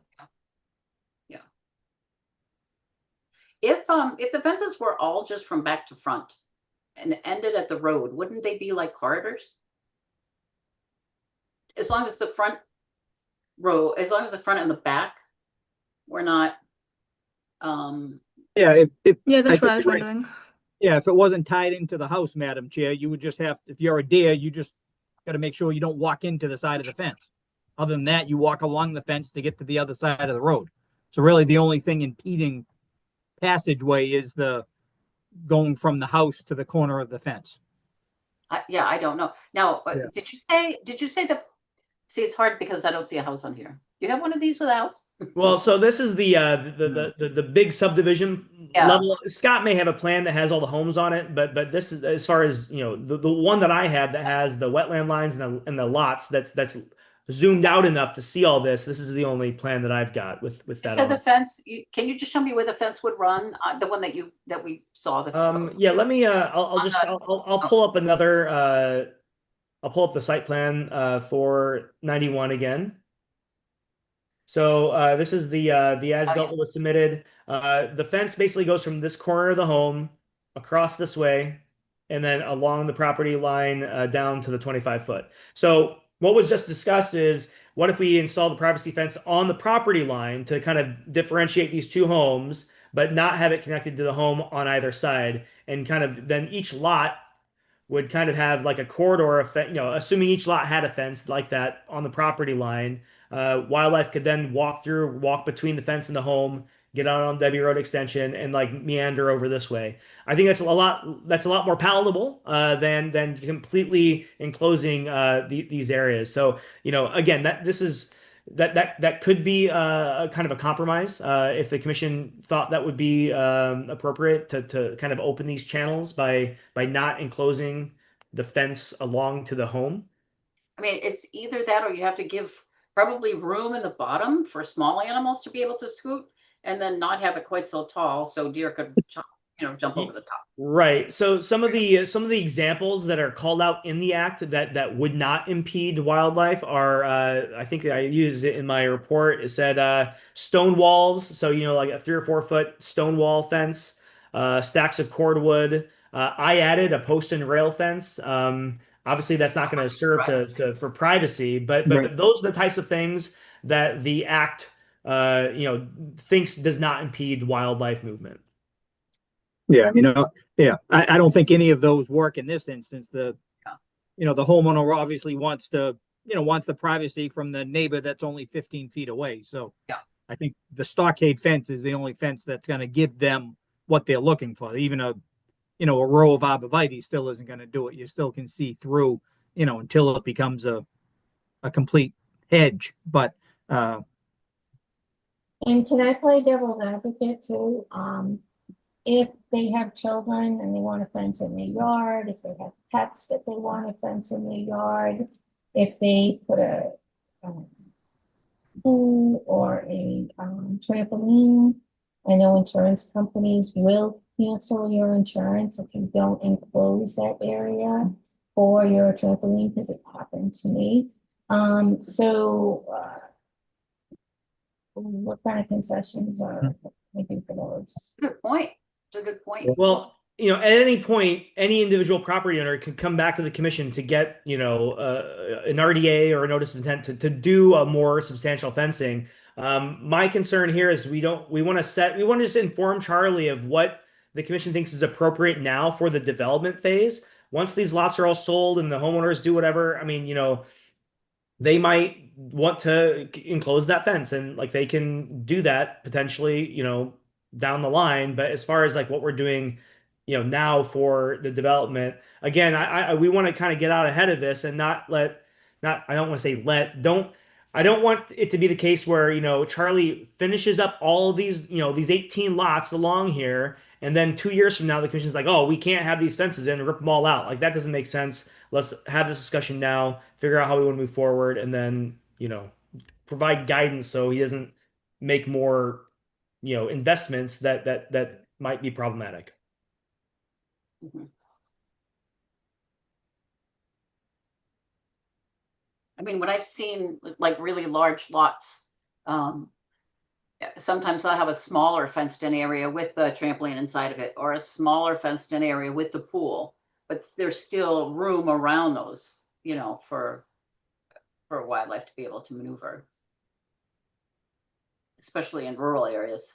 If the fences were all just from back to front and ended at the road, wouldn't they be like corridors? As long as the front and the back were not, Yeah, Yeah, that's I what think I was you're right. wondering. Yeah, if it wasn't tied into the house, Madam Chair, you would just have, if you're a deer, you just gotta make sure you don't walk into the side of the fence. Other than that, you walk along the fence to get to the other side of the road. So really the only thing impeding passageway is the going from the house to the corner of the fence. Yeah, I don't know. Now, Yeah. did you say that, see, it's hard because I don't see a house on here. Do you have one of these with a house? Well, so this is the big subdivision Yeah. level. Scott may have a plan that has all the homes on it, but this is as far as the one that I have that has the wetland lines and the lots that's zoomed out enough to see all this. This is the only plan that I've got with You that said on the it. fence, can you just show me where the fence would run? The one that we saw. Yeah, let me I'll pull up another I'll pull up the site plan for 91 again. So this is the as-built that was submitted. The fence basically goes from this corner of the home across this way, and then along the property line down to the 25-foot. So what was just discussed is, what if we install the privacy fence on the property line to kind of differentiate these two homes, but not have it connected to the home on either side, and kind of then each lot would kind of have like a corridor effect, assuming each lot had a fence like that on the property line. Wildlife could then walk between the fence and the home, get out on Debbie Road Extension, and like meander over this way. I think that's a lot more palatable than completely enclosing these areas. So again, that could be a kind of a compromise if the commission thought that would be appropriate to kind of open these channels by not enclosing the fence along to the home. I mean, it's either that or you have to give probably room in the bottom for small animals to be able to scoot, and then not have it quite so tall so deer could jump over the top. Right. So some of the examples that are called out in the act that would not impede wildlife are I think I used it in my report. It said stone walls, so like a 3 or 4 foot stone wall fence, stacks of cordwood. I added a post and rail fence. Obviously, that's not going to serve for privacy, but Right. those are the types of things that the act thinks does not impede wildlife movement. Yeah, yeah, I don't think any of those work in this instance. The homeowner obviously wants the privacy from the neighbor that's only 15 feet away. So yeah, I think the stockade fence is the only fence that's going to give them what they're looking for. Even a row of arborvitae still isn't going to do it. You still can see through, until it becomes a complete hedge. But And can I play devil's advocate too? If they have children and they want a fence in their yard, if they have pets that they want a fence in their yard, if they put a pool or a trampoline, I know insurance companies will cancel your insurance if you don't enclose that area for your trampoline, because it happened to me. What kind of concessions are making for those? good point. It's a good point. Well, at any point, any individual property owner can come back to the commission to get, an RDA or a notice of intent to do a more substantial fencing. My concern here is we want to just inform Charlie of what the commission thinks is appropriate now for the development phase. Once these lots are all sold and the homeowners do whatever, I mean, they might want to enclose that fence, and like they can do that potentially, down the line. But as far as like what we're doing, now for the development, again, we want to kind of get out ahead of this and not I don't want to say I don't want it to be the case where, Charlie finishes up all of these, these 18 lots along here, and then 2 years from now, the commission's like, oh, we can't have these fences in and rip them all out. Like that doesn't make sense. Let's have this discussion now, figure out how we want to move forward, and then, provide guidance so he doesn't make more, investments that might be problematic. Mhm. I mean, when I've seen like really large lots, sometimes I'll have a smaller fenced-in area with a trampoline inside of it, or a smaller fenced-in area with the pool, but there's still room around those, for wildlife to be able to maneuver, especially in rural areas.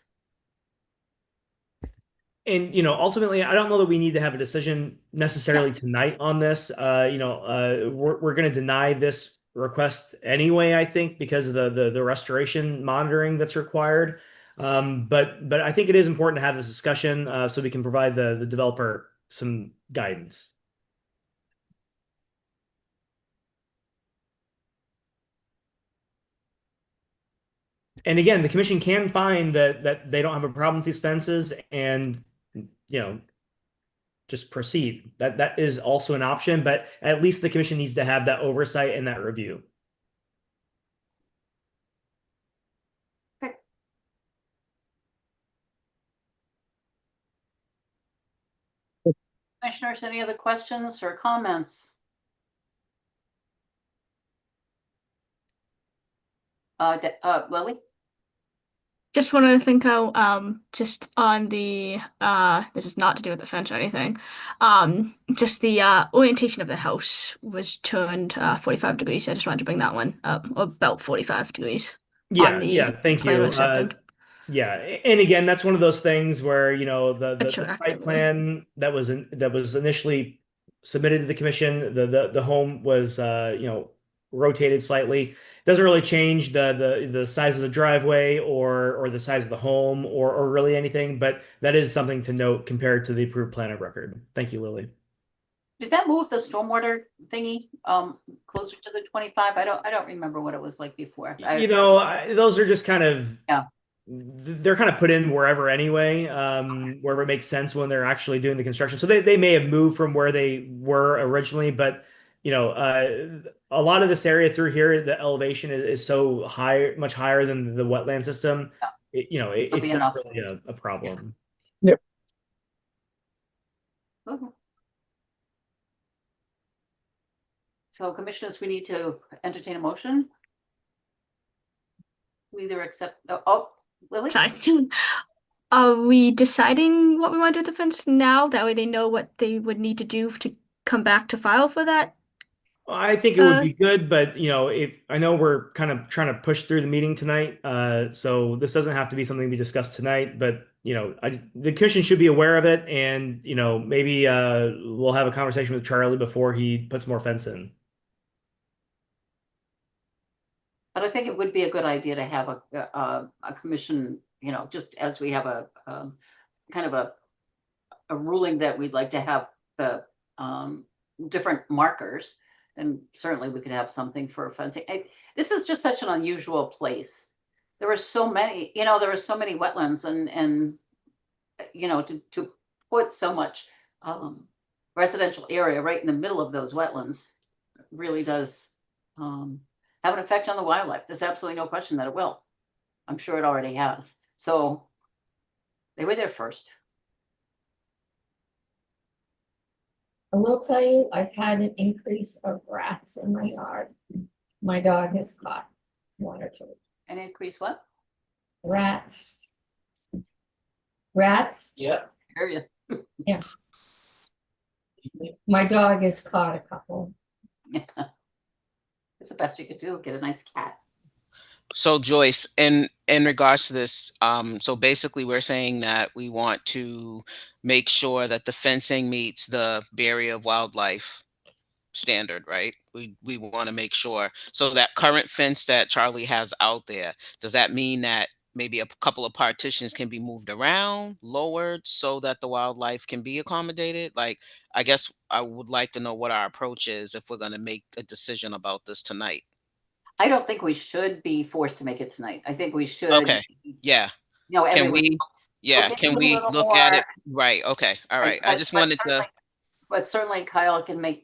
And ultimately, I don't know that we need to have a decision necessarily tonight on this. We're going to deny this request anyway, I think, because of the restoration monitoring that's required. But I think it is important to have this discussion so we can provide the developer some guidance. And again, the commission can find that they don't have a problem with these fences and, just proceed. That is also an option, but at least the commission needs to have that oversight and that review. Commissioners, any other questions or comments? Lily? Just wanted to think out, just on the, this is not to do with the fence or anything. Just the, orientation of the house was turned, 45 degrees. I just wanted to bring that one up, about 45 degrees on the Thank plan you. accepted. Yeah, and again, that's one of those things where, the site Retroactively. plan that was initially submitted to the commission, the home was rotated slightly. Doesn't really change the size of the driveway or the size of the home or really anything, but that is something to note compared to the approved plan of record. Thank you, Lily. Did that move the stormwater thingy closer to the 25? I don't remember what it was like before. Those are just kind of Yeah. They're kind of put in wherever anyway, wherever it makes sense when they're actually doing the construction. So they may have moved from where they were originally, but a lot of this area through here, the elevation is so high, much higher than the wetland system. It'll It's be not enough. really a problem. Mhm. So commissioners, we need to entertain a motion. We either accept, Lily? Sorry. Are we deciding what we want to do with the fence now? That way they know what they would need to do to come back to file for that? I think it would be good, but if I know we're kind of trying to push through the meeting tonight, so this doesn't have to be something we discuss tonight, but the commission should be aware of it, and maybe we'll have a conversation with Charlie before he puts more fence in. But I think it would be a good idea to have a commission, just as we have a kind of a ruling that we'd like to have the different markers, then certainly we could have something for fencing. This is just such an unusual place. There were so many, wetlands and to put so much residential area right in the middle of those wetlands really does have an effect on the wildlife. There's absolutely no question that it will. I'm sure it already has. So they were there first. I will tell you, I've had an increase of rats in my yard. My dog has caught one or two. An increase what? Rats. Rats? Yeah. Area. Yeah. My dog has caught a couple. Yeah. It's the best you could do, get a nice cat. So Joyce, in regards to this, so basically we're saying that we want to make sure that the fencing meets the barrier of wildlife standard, right? We want to make sure. So that current fence that Charlie has out there, does that mean that maybe a couple of partitions can be moved around, lowered, so that the wildlife can be accommodated? Like, I guess I would like to know what our approach is if we're going to make a decision about this tonight. I don't think we should be forced to make it tonight. I think we should. Okay. Yeah. Can everyone we? Yeah. look Can into it a we little look at more. it? Right. Okay. All right. I just wanted to. But certainly Kyle can make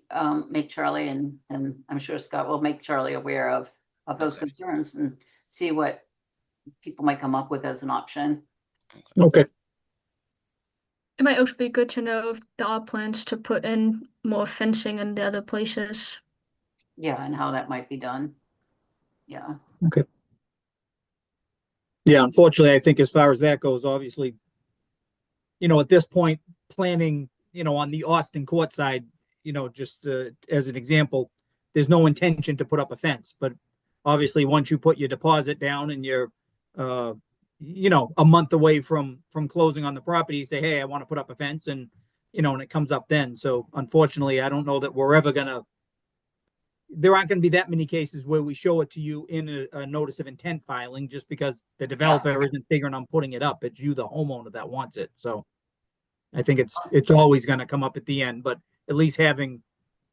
Charlie and I'm sure Scott will make Charlie aware of those concerns and see what people might come up with as an option. Okay. It might also be good to know if there are plans to put in more fencing in the other places. Yeah, and how that might be done. Yeah. Okay. Yeah, unfortunately, I think as far as that goes, obviously, at this point, planning, on the Austin court side, just as an example, there's no intention to put up a fence. But obviously, once you put your deposit down and you're, a month away from closing on the property, you say, hey, I want to put up a fence, and and it comes up then. So unfortunately, I don't know that we're ever gonna there aren't going to be that many cases where we show it to you in a notice of intent filing just because the developer isn't figuring on putting it up. It's you, the homeowner, that wants it. So I think it's always going to come up at the end, but at least having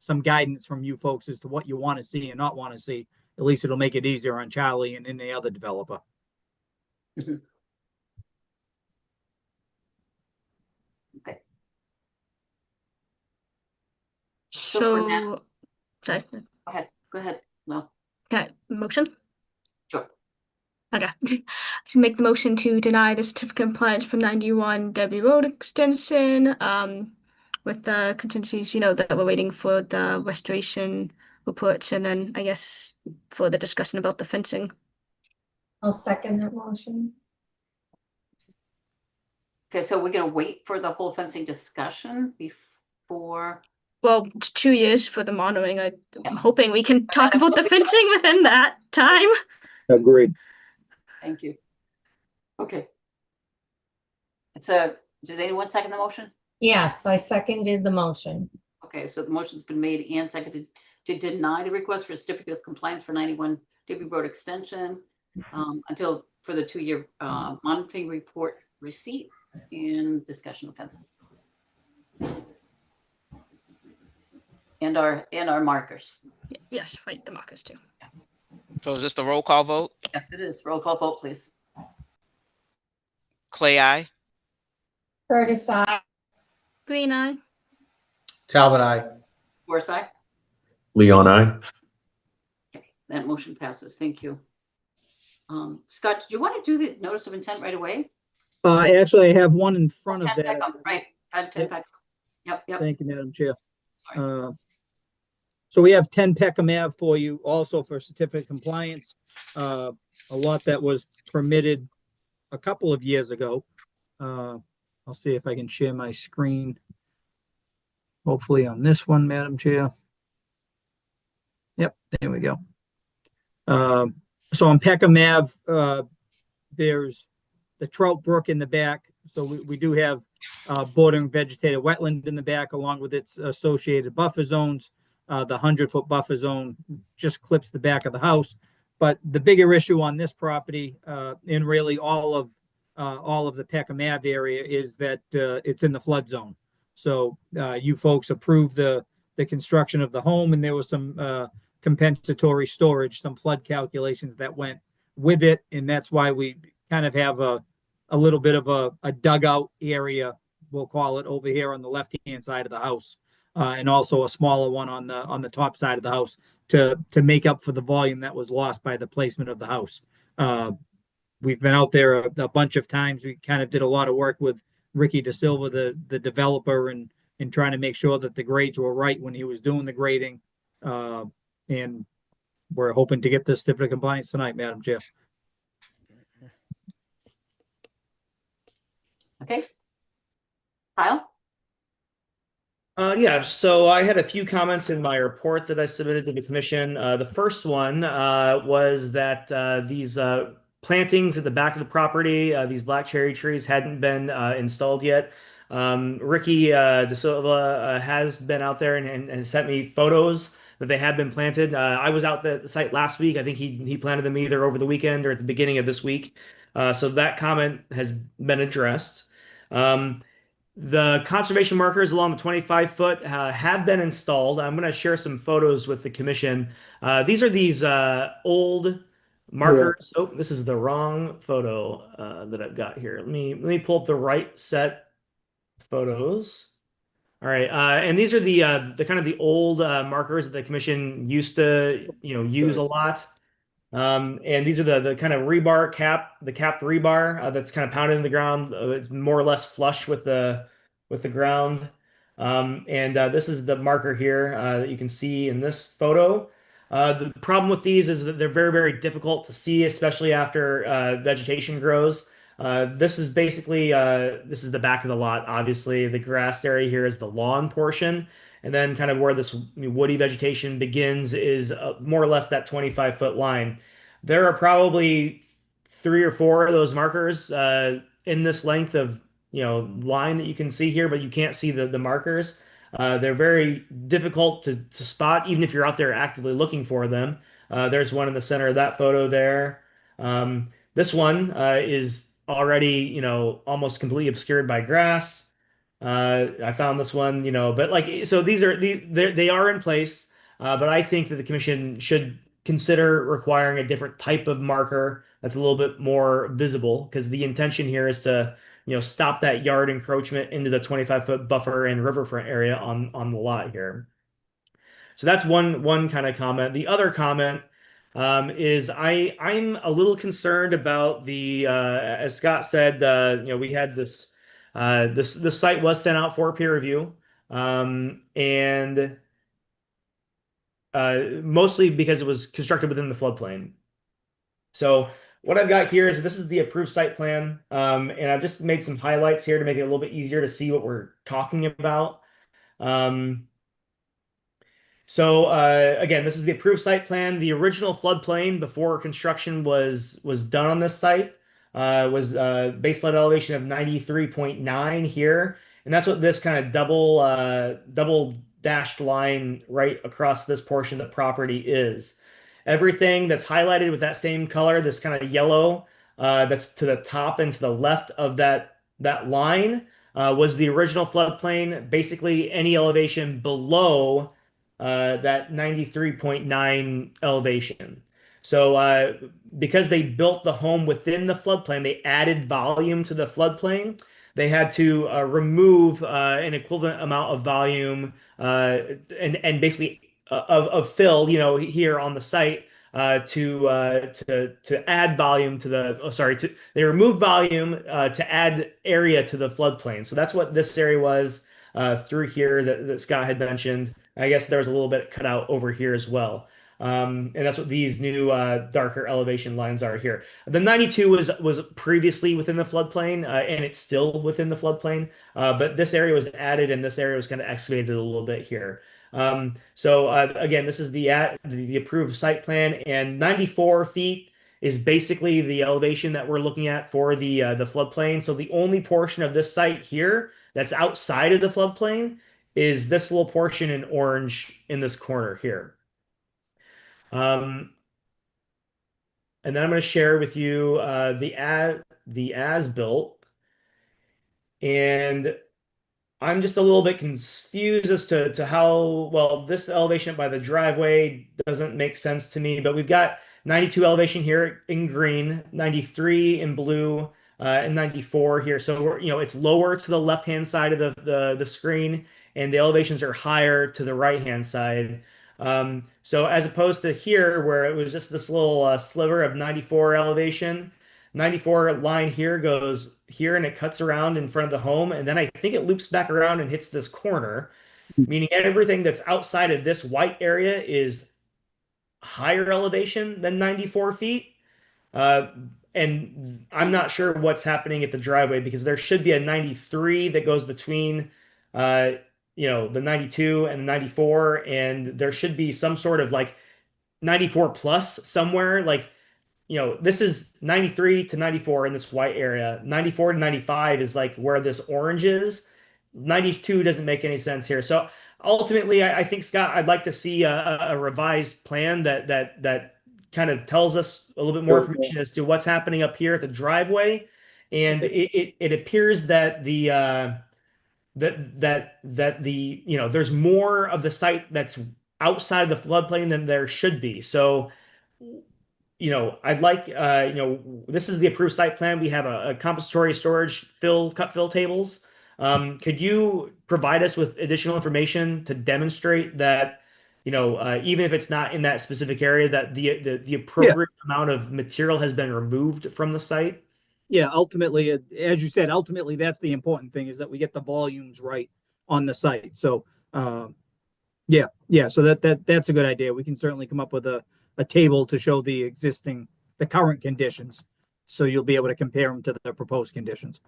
some guidance from you folks as to what you want to see and not want to see, at least it'll make it easier on Charlie and any other developer. Mhm. Okay. So for now- Sorry, Go ahead. No, okay, motion? sure. Okay. To make the motion to deny the certificate of compliance for 91 Debbie Road extension, with the contingencies, that we're waiting for the restoration reports and then I guess for the discussion about the fencing. I'll second that motion. Okay, so we're gonna wait for the whole fencing discussion before. Well, it's 2 years for the monitoring. I'm hoping we can talk about the fencing within that time. Agreed. Thank you. Okay. So, does anyone second the motion? Yes, I seconded the motion. Okay, so the motion's been made and seconded to deny the request for a certificate of compliance for 91 Debbie Road extension until for the 2-year monitoring report receipt and discussion of fences. And our markers. Yes, right, the markers too. So is this the roll call vote? Yes, it is. Roll call vote, please. Clay, aye. Curtis, I. Green eye. Talbot, aye. Force aye. Leon, I. Okay, that motion passes. Thank you. Scott, did you want to do the notice of intent right away? Actually, I have one in front of 10 that. back up, right, add 10 Yep. back. Yep. Thank you, Madam Chair. Sorry. So we have 10 Peckham Ave for you also for certificate of compliance. A lot that was permitted a couple of years ago. I'll see if I can share my screen. Hopefully on this one, Madam Chair. Yep, there we go. So on Peckham Ave, there's the Trout Brook in the back. So we do have bordering vegetated wetland in the back along with its associated buffer zones. The 100-foot buffer zone just clips the back of the house. But the bigger issue on this property, and really all of the Peckham Ave area, is that it's in the flood zone. So you folks approved the construction of the home, and there was some compensatory storage, some flood calculations that went with it, and that's why we kind of have a little bit of a dugout area, we'll call it, over here on the left-hand side of the house. And also a smaller one on the top side of the house to make up for the volume that was lost by the placement of the house. We've been out there a bunch of times. We kind of did a lot of work with Ricky Da Silva, the developer, and trying to make sure that the grades were right when he was doing the grading. And we're hoping to get this certificate of compliance tonight, Madam Chair. Okay. Kyle? Yeah, so I had a few comments in my report that I submitted to the commission. The first one was that these plantings at the back of the property, these black cherry trees hadn't been installed yet. Ricky Da Silva has been out there and sent me photos that they had been planted. I was out at the site last week. I think he planted them either over the weekend or at the beginning of this week. So that comment has been addressed. The conservation markers along the 25-foot have been installed. I'm going to share some photos with the commission. These are these old markers. Oh, this is the wrong photo that I've got here. Let me pull up the right set photos. All right, and these are the kind of the old markers that the commission used to use a lot. And these are the kind of rebar the capped rebar that's kind of pounded in the ground. It's more or less flush with the ground. And this is the marker here that you can see in this photo. The problem with these is that they're very, very difficult to see, especially after vegetation grows. This is basically this is the back of the lot. Obviously, the grass area here is the lawn portion. And then kind of where this woody vegetation begins is more or less that 25-foot line. There are probably 3 or 4 of those markers in this length of line that you can see here, but you can't see the markers. They're very difficult to spot, even if you're out there actively looking for them. There's one in the center of that photo there. This one is already, almost completely obscured by grass. I found this one, but like, so they are in place, but I think that the commission should consider requiring a different type of marker that's a little bit more visible, because the intention here is to, stop that yard encroachment into the 25-foot buffer and riverfront area on the lot here. So that's one kind of comment. The other comment is I'm a little concerned about as Scott said, we had this site was sent out for peer review, and mostly because it was constructed within the floodplain. So what I've got here is this is the approved site plan, and I've just made some highlights here to make it a little bit easier to see what we're talking about. So again, this is the approved site plan. The original floodplain before construction was done on this site was base flood elevation of 93.9 here, and that's what this kind of double dashed line right across this portion of the property is. Everything that's highlighted with that same color, this kind of yellow, that's to the top and to the left of that line, was the original floodplain. Basically, any elevation below that 93.9 elevation. So because they built the home within the floodplain, they added volume to the floodplain. They had to remove an equivalent amount of volume and basically of fill, here on the site to add volume to they removed volume to add area to the floodplain. So that's what this area was through here that Scott had mentioned. I guess there was a little bit cut out over here as well. And that's what these new darker elevation lines are here. The 92 was previously within the floodplain, and it's still within the floodplain. But this area was added, and this area was kind of excavated a little bit here. So again, this is the approved site plan, and 94 feet is basically the elevation that we're looking at for the floodplain. So the only portion of this site here that's outside of the floodplain is this little portion in orange in this corner here. And then I'm going to share with you the as-built, and I'm just a little bit confused as to how well this elevation by the driveway doesn't make sense to me. But we've got 92 elevation here in green, 93 in blue, and 94 here. So it's lower to the left-hand side of the screen, and the elevations are higher to the right-hand side. So as opposed to here, where it was just this little sliver of 94 elevation, 94 line here goes here and it cuts around in front of the home, and then I think it loops back around and hits this corner, meaning everything that's outside of this white area is higher elevation than 94 feet. And I'm not sure what's happening at the driveway, because there should be a 93 that goes between the 92 and the 94, and there should be some sort of like 94 plus somewhere. Like, this is 93 to 94 in this white area. 94 to 95 is like where this orange is. 92 doesn't make any sense here. So ultimately, I think, Scott, I'd like to see a revised plan that kind of tells us a little bit more information as to what's happening up here at the driveway. And it appears that there's more of the site that's outside the floodplain than there should be. So I'd like, this is the approved site plan. We have a compensatory storage cut fill tables. Could you provide us with additional information to demonstrate that, even if it's not in that specific area, that the appropriate amount of material has been removed from the site? Yeah, ultimately, as you said, ultimately that's the important thing, is that we get the volumes right on the site. So, so that's a good idea. We can certainly come up with a table to show the current conditions, so you'll be able to compare them to the proposed conditions.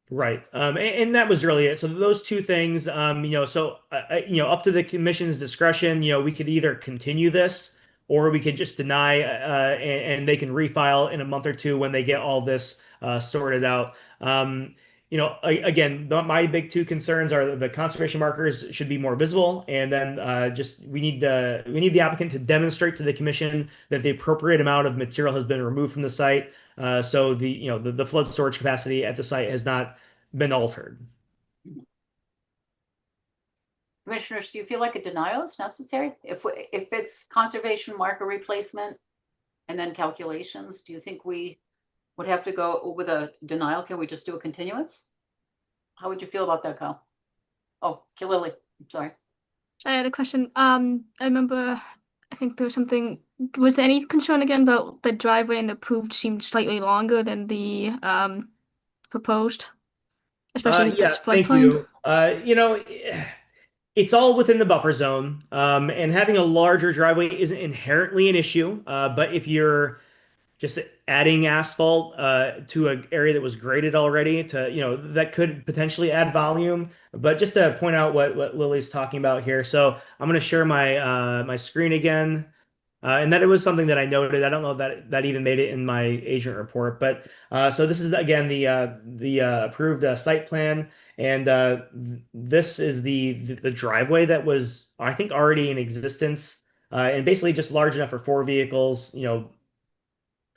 Right. And that was really it. So those two things, so, up to the commission's discretion, we could either continue this, or we could just deny, and they can refile in a month or two when they get all this sorted out. again, my big two concerns are the conservation markers should be more visible, and then just we need the applicant to demonstrate to the commission that the appropriate amount of material has been removed from the site, so the flood storage capacity at the site has not been altered. Commissioners, do you feel like a denial is necessary? If it's conservation marker replacement and then calculations, do you think we would have to go with a denial? Can we just do a continuance? How would you feel about that, Kyle? Oh, Lily, I'm sorry. I had a question. I remember, I think there was something, was there any concern again about the driveway and the approved seemed slightly longer than the proposed? Especially if Yeah, it's thank floodplain? you. It's all within the buffer zone, and having a larger driveway isn't inherently an issue. But if you're just adding asphalt to an area that was graded already, that could potentially add volume. But just to point out what Lily's talking about here, so I'm going to share my screen again. And that it was something that I noted. I don't know that that even made it in my agent report, but so this is again the approved site plan, and this is the driveway that was, I think, already in existence, and basically just large enough for 4 vehicles,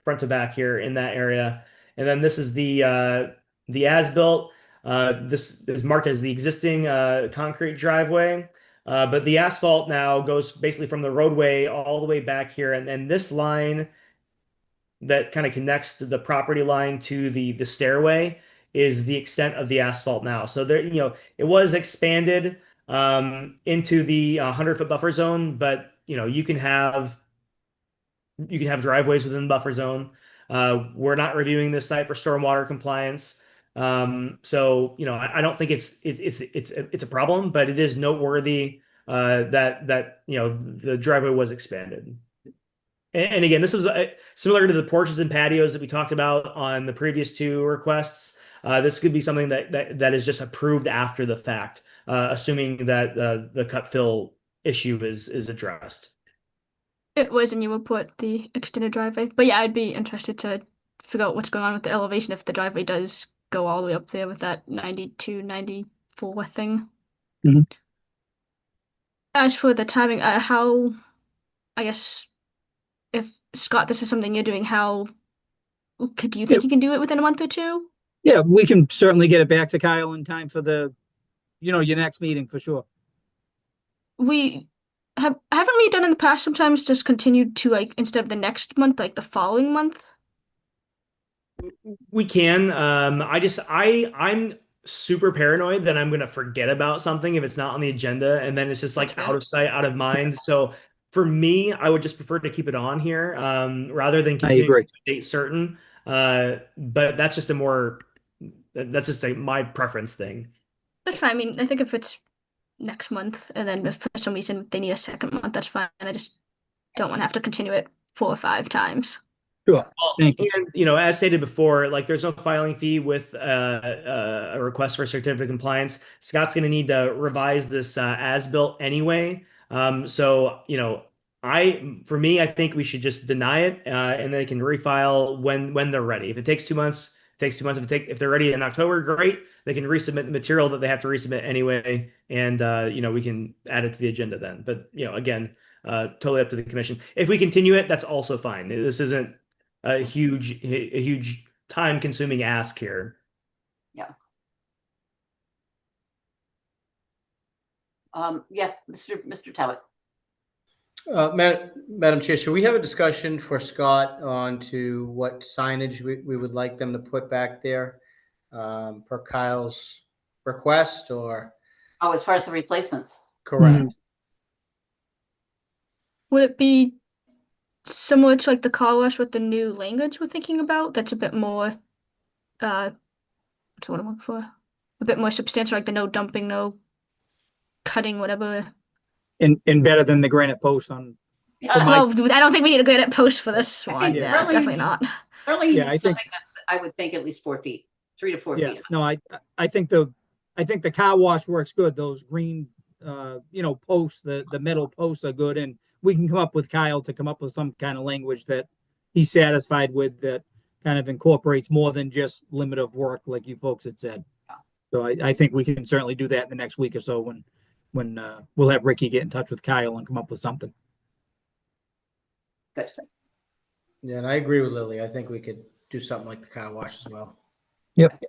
front to back here in that area. And then this is the as-built. This is marked as the existing concrete driveway. But the asphalt now goes basically from the roadway all the way back here. And then this line that kind of connects the property line to the stairway is the extent of the asphalt now. So there, it was expanded into the 100-foot buffer zone, but you can have driveways within the buffer zone. We're not reviewing this site for stormwater compliance. So I don't think it's a problem, but it is noteworthy that the driveway was expanded. And again, this is similar to the porches and patios that we talked about on the previous two requests. This could be something that is just approved after the fact, assuming that the cut fill issue is addressed. It was in your report, the extended driveway. But yeah, I'd be interested to figure out what's going on with the elevation if the driveway does go all the way up there with that 92, 94 thing. Mhm. As for the timing, how, I guess, if Scott, this is something you're doing, do you think you can do it within a month or two? Yeah, we can certainly get it back to Kyle in time for your next meeting for sure. Haven't we done in the past sometimes just continued to instead of the next month, like the following month? We can. I'm super paranoid that I'm gonna forget about something if it's not on the agenda, and then it's just That's like out fair. of sight, out of mind. So for me, I would just prefer to keep it on here, rather than I continuing agree. to a date certain. But that's just my preference thing. That's fine. I mean, I think if it's next month, and then if for some reason they need a second month, that's fine. I just don't want to have to continue it 4 or 5 times. Sure. Well, Thank you. and as stated before, like there's no filing fee with a request for a certificate of compliance. Scott's going to need to revise this as built anyway. So for me, I think we should just deny it, and they can refile when they're ready. If it takes 2 months, it takes 2 months. If they're ready in October, great. They can resubmit the material that they have to resubmit anyway, and we can add it to the agenda then. But again, totally up to the commission. If we continue it, that's also fine. This isn't a huge time consuming ask here. Yeah. Yeah, Mr. Talbot. Madam Chair, should we have a discussion for Scott on to what signage we would like them to put back there, per Kyle's request, or? Oh, as far as the replacements. Correct. Would it be similar to the car wash with the new language we're thinking about? That's a bit more, what's what I'm looking for? A bit more substantial, like the no dumping, no cutting, whatever. And better than the granite post on. Well, I don't think we need a granite post for this one. Yeah. Yeah, definitely not. Certainly, Yeah, I think- something that's, I would think, at least 4 feet, 3 to 4 Yeah, feet. no, I think the car wash works good. Those green, posts, the metal posts are good, and we can come up with Kyle to come up with some kind of language that he's satisfied with that kind of incorporates more than just limit of work, like you folks had said. So I think we can certainly do that in the next week or so when we'll have Ricky get in touch with Kyle and come up with something. Good. Yeah, and I agree with Lily. I think we could do something like the car wash as well. Yep.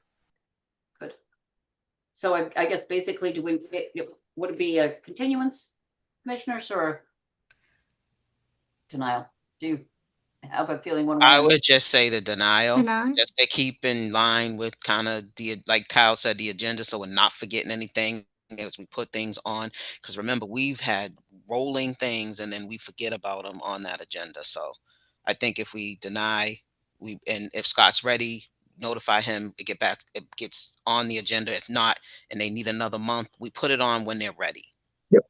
Good. So I guess basically, would it be a continuance, commissioners, or denial? Do you have a feeling one way? I would just say the denial, Deny. just to keep in line with kind of like Kyle said, the agenda, so we're not forgetting anything as we put things on. Because remember, we've had rolling things and then we forget about them on that agenda. So I think if we deny, and if Scott's ready, notify him, it gets on the agenda. If not, and they need another month, we put it on when they're ready. Yep.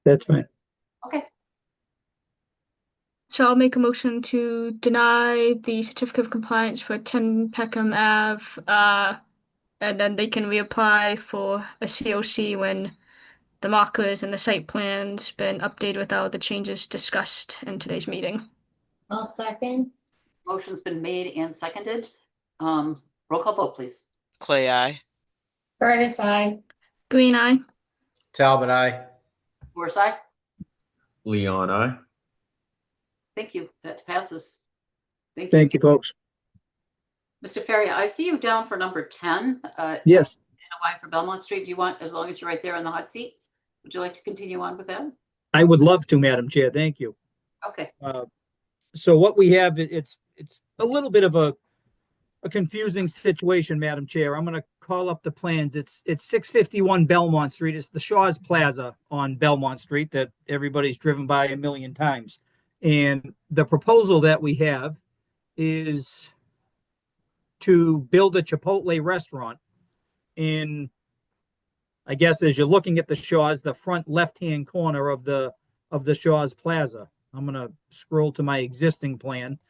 That's fine. Okay. So I'll make a motion to deny the certificate of compliance for 10 Peckham Ave, and then they can reapply for a COC when the markers and the site plan's been updated with all the changes discussed in today's meeting. I'll second. Motion's been made and seconded. Roll call vote, please. Clay, I. Curtis, I. Green eye. Talbot, I. Forsyth, aye. Leon, I. Thank you. That passes. Thank you. Thank you, folks. Mr. Ferry, I see you down for number 10. Yes. NOI for Belmont Street. Do you want, as long as you're right there in the hot seat, would you like to continue on with that? I would love to, Madam Chair. Thank you. Okay. So what we have, it's a little bit of a confusing situation, Madam Chair. I'm going to call up the plans. It's 651 Belmont Street. It's the Shaw's Plaza on Belmont Street that everybody's driven by a million times. And the proposal that we have is to build a Chipotle restaurant in, I guess, as you're looking at the Shaw's, the front left-hand corner of the Shaw's Plaza. I'm going to scroll to my existing plan.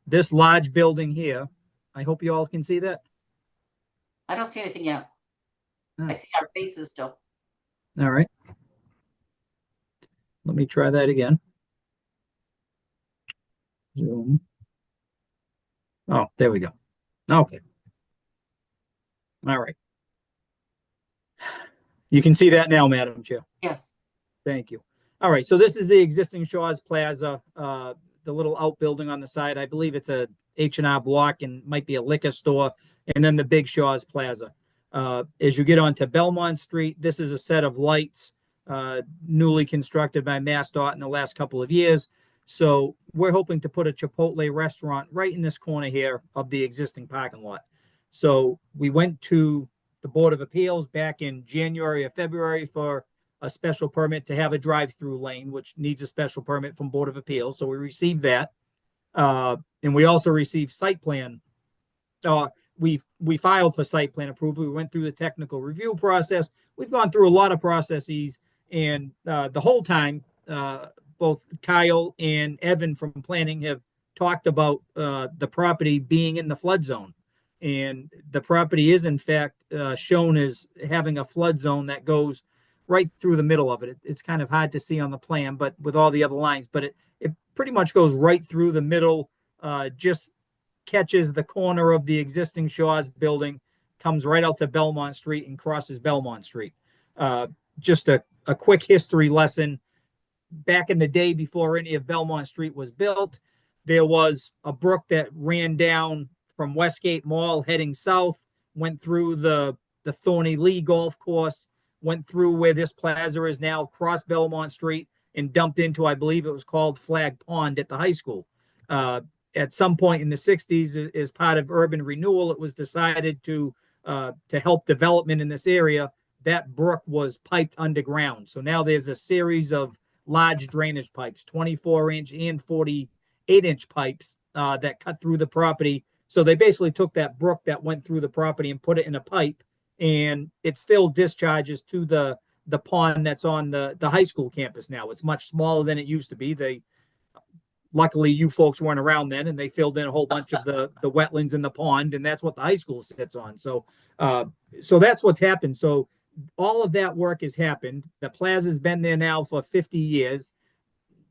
This large building here, I hope you all can see that. I don't see anything yet. Oh. I see our faces still. All right. Let me try that again. Zoom. Oh, there we go. Okay. All right. You can see that now, Madam Chair. Yes. Thank you. All right. So this is the existing Shaw's Plaza, the little outbuilding on the side. I believe it's a H&R Block and might be a liquor store, and then the big Shaw's Plaza. As you get onto Belmont Street, this is a set of lights newly constructed by MassDOT in the last couple of years. So we're hoping to put a Chipotle restaurant right in this corner here of the existing parking lot. So we went to the Board of Appeals back in January or February for a special permit to have a drive-through lane, which needs a special permit from Board of Appeals. So we received that. And we also received site plan. We filed for site plan approval. We went through the technical review process. We've gone through a lot of processes, and the whole time, both Kyle and Evan from planning have talked about the property being in the flood zone. And the property is, in fact, shown as having a flood zone that goes right through the middle of it. It's kind of hard to see on the plan, but with all the other lines, but it pretty much goes right through the middle, just catches the corner of the existing Shaw's building, comes right out to Belmont Street and crosses Belmont Street. Just a quick history lesson. Back in the day, before any of Belmont Street was built, there was a brook that ran down from Westgate Mall heading south, went through the Thorny Lee golf course, went through where this plaza is now, crossed Belmont Street, and dumped into, I believe it was called Flag Pond at the high school. At some point in the 60s, as part of urban renewal, it was decided to help development in this area. That brook was piped underground. So now there's a series of large drainage pipes, 24-inch and 48-inch pipes that cut through the property. So they basically took that brook that went through the property and put it in a pipe, and it still discharges to the pond that's on the high school campus now. It's much smaller than it used to be. Luckily, you folks weren't around then, and they filled in a whole bunch of the wetlands in the pond, and that's what the high school sits on. So that's what's happened. So all of that work has happened. The plaza's been there now for 50 years.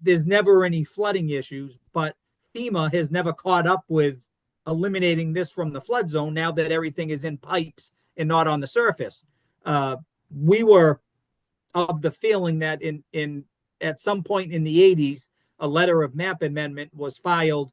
There's never any flooding issues, but FEMA has never caught up with eliminating this from the flood zone now that everything is in pipes and not on the surface. We were of the feeling that in at some point in the 80s, a letter of map amendment was filed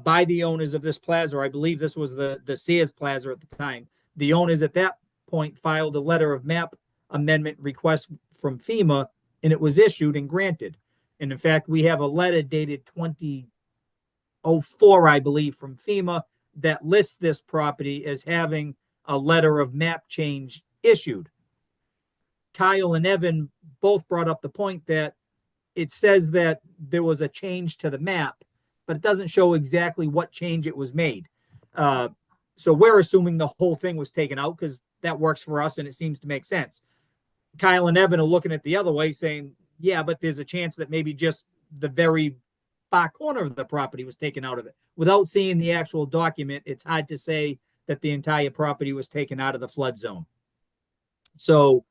by the owners of this plaza. I believe this was the Sears Plaza at the time. The owners at that point filed a letter of map amendment request from FEMA, and it was issued and granted. And in fact, we have a letter dated 2004, I believe, from FEMA that lists this property as having a letter of map change issued. Kyle and Evan both brought up the point that it says that there was a change to the map, but it doesn't show exactly what change it was made. So we're assuming the whole thing was taken out because that works for us and it seems to make sense. Kyle and Evan are looking at the other way saying, yeah, but there's a chance that maybe just the very far corner of the property was taken out of it. Without seeing the actual document, it's hard to say that the entire property was taken out of the flood zone. So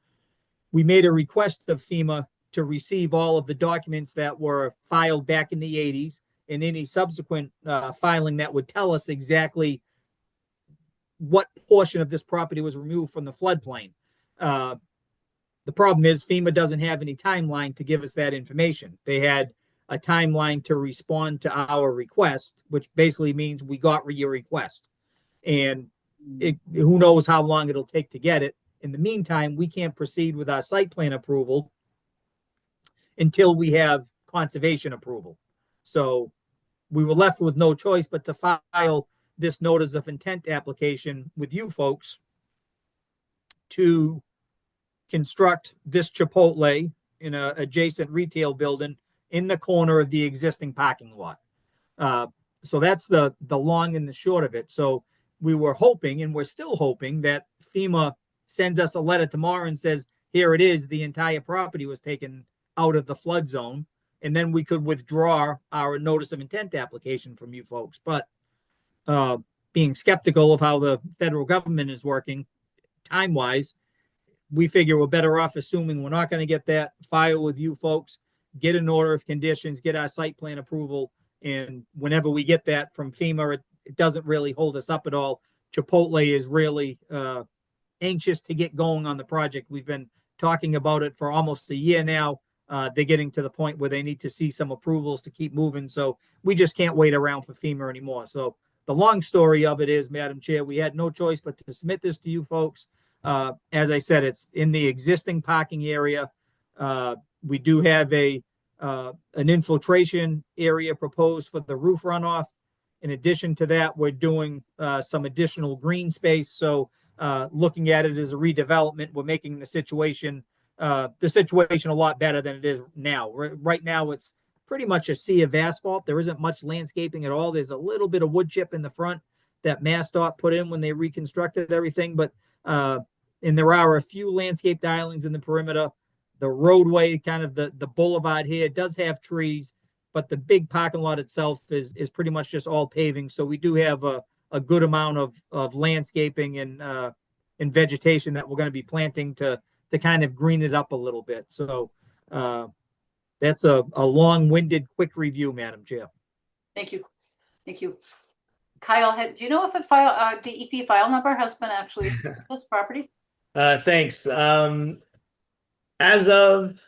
we made a request of FEMA to receive all of the documents that were filed back in the 80s and any subsequent filing that would tell us exactly what portion of this property was removed from the floodplain. The problem is FEMA doesn't have any timeline to give us that information. They had a timeline to respond to our request, which basically means we got your request. And who knows how long it'll take to get it. In the meantime, we can't proceed with our site plan approval until we have conservation approval. So we were left with no choice but to file this notice of intent application with you folks to construct this Chipotle in an adjacent retail building in the corner of the existing parking lot. So that's the long and the short of it. So we were hoping, and we're still hoping, that FEMA sends us a letter tomorrow and says, here it is, the entire property was taken out of the flood zone, and then we could withdraw our notice of intent application from you folks. But being skeptical of how the federal government is working time-wise, we figure we're better off assuming we're not going to get that, file with you folks, get an order of conditions, get our site plan approval, and whenever we get that from FEMA, it doesn't really hold us up at all. Chipotle is really anxious to get going on the project. We've been talking about it for almost a year now. They're getting to the point where they need to see some approvals to keep moving. So we just can't wait around for FEMA anymore. So the long story of it is, Madam Chair, we had no choice but to submit this to you folks. As I said, it's in the existing parking area. We do have an infiltration area proposed for the roof runoff. In addition to that, we're doing some additional green space. So looking at it as a redevelopment, we're making the situation a lot better than it is now. Right now, it's pretty much a sea of asphalt. There isn't much landscaping at all. There's a little bit of wood chip in the front that MassDOT put in when they reconstructed everything. But and there are a few landscaped islands in the perimeter. The roadway, kind of the boulevard here, does have trees, but the big parking lot itself is pretty much just all paving. So we do have a good amount of landscaping and vegetation that we're going to be planting to kind of green it up a little bit. So that's a long-winded, quick review, Madam Chair. Thank you. Thank you. Kyle, do you know if a DEP file number has been actually this property? Thanks. As of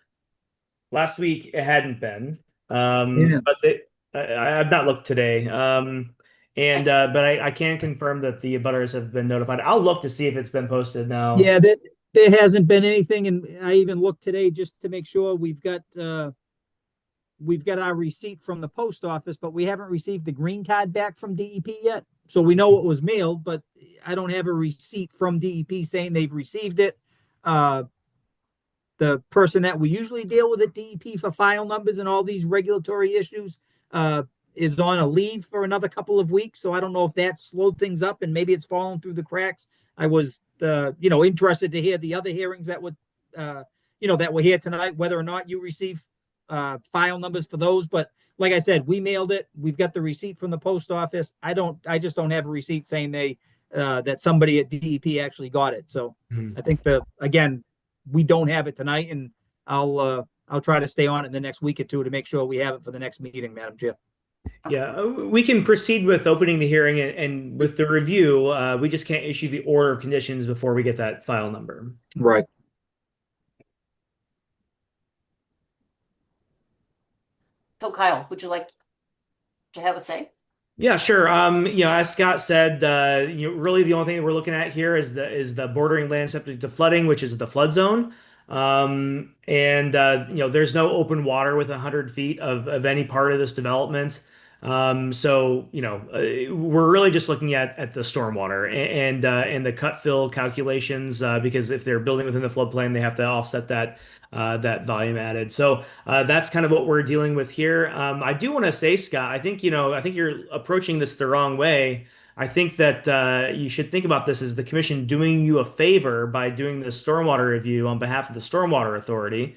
last week, it hadn't been. But I've not looked today. But I can confirm that the abutters have been notified. I'll look to see if it's been posted now. Yeah, there hasn't been anything, and I even looked today just to make sure we've got our receipt from the post office, but we haven't received the green card back from DEP yet. So we know it was mailed, but I don't have a receipt from DEP saying they've received it. The person that we usually deal with at DEP for file numbers and all these regulatory issues is on a leave for another couple of weeks. So I don't know if that slowed things up and maybe it's fallen through the cracks. I was, interested to hear the other hearings that would, that were here tonight, whether or not you receive file numbers for those. But like I said, we mailed it. We've got the receipt from the post office. I just don't have a receipt saying that somebody at DEP actually got it. So I think we don't have it tonight, and I'll try to stay on it in the next week or two to make sure we have it for the next meeting, Madam Chair. Yeah, we can proceed with opening the hearing and with the review. We just can't issue the order of conditions before we get that file number. Right. So Kyle, would you like to have a say? Yeah, sure. As Scott said, really the only thing that we're looking at here is the bordering land subject to flooding, which is the flood zone. There's no open water with 100 feet of any part of this development. We're really just looking at the stormwater and the cut fill calculations, because if they're building within the floodplain, they have to offset that volume added. So that's kind of what we're dealing with here. I do want to say, Scott, I think you're approaching this the wrong way. I think that you should think about this as the commission doing you a favor by doing the stormwater review on behalf of the Stormwater Authority,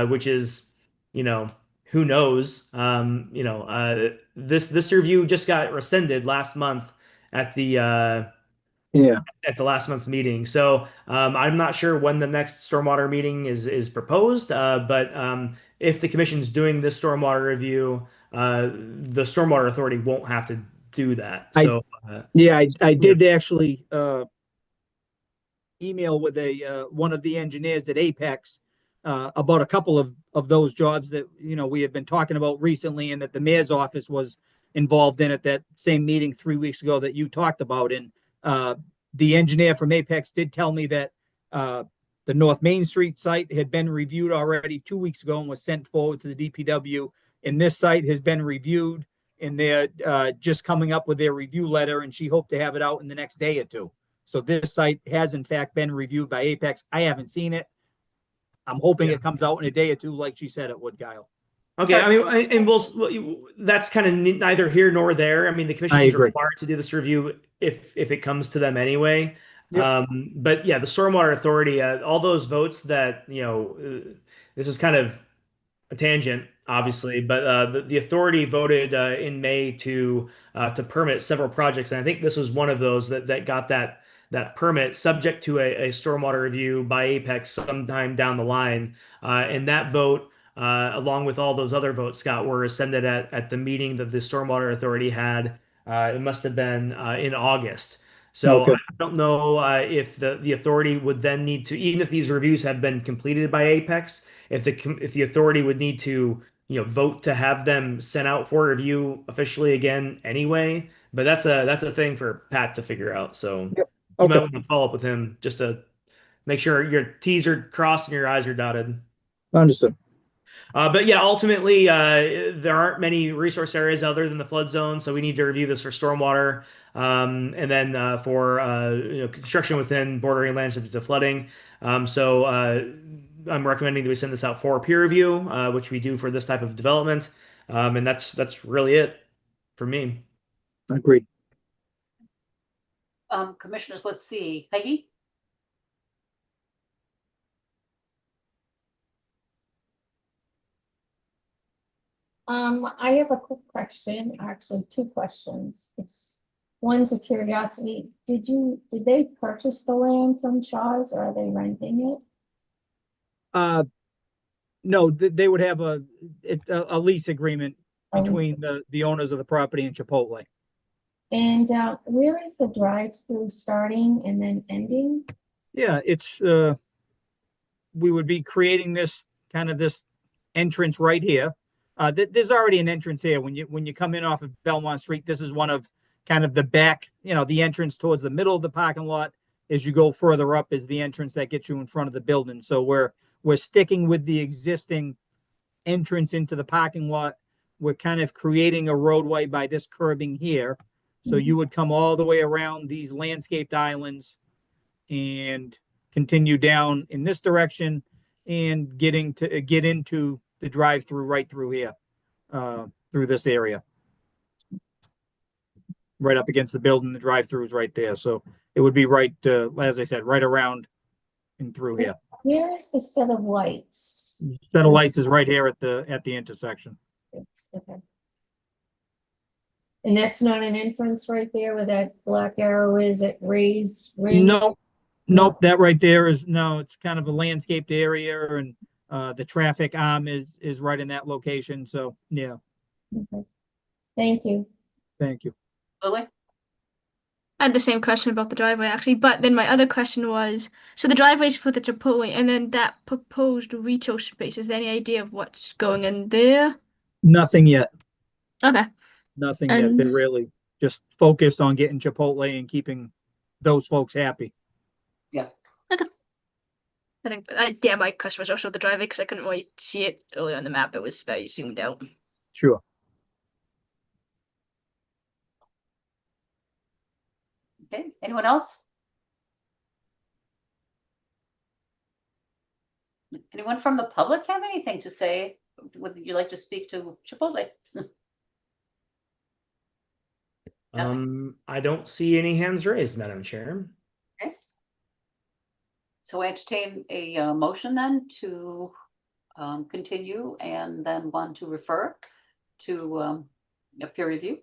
which is, you know, who knows? This review just got rescinded last month at the Yeah. at the last month's meeting. So I'm not sure when the next stormwater meeting is proposed, but if the commission's doing this stormwater review, the Stormwater Authority won't have to do that. So I did actually email with one of the engineers at Apex about a couple of those jobs that we have been talking about recently, and that the mayor's office was involved in at that same meeting 3 weeks ago that you talked about. And the engineer from Apex did tell me that the North Main Street site had been reviewed already 2 weeks ago and was sent forward to the DPW. And this site has been reviewed, and they're just coming up with their review letter, and she hoped to have it out in the next day or two. So this site has in fact been reviewed by Apex. I haven't seen it. I'm hoping it comes out in a day or two, like she said it would, Kyle. Okay, I mean, that's kind of neither here nor there. I mean, the commission I is agree. required to do this review if it comes to them anyway. Yep. But yeah, the Stormwater Authority, all those votes that, this is kind of a tangent, obviously, but the authority voted in May to permit several projects, and I think this was one of those that got that permit, subject to a stormwater review by Apex sometime down the line. And that vote, along with all those other votes, Scott, were ascended at the meeting that the Stormwater Authority had. It must have been in August. So Okay. I don't know if the authority would then need to, even if these reviews have been completed by Apex, if the authority would need to vote to have them sent out for review officially again anyway. But that's a thing for Pat to figure out. So Yep. you might Okay. want to follow up with him just to make sure your T's are crossed and your I's are dotted. Understood. But yeah, ultimately, there aren't many resource areas other than the flood zone, so we need to review this for stormwater, and then for construction within bordering land subject to flooding. I'm recommending that we send this out for peer review, which we do for this type of development, and that's really it for me. Agreed. Commissioners, let's see. Peggy? I have a quick question, actually two questions. One's a curiosity. Did they purchase the land from Shaw's, or are they renting it? No, they would have a lease agreement A lease. between the owners of the property and Chipotle. And where is the drive-through starting and then ending? Yeah, it's we would be creating this entrance right here. There's already an entrance here. When you come in off of Belmont Street, this is one of kind of the back, the entrance towards the middle of the parking lot. As you go further up is the entrance that gets you in front of the building. So we're sticking with the existing entrance into the parking lot. We're kind of creating a roadway by this curbing here. So you would come all the way around these landscaped islands and continue down in this direction and get into the drive-through right through here, through this area. Right up against the building, the drive-through is right there. So it would be right, as I said, right around and through here. Where is the set of lights? Set of lights is right here at the intersection. Okay. And that's not an entrance right there where that black arrow is at Ray's Ring? Nope. That right there it's kind of a landscaped area, and the traffic arm is right in that location. So yeah. Okay. Thank you. Thank you. Lily? I had the same question about the driveway actually, but then my other question was, so the driveway's for the Chipotle, and then that proposed retail space, is there any idea of what's going in there? Nothing yet. Okay. Nothing yet. They're And really just focused on getting Chipotle and keeping those folks happy. Yeah. I think, yeah, my question was also the driveway because I couldn't really see it earlier on the map. It was very zoomed out. Sure. Okay, anyone else? Anyone from the public have anything to say? Would you like to speak to Chipotle? I don't see any hands raised, Madam Chair. Okay. So I entertain a motion then to continue and then one to refer to a peer review.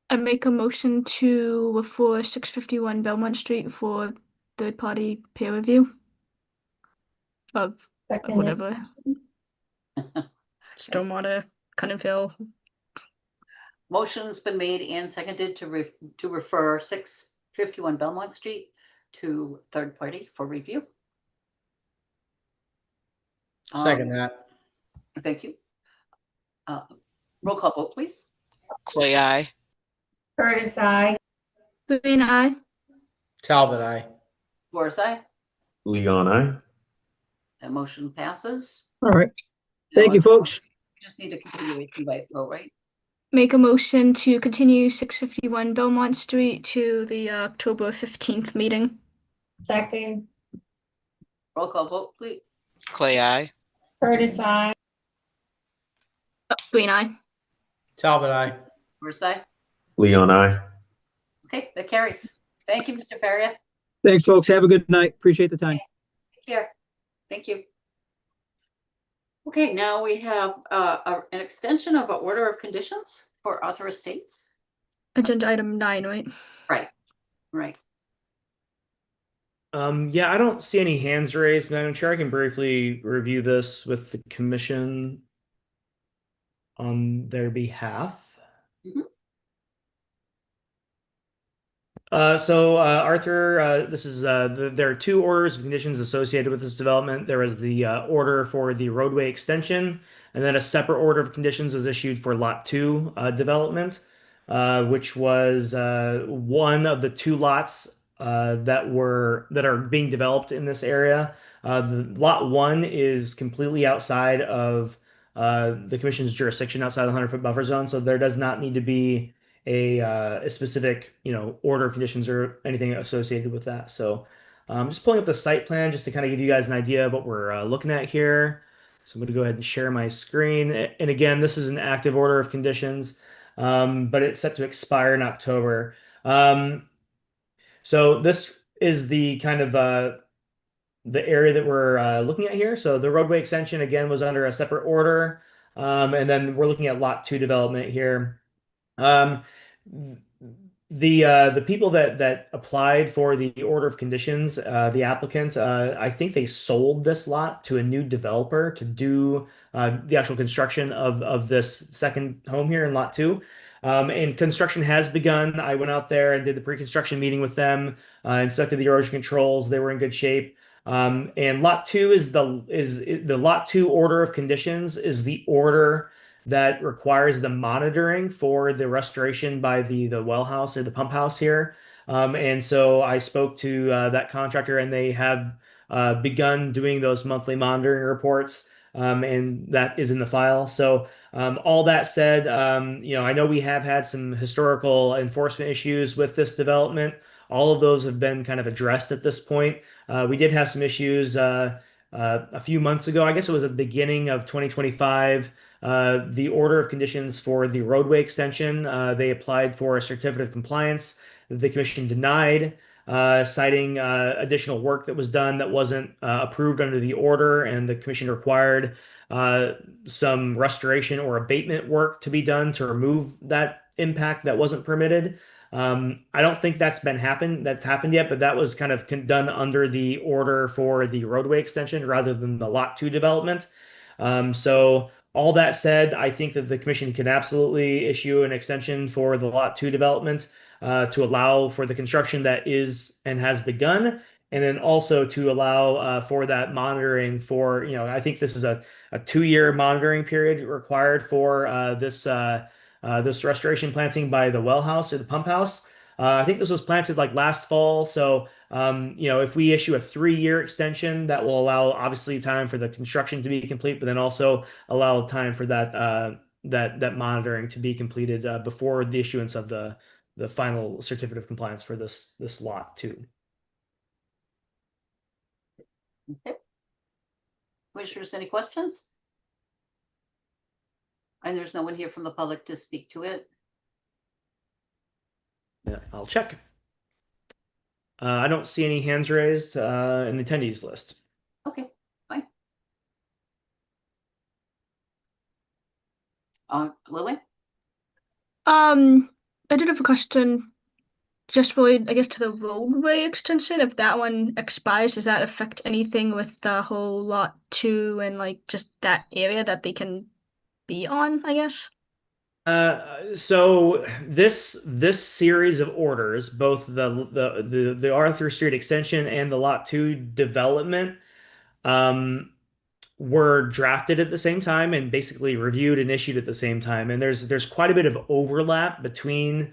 I make a motion to refer 651 Belmont Street for third-party peer review of Second. whatever. Stormwater, Cunninville. Motion's been made and seconded to refer 651 Belmont Street to third party for review. Second that. Thank you. Roll call vote, please. Clay, I. Curtis, I. Green eye. Talbot, I. Doris, aye. Leon, I. That motion passes. All right. Thank you, folks. We just need a continuation by vote, right? Make a motion to continue 651 Belmont Street to the October 15th meeting. Second. Roll call vote, please. Clay, I. Curtis, I. Green eye. Talbot, I. Doris, aye. Leon, I. Okay, that carries. Thank you, Mr. Faria. Thanks, folks. Have a good night. Appreciate the time. Take care. Thank you. Okay, now we have an extension of an order of conditions for Arthur Estates. Agenda item 9, right? Right. Yeah, I don't see any hands raised, Madam Chair. I can briefly review this with the commission on their behalf. Mhm. Arthur, this is there are two orders of conditions associated with this development. There was the order for the roadway extension, and then a separate order of conditions was issued for Lot 2 development, which was one of the two lots that are being developed in this area. The Lot 1 is completely outside of the commission's jurisdiction, outside the 100-foot buffer zone, so there does not need to be a specific, order of conditions or anything associated with that. So I'm just pulling up the site plan just to kind of give you guys an idea of what we're looking at here. So I'm going to go ahead and share my screen. And again, this is an active order of conditions, but it's set to expire in October. So this is the kind of the area that we're looking at here. So the roadway extension again was under a separate order, and then we're looking at Lot 2 development here. The people that applied for the order of conditions, the applicant, I think they sold this lot to a new developer to do the actual construction of this second home here in Lot 2. And construction has begun. I went out there and did the pre-construction meeting with them, inspected the erosion controls. They were in good shape. And Lot 2 is the Lot 2 order of conditions is the order that requires the monitoring for the restoration by the well house or the pump house here. And so I spoke to that contractor, and they have begun doing those monthly monitoring reports, and that is in the file. So all that said, I know we have had some historical enforcement issues with this development. All of those have been kind of addressed at this point. We did have some issues a few months ago. I guess it was at the beginning of 2025. The order of conditions for the roadway extension, they applied for a certificate of compliance that the commission denied, citing additional work that was done that wasn't approved under the order, and the commission required some restoration or abatement work to be done to remove that impact that wasn't permitted. I don't think that's happened yet, but that was kind of done under the order for the roadway extension rather than the Lot 2 development. So all that said, I think that the commission can absolutely issue an extension for the Lot 2 development to allow for the construction that is and has begun, and then also to allow for that monitoring for, I think this is a 2-year monitoring period required for this restoration planting by the well house or the pump house. I think this was planted like last fall. So, if we issue a 3-year extension, that will allow obviously time for the construction to be complete, but then also allow time for that monitoring to be completed before the issuance of the final certificate of compliance for this lot too. Okay. Commissioners, any questions? And there's no one here from the public to speak to it. Yeah, I'll check. I don't see any hands raised in the attendees list. Okay, fine. Lily? I did have a question just related, I guess, to the roadway extension. If that one expires, does that affect anything with the whole lot 2 and like just that area that they can be on, I guess? So this series of orders, both the Arthur Street extension and the Lot 2 development, were drafted at the same time and basically reviewed and issued at the same time. And there's quite a bit of overlap between,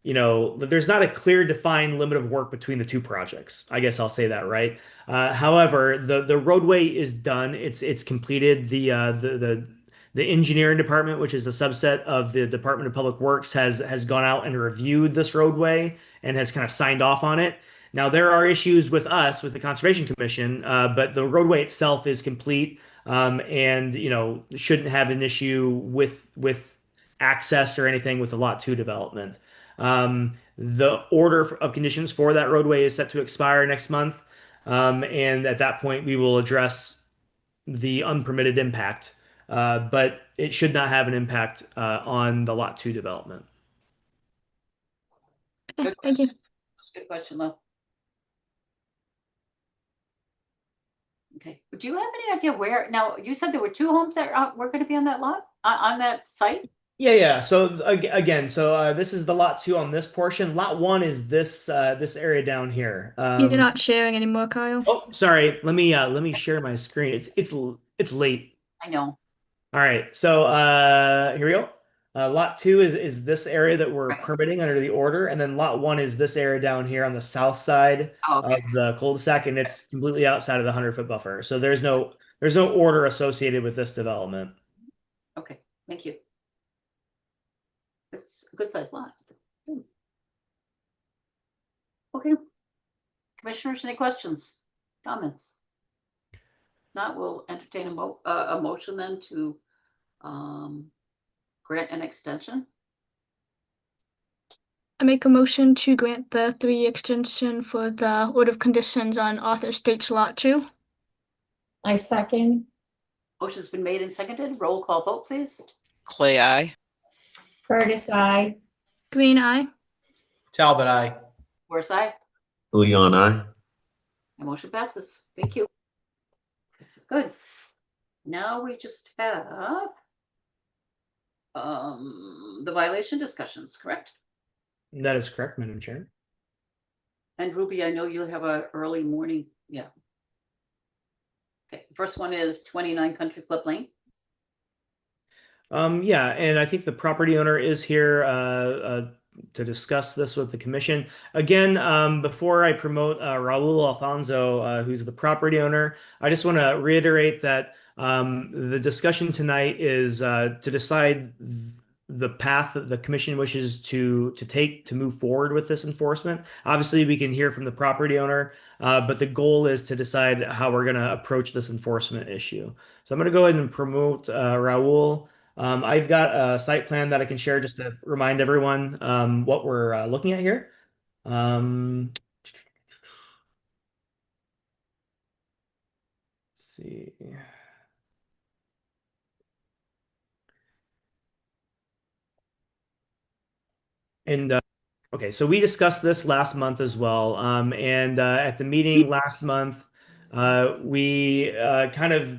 there's not a clear defined limit of work between the two projects. I guess I'll say that, right? However, the roadway is done. It's completed. The engineering department, which is a subset of the Department of Public Works, has gone out and reviewed this roadway and has kind of signed off on it. Now there are issues with us, with the Conservation Commission, but the roadway itself is complete, and shouldn't have an issue with access or anything with the Lot 2 development. The order of conditions for that roadway is set to expire next month, and at that point we will address the unpermitted impact, but it should not have an impact on the Lot 2 development. Okay, thank you. That's a good question, though. Okay, do you have any idea where, now, you said there were 2 homes that were going to be on that lot, on that site? Yeah. So again, this is the Lot 2 on this portion. Lot 1 is this area down here. You're not sharing anymore, Kyle? Oh, sorry. Let me share my screen. It's late. I know. All right. So here we go. Lot 2 is this area that we're Right. permitting under the order, and then Lot 1 is this area down here on the south side Oh, okay. of the cul-de-sac, and it's completely outside of the 100-foot buffer. So there's no order associated with this development. Okay, thank you. It's a good sized lot. Okay. Commissioners, any questions, comments? Not, we'll entertain a motion then to grant an extension. I make a motion to grant the 3 extension for the order of conditions on Arthur Estates Lot 2. I second. Motion's been made and seconded. Roll call vote, please. Clay, I. Curtis, I. Green eye. Talbot, aye. Forsyth, aye. Leon, I. My motion passes. Thank you. Good. Now we just have the violation discussions, correct? That is correct, Madam Chair. And Ruby, I know you have a early morning. Yeah. Okay, the first one is 29 Country Club Lane. Yeah, and I think the property owner is here to discuss this with the commission. Again, before I promote Raul Alfonso, who's the property owner, I just want to reiterate that the discussion tonight is to decide the path that the commission wishes to take to move forward with this enforcement. Obviously, we can hear from the property owner, but the goal is to decide how we're going to approach this enforcement issue. So I'm going to go ahead and promote Raul. I've got a site plan that I can share just to remind everyone what we're looking at here. Let's see. And okay, so we discussed this last month as well. And at the meeting last month, we kind of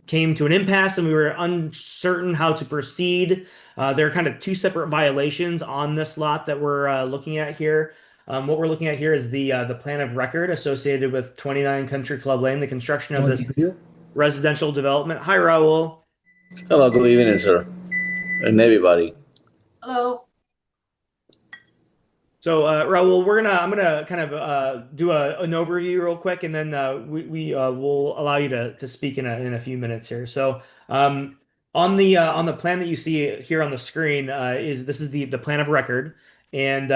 came to an impasse and we were uncertain how to proceed. There are kind of two separate violations on this lot that we're looking at here. What we're looking at here is the plan of record associated with 29 Country Club Lane, the construction of this residential development. Hi, Raul. Hello, good evening, sir, and everybody. Hello. So, Raul, I'm gonna kind of do an overview real quick, and then we will allow you to speak in a few minutes here. So, on the plan that you see here on the screen this is the plan of record, and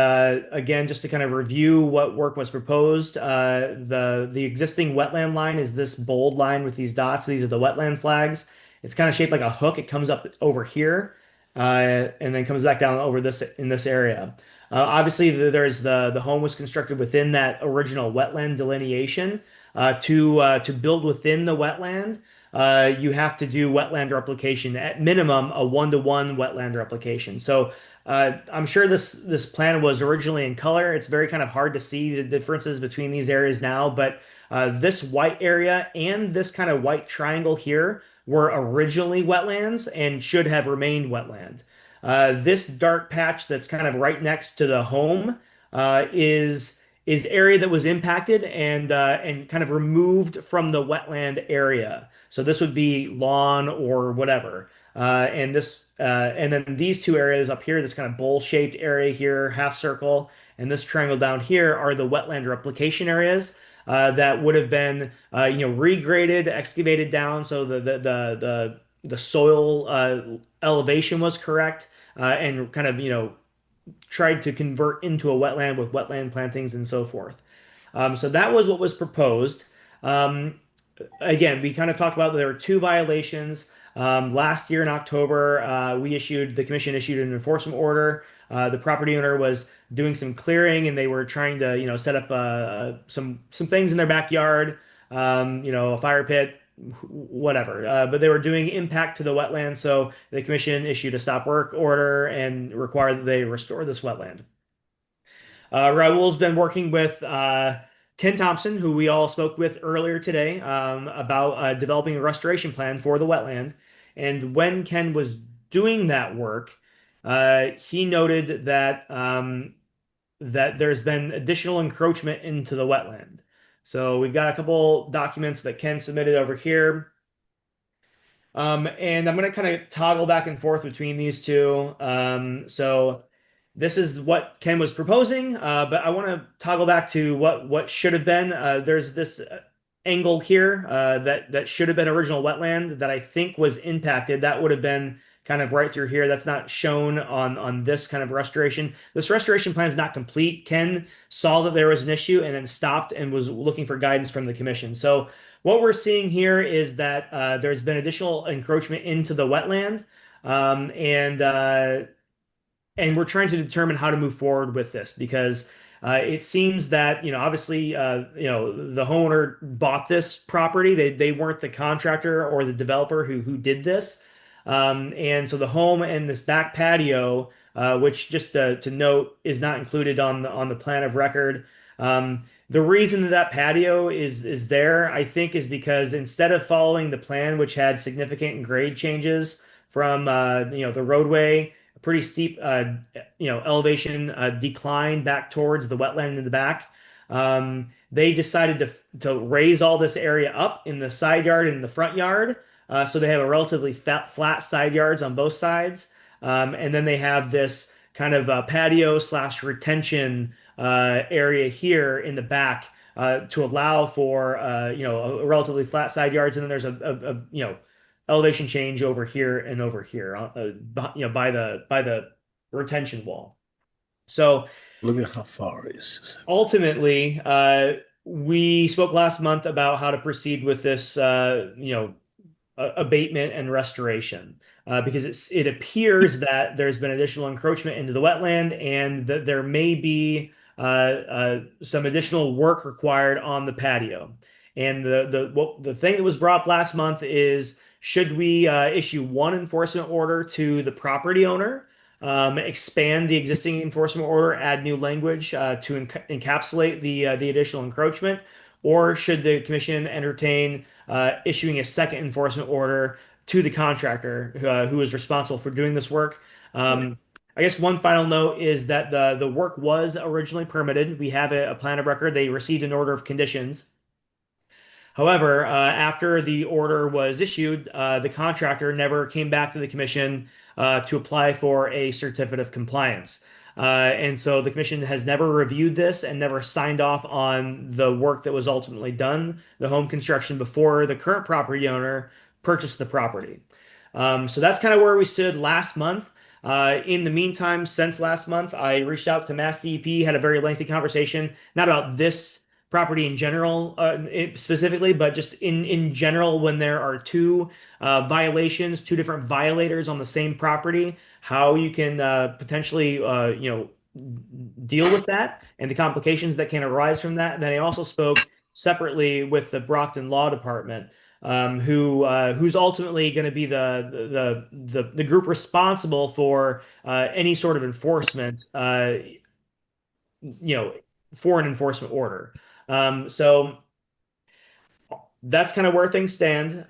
again, just to kind of review what work was proposed, the existing wetland line is this bold line with these dots. These are the wetland flags. It's kind of shaped like a hook. It comes up over here, and then comes back down over this in this area. Obviously, there's the home was constructed within that original wetland delineation. To build within the wetland, you have to do wetland replication at minimum a 1-to-1 wetland replication. So I'm sure this plan was originally in color. It's very kind of hard to see the differences between these areas now, but this white area and this kind of white triangle here were originally wetlands and should have remained wetland. This dark patch that's kind of right next to the home is area that was impacted and kind of removed from the wetland area. So this would be lawn or whatever. And then these two areas up here, this kind of bowl-shaped area here, half circle, and this triangle down here are the wetland replication areas that would have been regraded, excavated down, so the soil elevation was correct, and kind of tried to convert into a wetland with wetland plantings and so forth. So that was what was proposed. Again, we kind of talked about there were two violations. Last year in October, the commission issued an enforcement order. The property owner was doing some clearing and they were trying to, set up some things in their backyard, a fire pit, whatever. But they were doing impact to the wetland, so the commission issued a stop work order and required that they restore this wetland. Raul's been working with Ken Thompson, who we all spoke with earlier today, about developing a restoration plan for the wetland. And when Ken was doing that work, he noted that that there's been additional encroachment into the wetland. So we've got a couple documents that Ken submitted over here. And I'm going to kind of toggle back and forth between these two. So this is what Ken was proposing, but I want to toggle back to what should have been. There's this angle here that should have been original wetland that I think was impacted. That would have been kind of right through here. That's not shown on this kind of restoration. This restoration plan is not complete. Ken saw that there was an issue and then stopped and was looking for guidance from the commission. So what we're seeing here is that there's been additional encroachment into the wetland, and we're trying to determine how to move forward with this because it seems that obviously the homeowner bought this property. They weren't the contractor or the developer who did this, and so the home and this back patio, which just to note is not included on the plan of record. The reason that patio is there, I think, is because instead of following the plan, which had significant grade changes from the roadway, a pretty steep elevation decline back towards the wetland in the back, they decided to raise all this area up in the side yard and the front yard, so they have a relatively flat side yards on both sides, and then they have this kind of patio slash retention area here in the back to allow for a relatively flat side yards, and then there's a elevation change over here and over here, by the retention wall. So Look at how far it is. ultimately, we spoke last month about how to proceed with this, abatement and restoration. Because it appears that there's been additional encroachment into the wetland and that there may be some additional work required on the patio. And the thing that was brought up last month is, should we issue one enforcement order to the property owner, expand the existing enforcement order, add new language to encapsulate the additional encroachment, or should the commission entertain issuing a second enforcement order to the contractor who is responsible for doing this work. I guess one final note is that the work was originally permitted. We have a plan of record. They received an order of conditions. However, after the order was issued, the contractor never came back to the commission to apply for a certificate of compliance. And so the commission has never reviewed this and never signed off on the work that was ultimately done, the home construction, before the current property owner purchased the property. So that's kind of where we stood last month. In the meantime, since last month, I reached out to Mass DEP, had a very lengthy conversation, not about this property in general, specifically, but just in general, when there are two violations, two different violators on the same property, how you can potentially, deal with that and the complications that can arise from that. And then I also spoke separately with the Brockton Law Department, who's ultimately going to be the group responsible for any sort of enforcement, for an enforcement order. So that's kind of where things stand.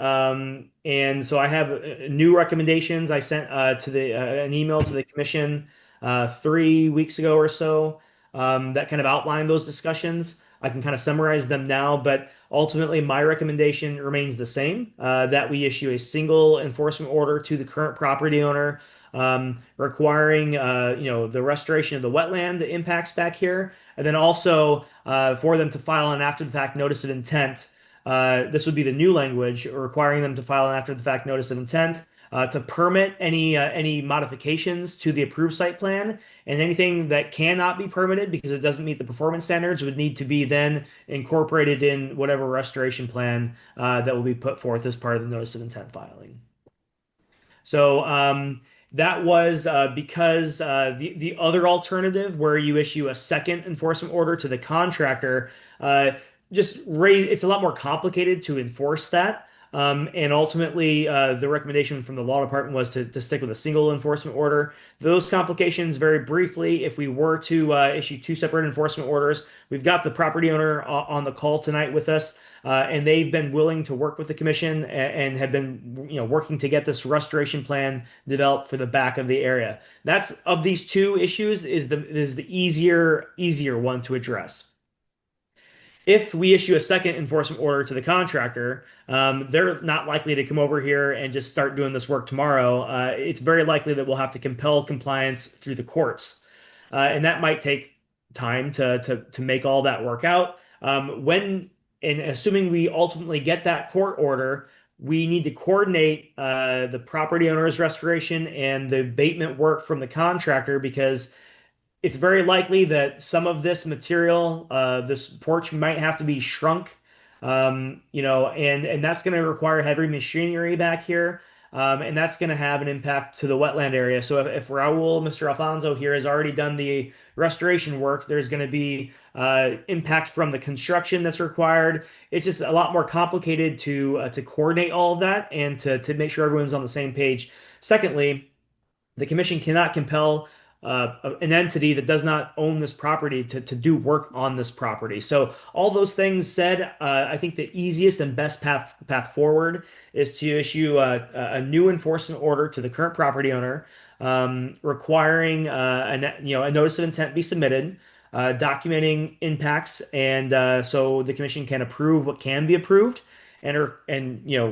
And so I have new recommendations. I sent an email to the commission 3 weeks ago or so, that kind of outlined those discussions. I can kind of summarize them now, but ultimately my recommendation remains the same, that we issue a single enforcement order to the current property owner, requiring the restoration of the wetland that impacts back here, and then also for them to file an after the fact notice of intent. This would be the new language, requiring them to file an after the fact notice of intent to permit any modifications to the approved site plan, and anything that cannot be permitted because it doesn't meet the performance standards would need to be then incorporated in whatever restoration plan that will be put forth as part of the notice of intent filing. So that was because the other alternative, where you issue a second enforcement order to the contractor, it's a lot more complicated to enforce that. And ultimately, the recommendation from the law department was to stick with a single enforcement order. Those complications, very briefly, if we were to issue two separate enforcement orders, we've got the property owner on the call tonight with us. And they've been willing to work with the commission and have been, working to get this restoration plan developed for the back of the area. That's, of these two issues, is the easier one to address. If we issue a second enforcement order to the contractor, they're not likely to come over here and just start doing this work tomorrow. It's very likely that we'll have to compel compliance through the courts, and that might take time to make all that work out. And assuming we ultimately get that court order, we need to coordinate the property owner's restoration and the abatement work from the contractor, because it's very likely that some of this material, this porch, might have to be shrunk, and that's going to require heavy machinery back here. And that's going to have an impact to the wetland area. So if Raul, Mr. Alfonso here, has already done the restoration work, there's going to be impact from the construction that's required. It's just a lot more complicated to coordinate all of that and to make sure everyone's on the same page. Secondly, the commission cannot compel an entity that does not own this property to do work on this property. So all those things said, I think the easiest and best path forward is to issue a new enforcement order to the current property owner, requiring a notice of intent be submitted, documenting impacts, and so the commission can approve what can be approved, and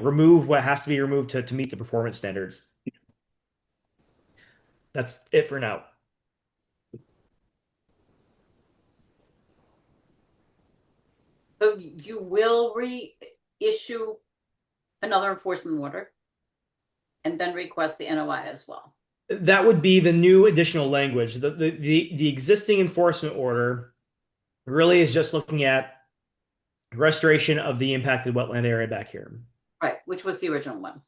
remove what has to be removed to meet the performance standards. That's it for now. So you will reissue another enforcement order and then request the NOI as well. That would be the new additional language. The existing enforcement order really is just looking at restoration of the impacted wetland area back here. Right, which was the original one.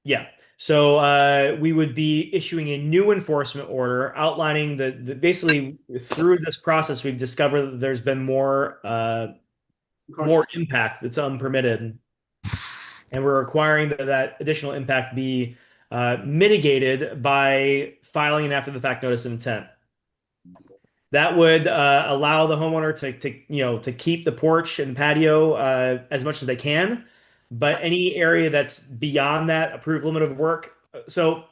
Yeah. So we would be issuing a new enforcement order outlining basically through this process, we've discovered that there's been more impact that's unpermitted, and we're requiring that additional impact be mitigated by filing an after the fact notice of intent. That would allow the homeowner to keep the porch and patio as much as they can, but any area that's beyond that approved limit of work. So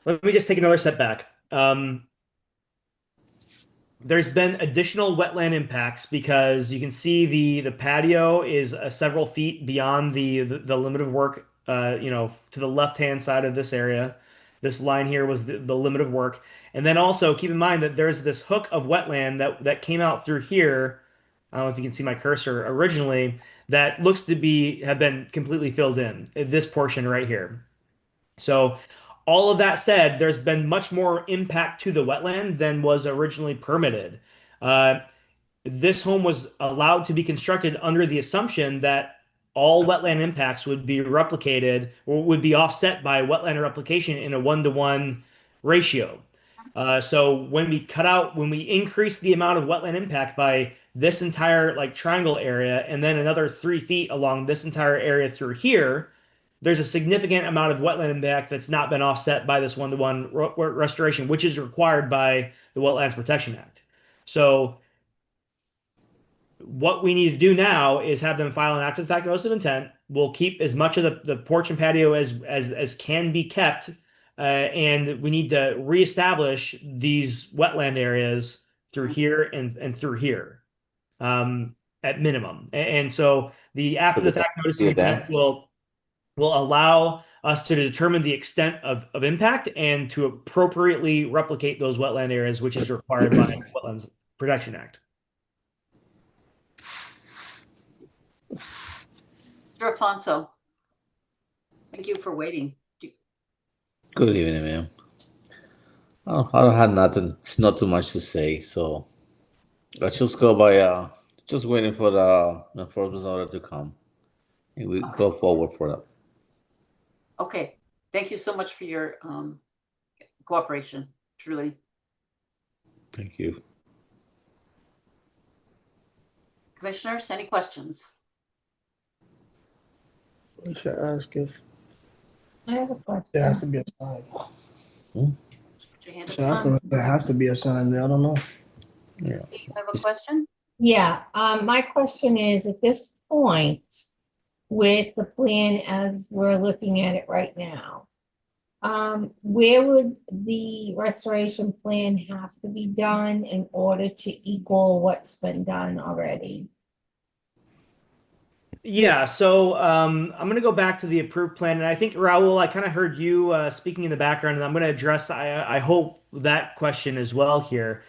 let me just take another step back. There's been additional wetland impacts because you can see the patio is several feet beyond the limit of work, to the left-hand side of this area. This line here was the limit of work. And then also keep in mind that there's this hook of wetland that came out through here. I don't know if you can see my cursor originally, that looks to have been completely filled in, this portion right here. So all of that said, there's been much more impact to the wetland than was originally permitted. Uh, this home was allowed to be constructed under the assumption that all wetland impacts would be replicated or would be offset by wetland replication in a 1-to-1 ratio. So when we increase the amount of wetland impact by this entire like triangle area and then another 3 feet along this entire area through here, there's a significant amount of wetland impact that's not been offset by this 1-to-1 restoration, which is required by the Wetlands Protection Act. So what we need to do now is have them file an after the fact notice of intent. We'll keep as much of the porch and patio as can be kept, and we need to reestablish these wetland areas through here and through here, at minimum. And so the after the fact notice of intent will allow us to determine the extent of impact and to appropriately replicate those wetland areas, which is required by the Wetlands Protection Act. Mr. Alfonso, thank you for waiting. Good evening, ma'am. Oh, I don't have nothing. It's not too much to say, so let's just go by just waiting for the enforcement order to come, and we go forward for that. Okay, thank you so much for your cooperation, truly. Thank you. Commissioners, any questions? We should ask if I have a question. there has to be a sign. Put your hand Should up. ask them if there has to be a sign there. I don't know. Yeah. You have a question? Yeah, my question is, at this point, with the plan as we're looking at it right now, where would the restoration plan have to be done in order to equal what's been done already? Yeah, so I'm going to go back to the approved plan, and I think Raul, I kind of heard you speaking in the background, and I'm going to address, I hope, that question as well here.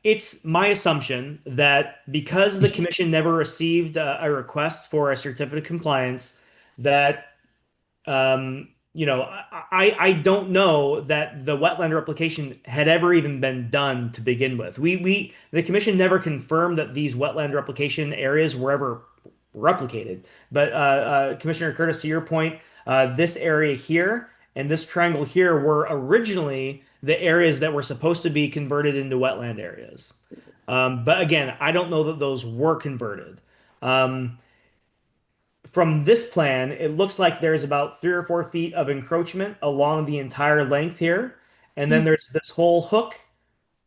It's my assumption that because the commission never received a request for a certificate of compliance, that I don't know that the wetland replication had ever even been done to begin with. The commission never confirmed that these wetland replication areas were ever replicated. But Commissioner Curtis, to your point, this area here and this triangle here were originally the areas that were supposed to be converted into wetland areas. But again, I don't know that those were converted. From this plan, it looks like there's about 3 or 4 feet of encroachment along the entire length here. And then there's this whole hook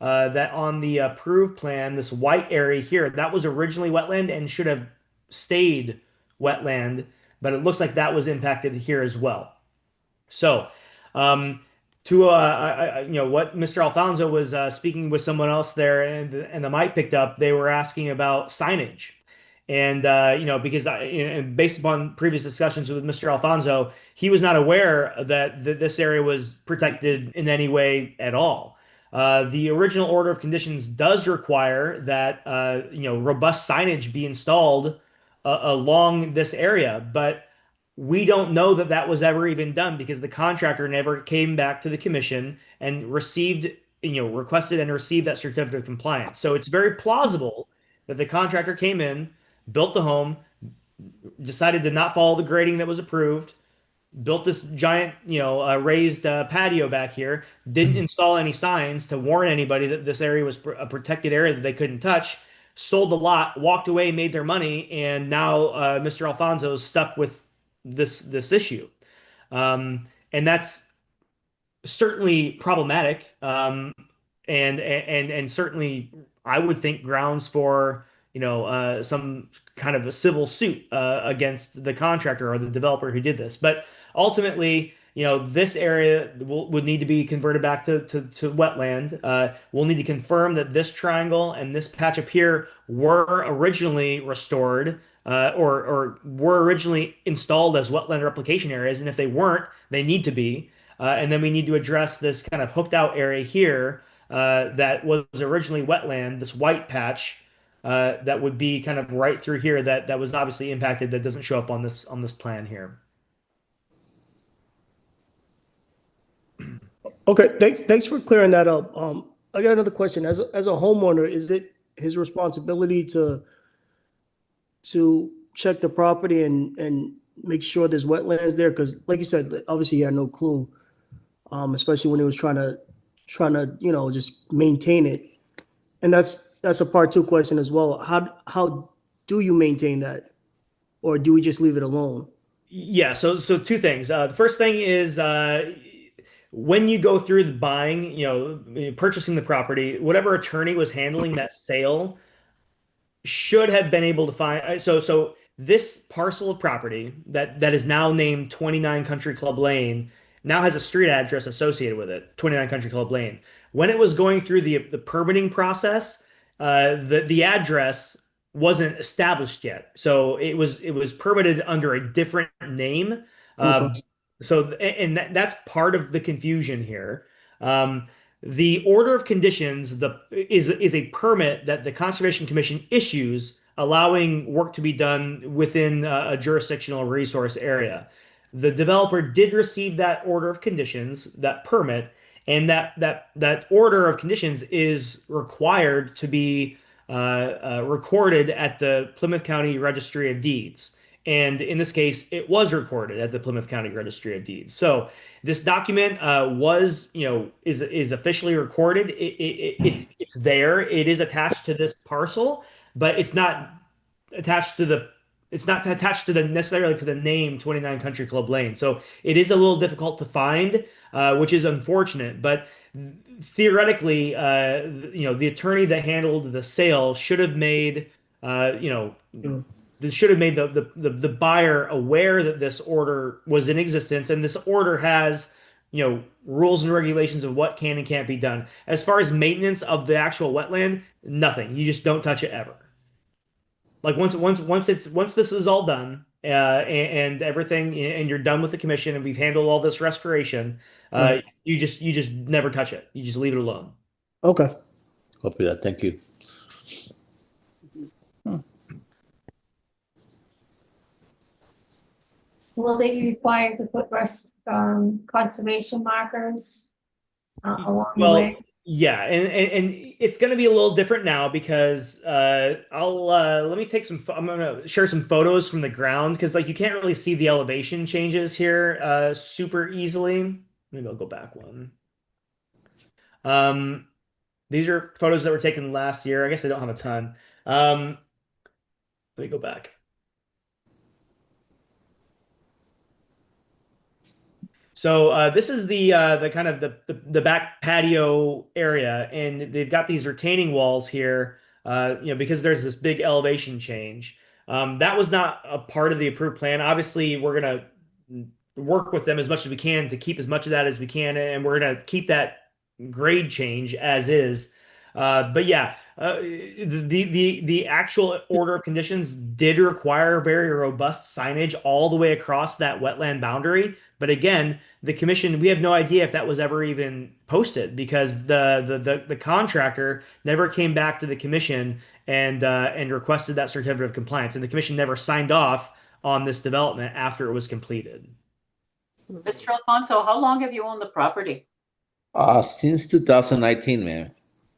that on the approved plan, this white area here, that was originally wetland and should have stayed wetland, but it looks like that was impacted here as well. So, to what Mr. Alfonso was speaking with someone else there, and the mic picked up, they were asking about signage. And because based upon previous discussions with Mr. Alfonso, he was not aware that this area was protected in any way at all. The original order of conditions does require that robust signage be installed along this area, but we don't know that that was ever even done because the contractor never came back to the commission and requested and received that certificate of compliance. So it's very plausible that the contractor came in, built the home, decided to not follow the grading that was approved, built this giant, raised patio back here, didn't install any signs to warn anybody that this area was a protected area that they couldn't touch, sold the lot, walked away, made their money, and now Mr. Alfonso is stuck with this issue. And that's certainly problematic, and certainly I would think grounds for some kind of a civil suit against the contractor or the developer who did this. But ultimately, this area would need to be converted back to wetland. We'll need to confirm that this triangle and this patch up here were originally restored or were originally installed as wetland replication areas. And if they weren't, they need to be. And then we need to address this kind of hooked out area here that was originally wetland, this white patch that would be kind of right through here that was obviously impacted that doesn't show up on this plan here. Okay, thanks for clearing that up. I got another question. As a homeowner, is it his responsibility to check the property and make sure there's wetlands there? Because like you said, obviously he had no clue, especially when he was trying to just maintain it. And that's a part two question as well. How do you maintain that, or do we just leave it alone? Yeah, so two things. The first thing is when you go through the buying, purchasing the property, whatever attorney was handling that sale should have been able to find. So this parcel of property that is now named 29 Country Club Lane now has a street address associated with it, 29 Country Club Lane. When it was going through the permitting process, the address wasn't established yet, so it was permitted under a different name. Okay. That's part of the confusion here. The order of conditions is a permit that the Conservation Commission issues allowing work to be done within a jurisdictional resource area. The developer did receive that order of conditions, that permit, and that order of conditions is required to be recorded at the Plymouth County Registry of Deeds. And in this case, it was recorded at the Plymouth County Registry of Deeds. So this document is officially recorded. It's there. It is attached to this parcel, but it's not attached to necessarily to the name 29 Country Club Lane. So it is a little difficult to find, which is unfortunate. But theoretically, the attorney that handled the sale should have made, the buyer aware that this order was in existence, and this order has rules and regulations of what can and can't be done. As far as maintenance of the actual wetland, nothing. You just don't touch it ever. Like once this is all done and everything, and you're done with the commission, and we've handled all this restoration, you just never touch it. You just leave it alone. Okay. Copy that. Thank you. Will they be required to put conservation markers along the way? Yeah, and it's going to be a little different now because let me take I'm going to share some photos from the ground because you can't really see the elevation changes here super easily. Maybe I'll go back one. These are photos that were taken last year. I guess I don't have a ton. Let me go back. So this is the kind of the back patio area, and they've got these retaining walls here, because there's this big elevation change. That was not a part of the approved plan. Obviously, we're gonna work with them as much as we can to keep as much of that as we can, and we're gonna keep that grade change as is. But yeah, the actual order of conditions did require very robust signage all the way across that wetland boundary. But again, the commission, we have no idea if that was ever even posted because the contractor never came back to the commission and requested that certificate of compliance, and the commission never signed off on this development after it was completed. Mr. Alfonso, how long have you owned the property? Since 2019, man.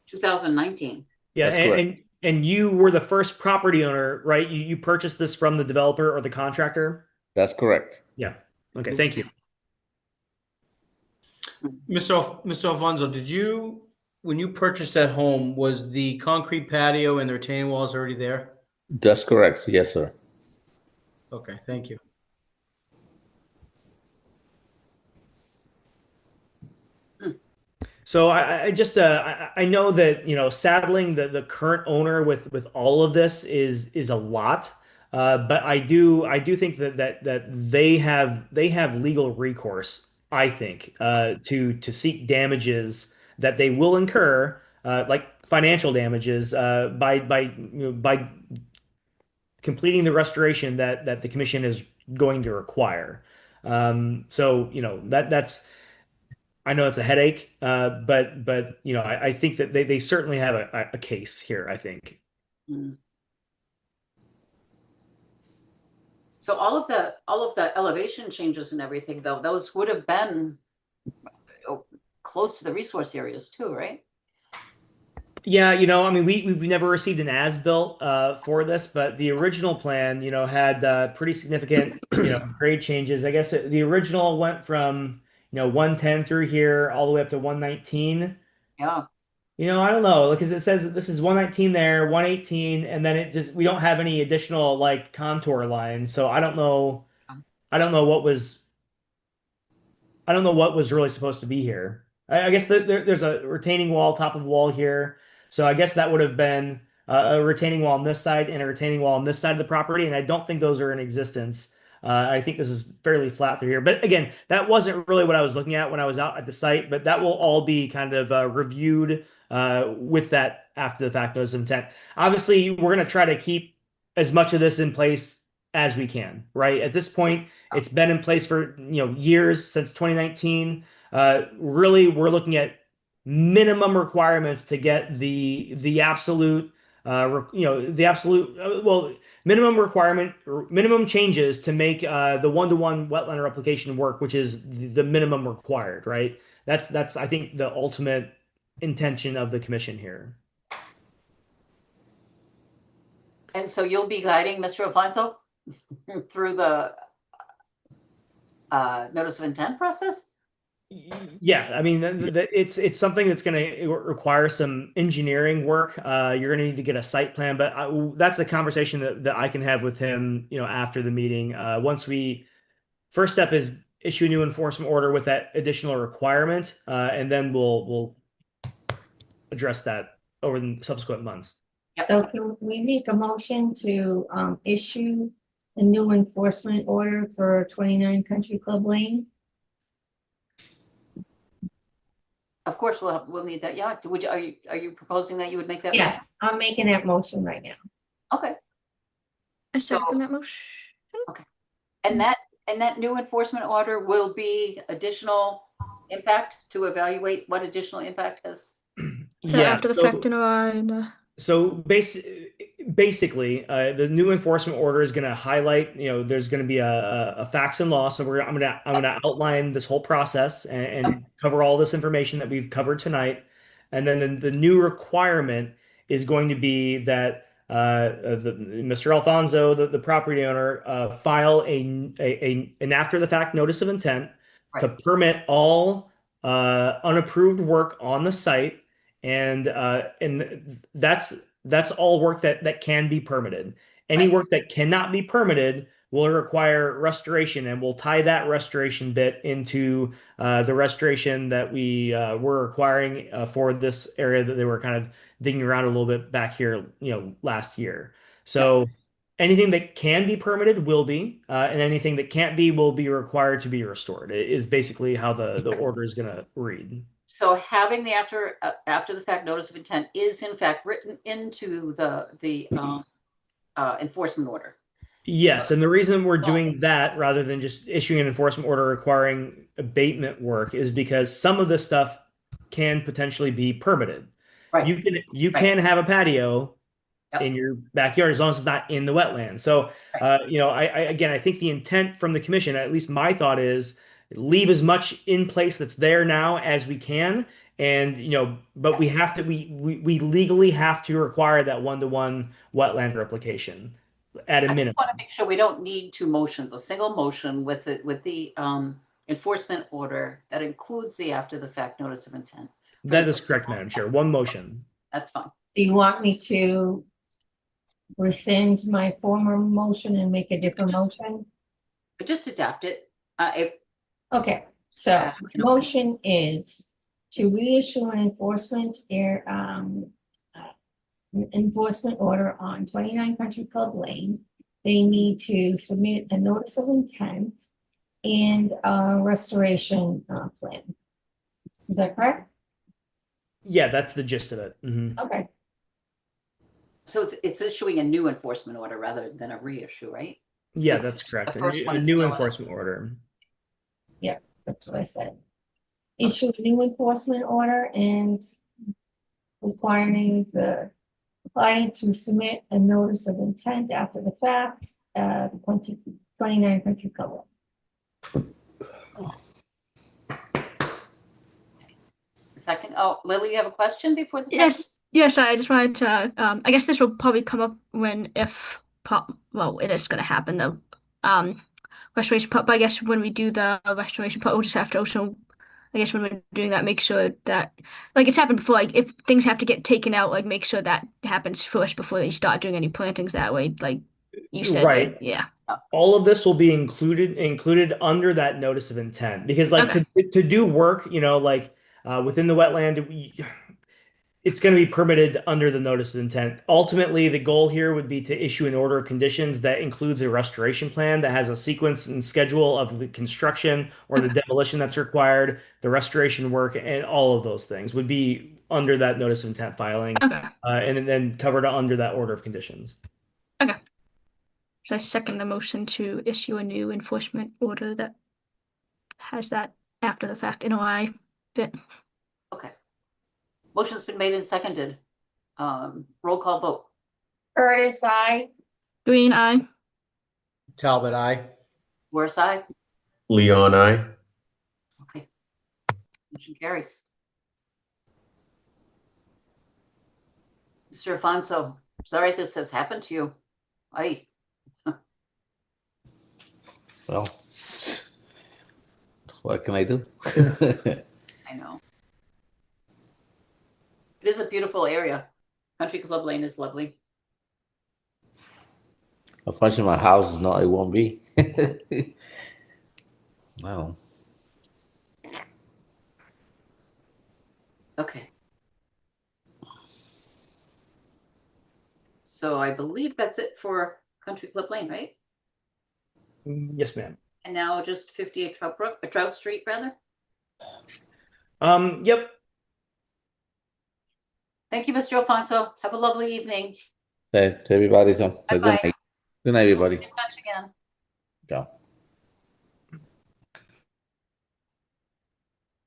2019. Yeah, That's correct. And you were the first property owner, right? You purchased this from the developer or the contractor? That's correct. Yeah. Okay, thank you. Mr. Alfonso, when you purchased that home, was the concrete patio and the retaining walls already there? That's correct. Yes, sir. Okay, thank you. So I just I know that saddling the current owner with all of this is a lot, but I do think that they have legal recourse, I think, to seek damages that they will incur, like financial damages, by completing the restoration that the commission is going to require. So that's. I know it's a headache, but I think that they certainly have a case here, I think. Mm. So all of the elevation changes and everything, though, those would have been close to the resource areas too, right? Yeah, I mean, we've never received an as-built for this, but the original plan, had pretty significant, grade changes. I guess the original went from, 110 through here all the way up to 119. Yeah. I don't know, because it says that this is 119 there, 118, and then we don't have any additional like contour lines. So I don't know. I don't know what was I don't know what was really supposed to be here. I guess there's a retaining wall, top of wall here. So I guess that would have been a retaining wall on this side and a retaining wall on this side of the property. And I don't think those are in existence. I think this is fairly flat through here. But again, that wasn't really what I was looking at when I was out at the site. But that will all be kind of reviewed with that after the fact notice of intent. Obviously, we're going to try to keep as much of this in place as we can, right? At this point, it's been in place for years, since 2019. Really, we're looking at minimum requirements to get the absolute minimum requirement or minimum changes to make the one-to-one wetland replication work, which is the minimum required, right? That's I think the ultimate intention of the commission here. And so you'll be guiding Mr. Alfonso through the notice of intent process? Yeah, I mean, it's something that's going to require some engineering work. You're going to need to get a site plan, but that's a conversation that I can have with him, after the meeting. First step is issue a new enforcement order with that additional requirement, and then we'll address that over the subsequent months. So can we make a motion to issue a new enforcement order for 29 Country Club Lane? Of course, we'll need that. Yeah. Are you proposing that you would make that? Yes, I'm making that motion right now. Okay. I second that motion. Okay. And that new enforcement order will be additional impact to evaluate what additional impact has. Yeah, after the fact in So basically, the new enforcement order is going to highlight, there's going to be a facts and law. So I'm gonna outline this whole process and cover all this information that we've covered tonight. And then the new requirement is going to be that Mr. Alfonso, the property owner, file an after the fact notice of intent to permit all unapproved work on the site. And that's all work that can be permitted. Any work that cannot be permitted will require restoration, and we'll tie that restoration bit into the restoration that we were requiring for this area that they were kind of digging around a little bit back here, last year. So anything that can be permitted will be, and anything that can't be will be required to be restored. It is basically how the order is going to read. So having the after the fact notice of intent is in fact written into the enforcement order. Yes, and the reason we're doing that rather than just issuing an enforcement order requiring abatement work is because some of this stuff can potentially be permitted. Right. You can have a patio in your backyard as long as it's not in the wetland. So, I think the intent from the commission, at least my thought is, leave as much in place that's there now as we can, and but we have to we legally have to require that one-to-one wetland replication at a minimum. I want to make sure we don't need two motions, a single motion with the enforcement order that includes the after the fact notice of intent. That is correct, Madam Chair. One motion. That's fine. Do you want me to rescind my former motion and make a different motion? Just adapt it. Okay, so motion is to reissue an enforcement order on 29 Country Club Lane. They need to submit a notice of intent and a restoration plan. Is that correct? Yeah, that's the gist of it. Mhm. Okay, So it's issuing a new enforcement order rather than a reissue, right? Yeah, Is that's correct. the first one A is new still in enforcement order. yes, that's what I said. Issue a new enforcement order and requiring the client to submit a notice of intent after the fact, 29 Country Club. Second, oh, Lily, you have a question before the second? Yes, I just wanted to, I guess this will probably come up well, it is gonna happen, the, restoration part, but I guess when we do the restoration part, we'll just have to also, I guess when we're doing that, make sure that, like, it's happened before, like, if things have to get taken out, like, make sure that happens first before they start doing any plantings that way, like you said, Right. yeah. All of this will be included under that notice of intent because, like, Okay. to do work, like within the wetland, it's going to be permitted under the notice of intent. Ultimately, the goal here would be to issue an order of conditions that includes a restoration plan that has a sequence and schedule of the construction or the demolition that's required, the restoration work, and all of those things would be under that notice of intent filing, Okay. and then covered under that order of conditions. Okay. So I second the motion to issue a new enforcement order that has that after the fact NOI bit. Okay. Motion's been made and seconded. Roll call vote. Curtis, I. Green, aye. Talbot, aye. Where's I? Leon, I. Okay. Motion carries. Mr. Alfonso, sorry this has happened to you. Aye. Well, what can I do? I know. It is a beautiful area. Country Club Lane is lovely. Unfortunately, my house is not, it won't be. No. Okay. So I believe that's it for Country Club Lane, right? Yes, ma'am. And now just 58 Trout Street, rather. Yep. Thank you, Mr. Alfonso. Have a lovely evening. Okay, to everybody, so good Bye-bye. night. Good night, everybody. Get in touch again. Ciao.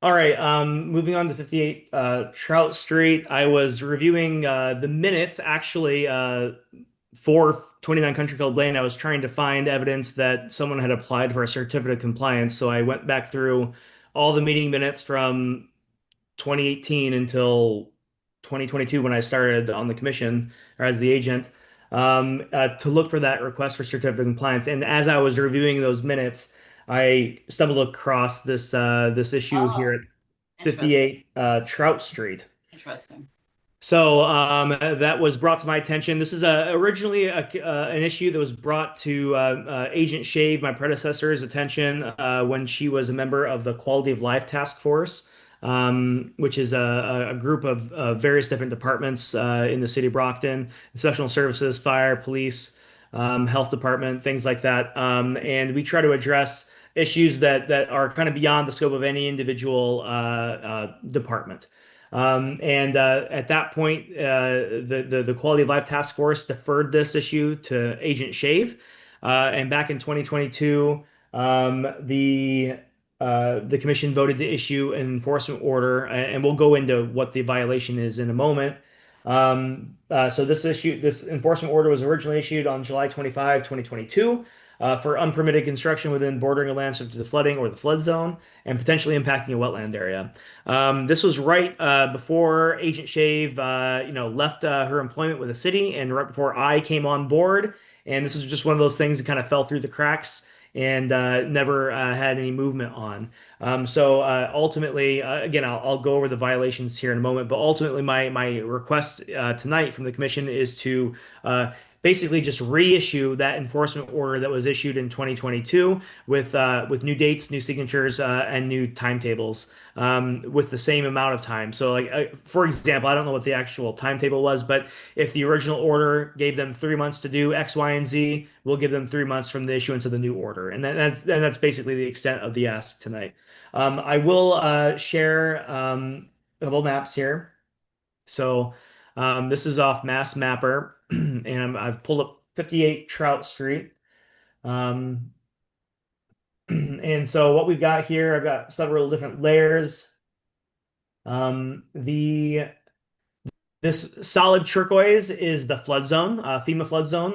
All right, moving on to 58 Trout Street. I was reviewing the minutes actually for 29 Country Club Lane. I was trying to find evidence that someone had applied for a certificate of compliance. So I went back through all the meeting minutes from 2018 until 2022 when I started on the commission or as the agent to look for that request for certificate of compliance. And as I was reviewing those minutes, I stumbled across this issue here at 58 Trout Street. Interesting. So that was brought to my attention. This is originally an issue that was brought to Agent Shave, my predecessor's attention when she was a member of the Quality of Life Task Force, which is a group of various different departments in the city of Brockton, Special Services, Fire, Police, Health Department, things like that. And we try to address issues that are kind of beyond the scope of any individual department. And at that point, the Quality of Life Task Force deferred this issue to Agent Shave. And back in 2022, the commission voted to issue an enforcement order, and we'll go into what the violation is in a moment. So this enforcement order was originally issued on July 25, 2022. For unpermitted construction within bordering lands subject to flooding or the flood zone and potentially impacting a wetland area. This was right before Agent Shave, left her employment with the city, and right before I came on board. And this is just one of those things that kind of fell through the cracks and never had any movement on. So ultimately, again, I'll go over the violations here in a moment. But ultimately, my request tonight from the commission is to basically just reissue that enforcement order that was issued in 2022 with new dates, new signatures, and new timetables with the same amount of time. So, like for example, I don't know what the actual timetable was, but if the original order gave them 3 months to do X, Y, and Z, we'll give them 3 months from the issuance of the new order, and that's basically the extent of the ask tonight. I will share a couple maps here. So this is off Mass Mapper, and I've pulled up 58 Trout Street. And so what we've got here, I've got several different layers. This solid turquoise is the flood zone, FEMA flood zone,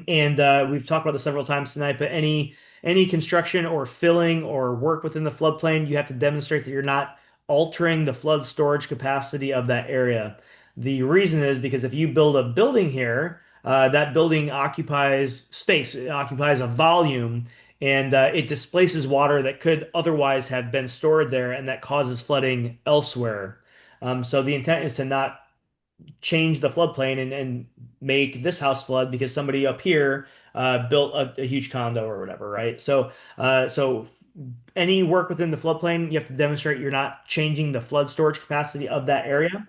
and we've talked about this several times tonight. But any construction or filling or work within the floodplain, you have to demonstrate that you're not altering the flood storage capacity of that area. The reason is because if you build a building here, that building occupies space, it occupies a volume, and it displaces water that could otherwise have been stored there, and that causes flooding elsewhere. So the intent is to not change the floodplain and make this house flood because somebody up here built a huge condo or whatever, right? So any work within the floodplain, you have to demonstrate you're not changing the flood storage capacity of that area.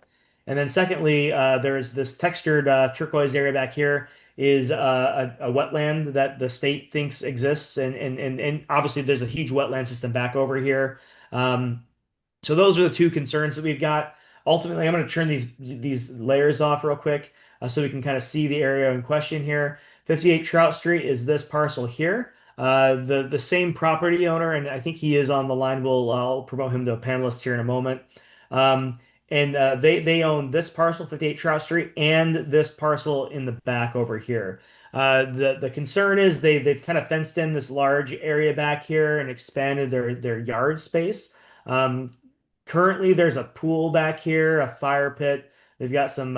And then secondly, there's this textured turquoise area back here is a wetland that the state thinks exists, and obviously there's a huge wetland system back over here. So those are the two concerns that we've got. Ultimately, I'm going to turn these layers off real quick so we can kind of see the area in question here. 58 Trout Street is this parcel here. The same property owner, and I think he is on the line. I'll promote him to a panelist here in a moment. And they own this parcel, 58 Trout Street, and this parcel in the back over here. The concern is they've kind of fenced in this large area back here and expanded their yard space. Currently, there's a pool back here, a fire pit. They've got some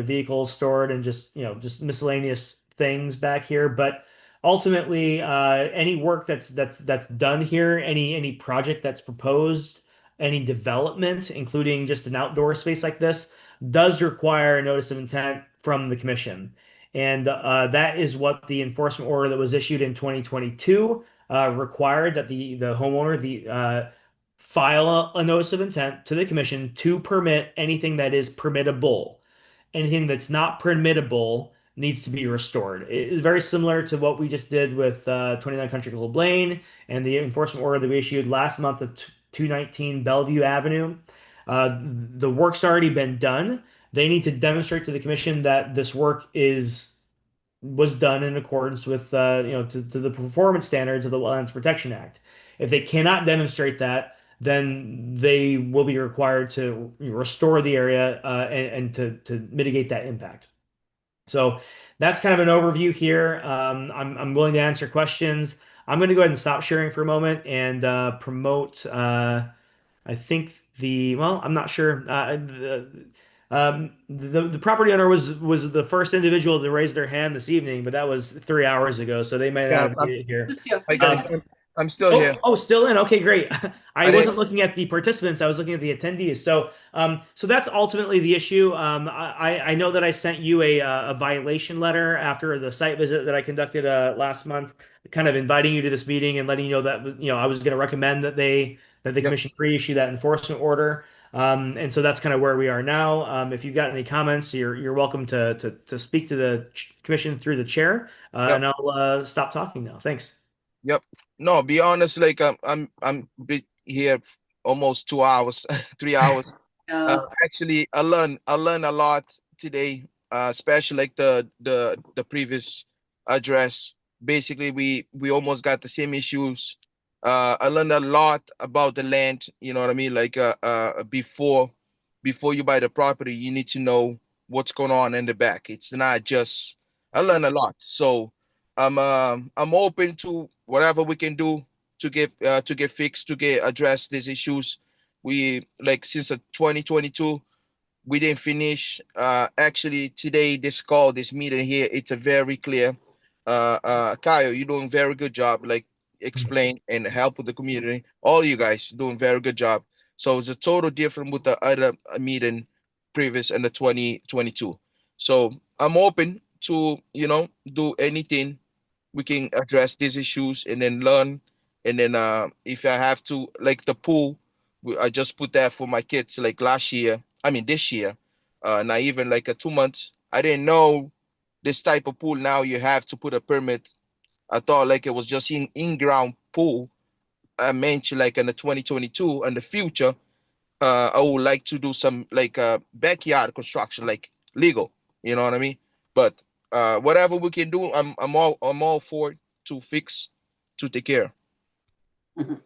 vehicles stored and just miscellaneous things back here. But ultimately, any work that's done here, any project that's proposed, any development, including just an outdoor space like this, does require a notice of intent from the commission. And that is what the enforcement order that was issued in 2022 required, that the homeowner file a notice of intent to the commission to permit anything that is permittable. Anything that's not permittable needs to be restored. It is very similar to what we just did with 29 Country Club Lane and the enforcement order that we issued last month of 219 Bellevue Avenue. The work's already been done. They need to demonstrate to the commission that this work was done in accordance with to the performance standards of the Wetlands Protection Act. If they cannot demonstrate that, then they will be required to restore the area and to mitigate that impact. So that's kind of an overview here. I'm willing to answer questions. I'm going to go ahead and stop sharing for a moment and promote. I think I'm not sure. The property owner was the first individual to raise their hand this evening, but that was 3 hours ago, so they may not have made it here. Hi guys, I'm still here. Oh, still in. Okay, great. I didn't- wasn't looking at the participants. I was looking at the attendees. So that's ultimately the issue. I know that I sent you a violation letter after the site visit that I conducted last month, kind of inviting you to this meeting and letting you know that I was going to recommend that the commission reissue that enforcement order. And so that's kind of where we are now. If you've got any comments, you're welcome to speak to the commission through the chair, and I'll stop talking now. Thanks. Yep. No, be honest, like I'm here almost 2 hours, 3 hours. Actually, I learned a lot today, especially like the previous address. Basically, we almost got the same issues. I learned a lot about the land. You know what I mean? Like before you buy the property, you need to know what's going on in the back. It's not just. I learned a lot, so I'm open to whatever we can do to get fixed, to get address these issues. We like since 2022, we didn't finish. Actually, today this meeting here, it's a very clear. Kyle, you're doing very good job. Like explain and help with the community. All you guys doing very good job. So it's a total different with the other meeting previous and the 2022. So I'm open to, do anything. We can address these issues and then learn. And then if I have to, like the pool, I just put that for my kids like last year. I mean this year, not even like a 2 months. I didn't know this type of pool. Now you have to put a permit. I thought like it was just in-ground pool. I mentioned like in the 2022 and the future, I would like to do some like backyard construction, like legal. You know what I mean? But whatever we can do, I'm all for it to fix, to take care. Mhm.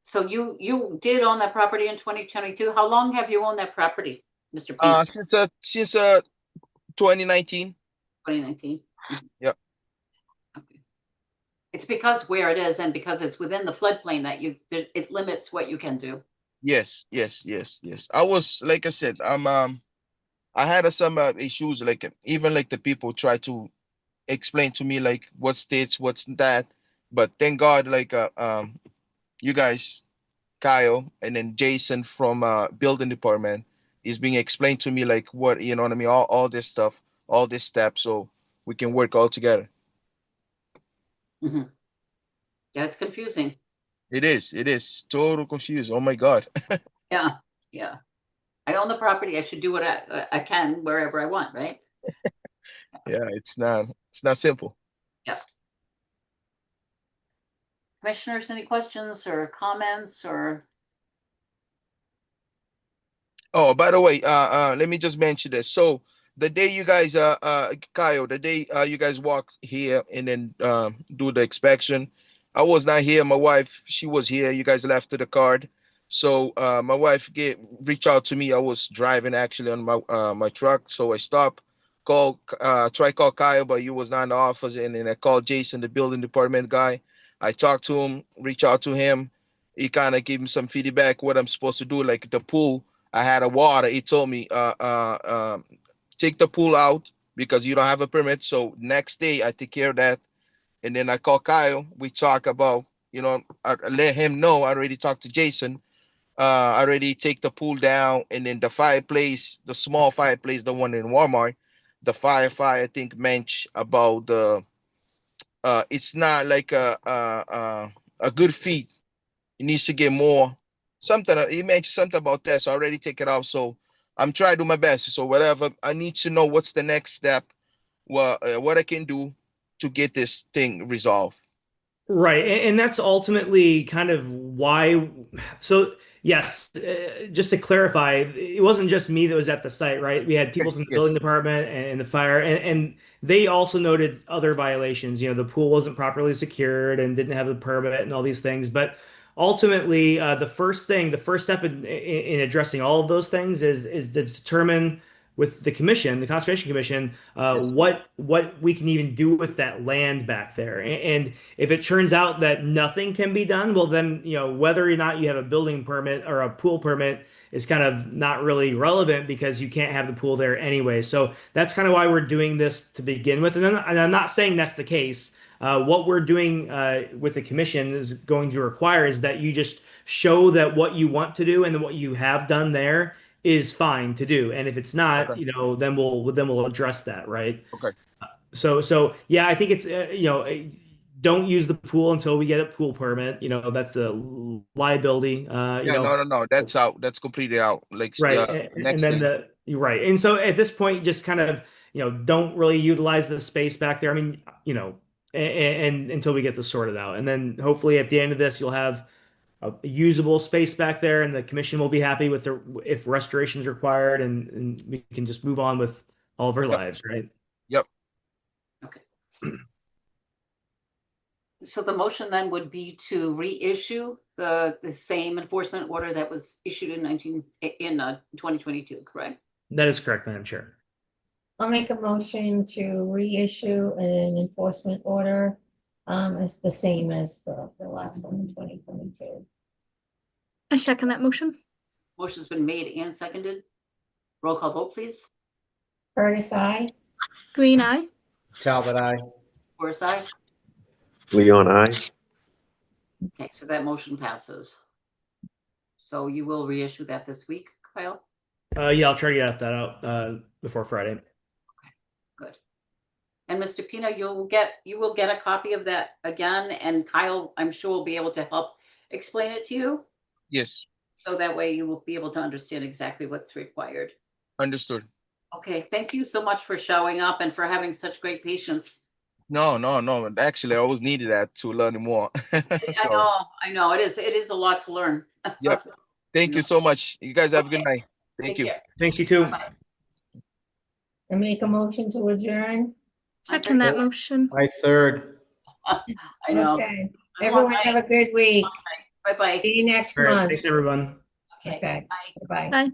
So you did own that property in 2022. How long have you owned that property, Mr. P? Since 2019. 2019. Yeah. Okay. It's because where it is and because it's within the floodplain that it limits what you can do. Yes, yes, yes, yes. I was, like I said, I had some issues, like even like the people try to explain to me like what's this, what's that, but thank God, like you guys, Kyle, and then Jason from building department is being explained to me like what, you know what I mean, all this stuff, all this steps, so we can work all together. Mhm. Yeah, it's confusing. It is total confused. Oh my God. Yeah, yeah. I own the property. I should do what I can wherever I want, right? Yeah, it's not simple. Yeah. Commissioners, any questions or comments or? Oh, by the way, let me just mention this. So the day you guys, Kyle, the day you guys walk here and then do the inspection, I was not here. My wife, she was here. You guys left the card. So my wife reached out to me. I was driving actually on my truck, so I stopped, try call Kyle, but you was not in the office, and then I called Jason, the building department guy. I talked to him, reached out to him. He kind of gave me some feedback what I'm supposed to do, like the pool. I had a water. He told me, take the pool out because you don't have a permit. So next day I take care of that. And then I call Kyle. We talk about, I let him know. I already talked to Jason. I already take the pool down. And then the fireplace, the small fireplace, the one in Walmart, the firefighter, I think, mentioned about it's not like a good feat. It needs to get more. Something he mentioned something about that, so I already take it off. So I'm trying to do my best. So whatever I need to know, what's the next step, what I can do to get this thing resolved. Right. And that's ultimately kind of why. So, yes, just to clarify, it wasn't just me that was at the site, right? We had people from Yes, the building yes. department and the fire, and they also noted other violations. The pool wasn't properly secured and didn't have the permit and all these things. But ultimately, the first step in addressing all of those things is to determine with the commission, the Conservation Commission, Yes. what we can even do with that land back there. And if it turns out that nothing can be done, well, then, whether or not you have a building permit or a pool permit is kind of not really relevant because you can't have the pool there anyway. So that's kind of why we're doing this to begin with. And I'm not saying that's the case. What we're doing with the commission is going to require is that you just show that what you want to do and what you have done there is fine to do. And if it's not, Okay. then we'll address that, right? Okay. So yeah, I think it's don't use the pool until we get a pool permit. That's a liability. Yeah. No. No. No. That's out. That's completely out. Like Right. And next then day. you're right. And so at this point, just kind of don't really utilize the space back there. I mean, and until we get this sorted out, and then hopefully at the end of this, you'll have a usable space back there, and the commission will be happy with if restoration is required, and we can just move on with all of our Yep. lives, right? Yep. Okay. So the motion then would be to reissue the same enforcement order that was issued in 2022, correct? That is correct, Madam Chair. I'll make a motion to reissue an enforcement order, as the same as the last one in 2022. I second that motion. Motion's been made and seconded. Roll call vote, please. Curtis, I. Green eye. Talbot, I. Horace, aye. Leon, I. Okay, so that motion passes. So you will reissue that this week, Kyle? Yeah, I'll try to get that out before Friday. Good. And Mr. Pino, you will get a copy of that again, and Kyle, I'm sure, will be able to help explain it to you. Yes, So that way you will be able to understand exactly what's required. understood. Okay, thank you so much for showing up and for having such great patience. No, no, no. Actually, I always needed that to learn more. So, I know, it is a lot to learn. yep. Thank you so much. You guys have a good Okay. night. Thank Take you. care. Thanks, you too. Bye-bye. I make a motion to adjourn. Second that motion. My third. I know. Okay, Good everyone luck. have a good week. Bye-bye. See you next All right, month. thanks everyone. Okay, Okay, bye. bye. Bye.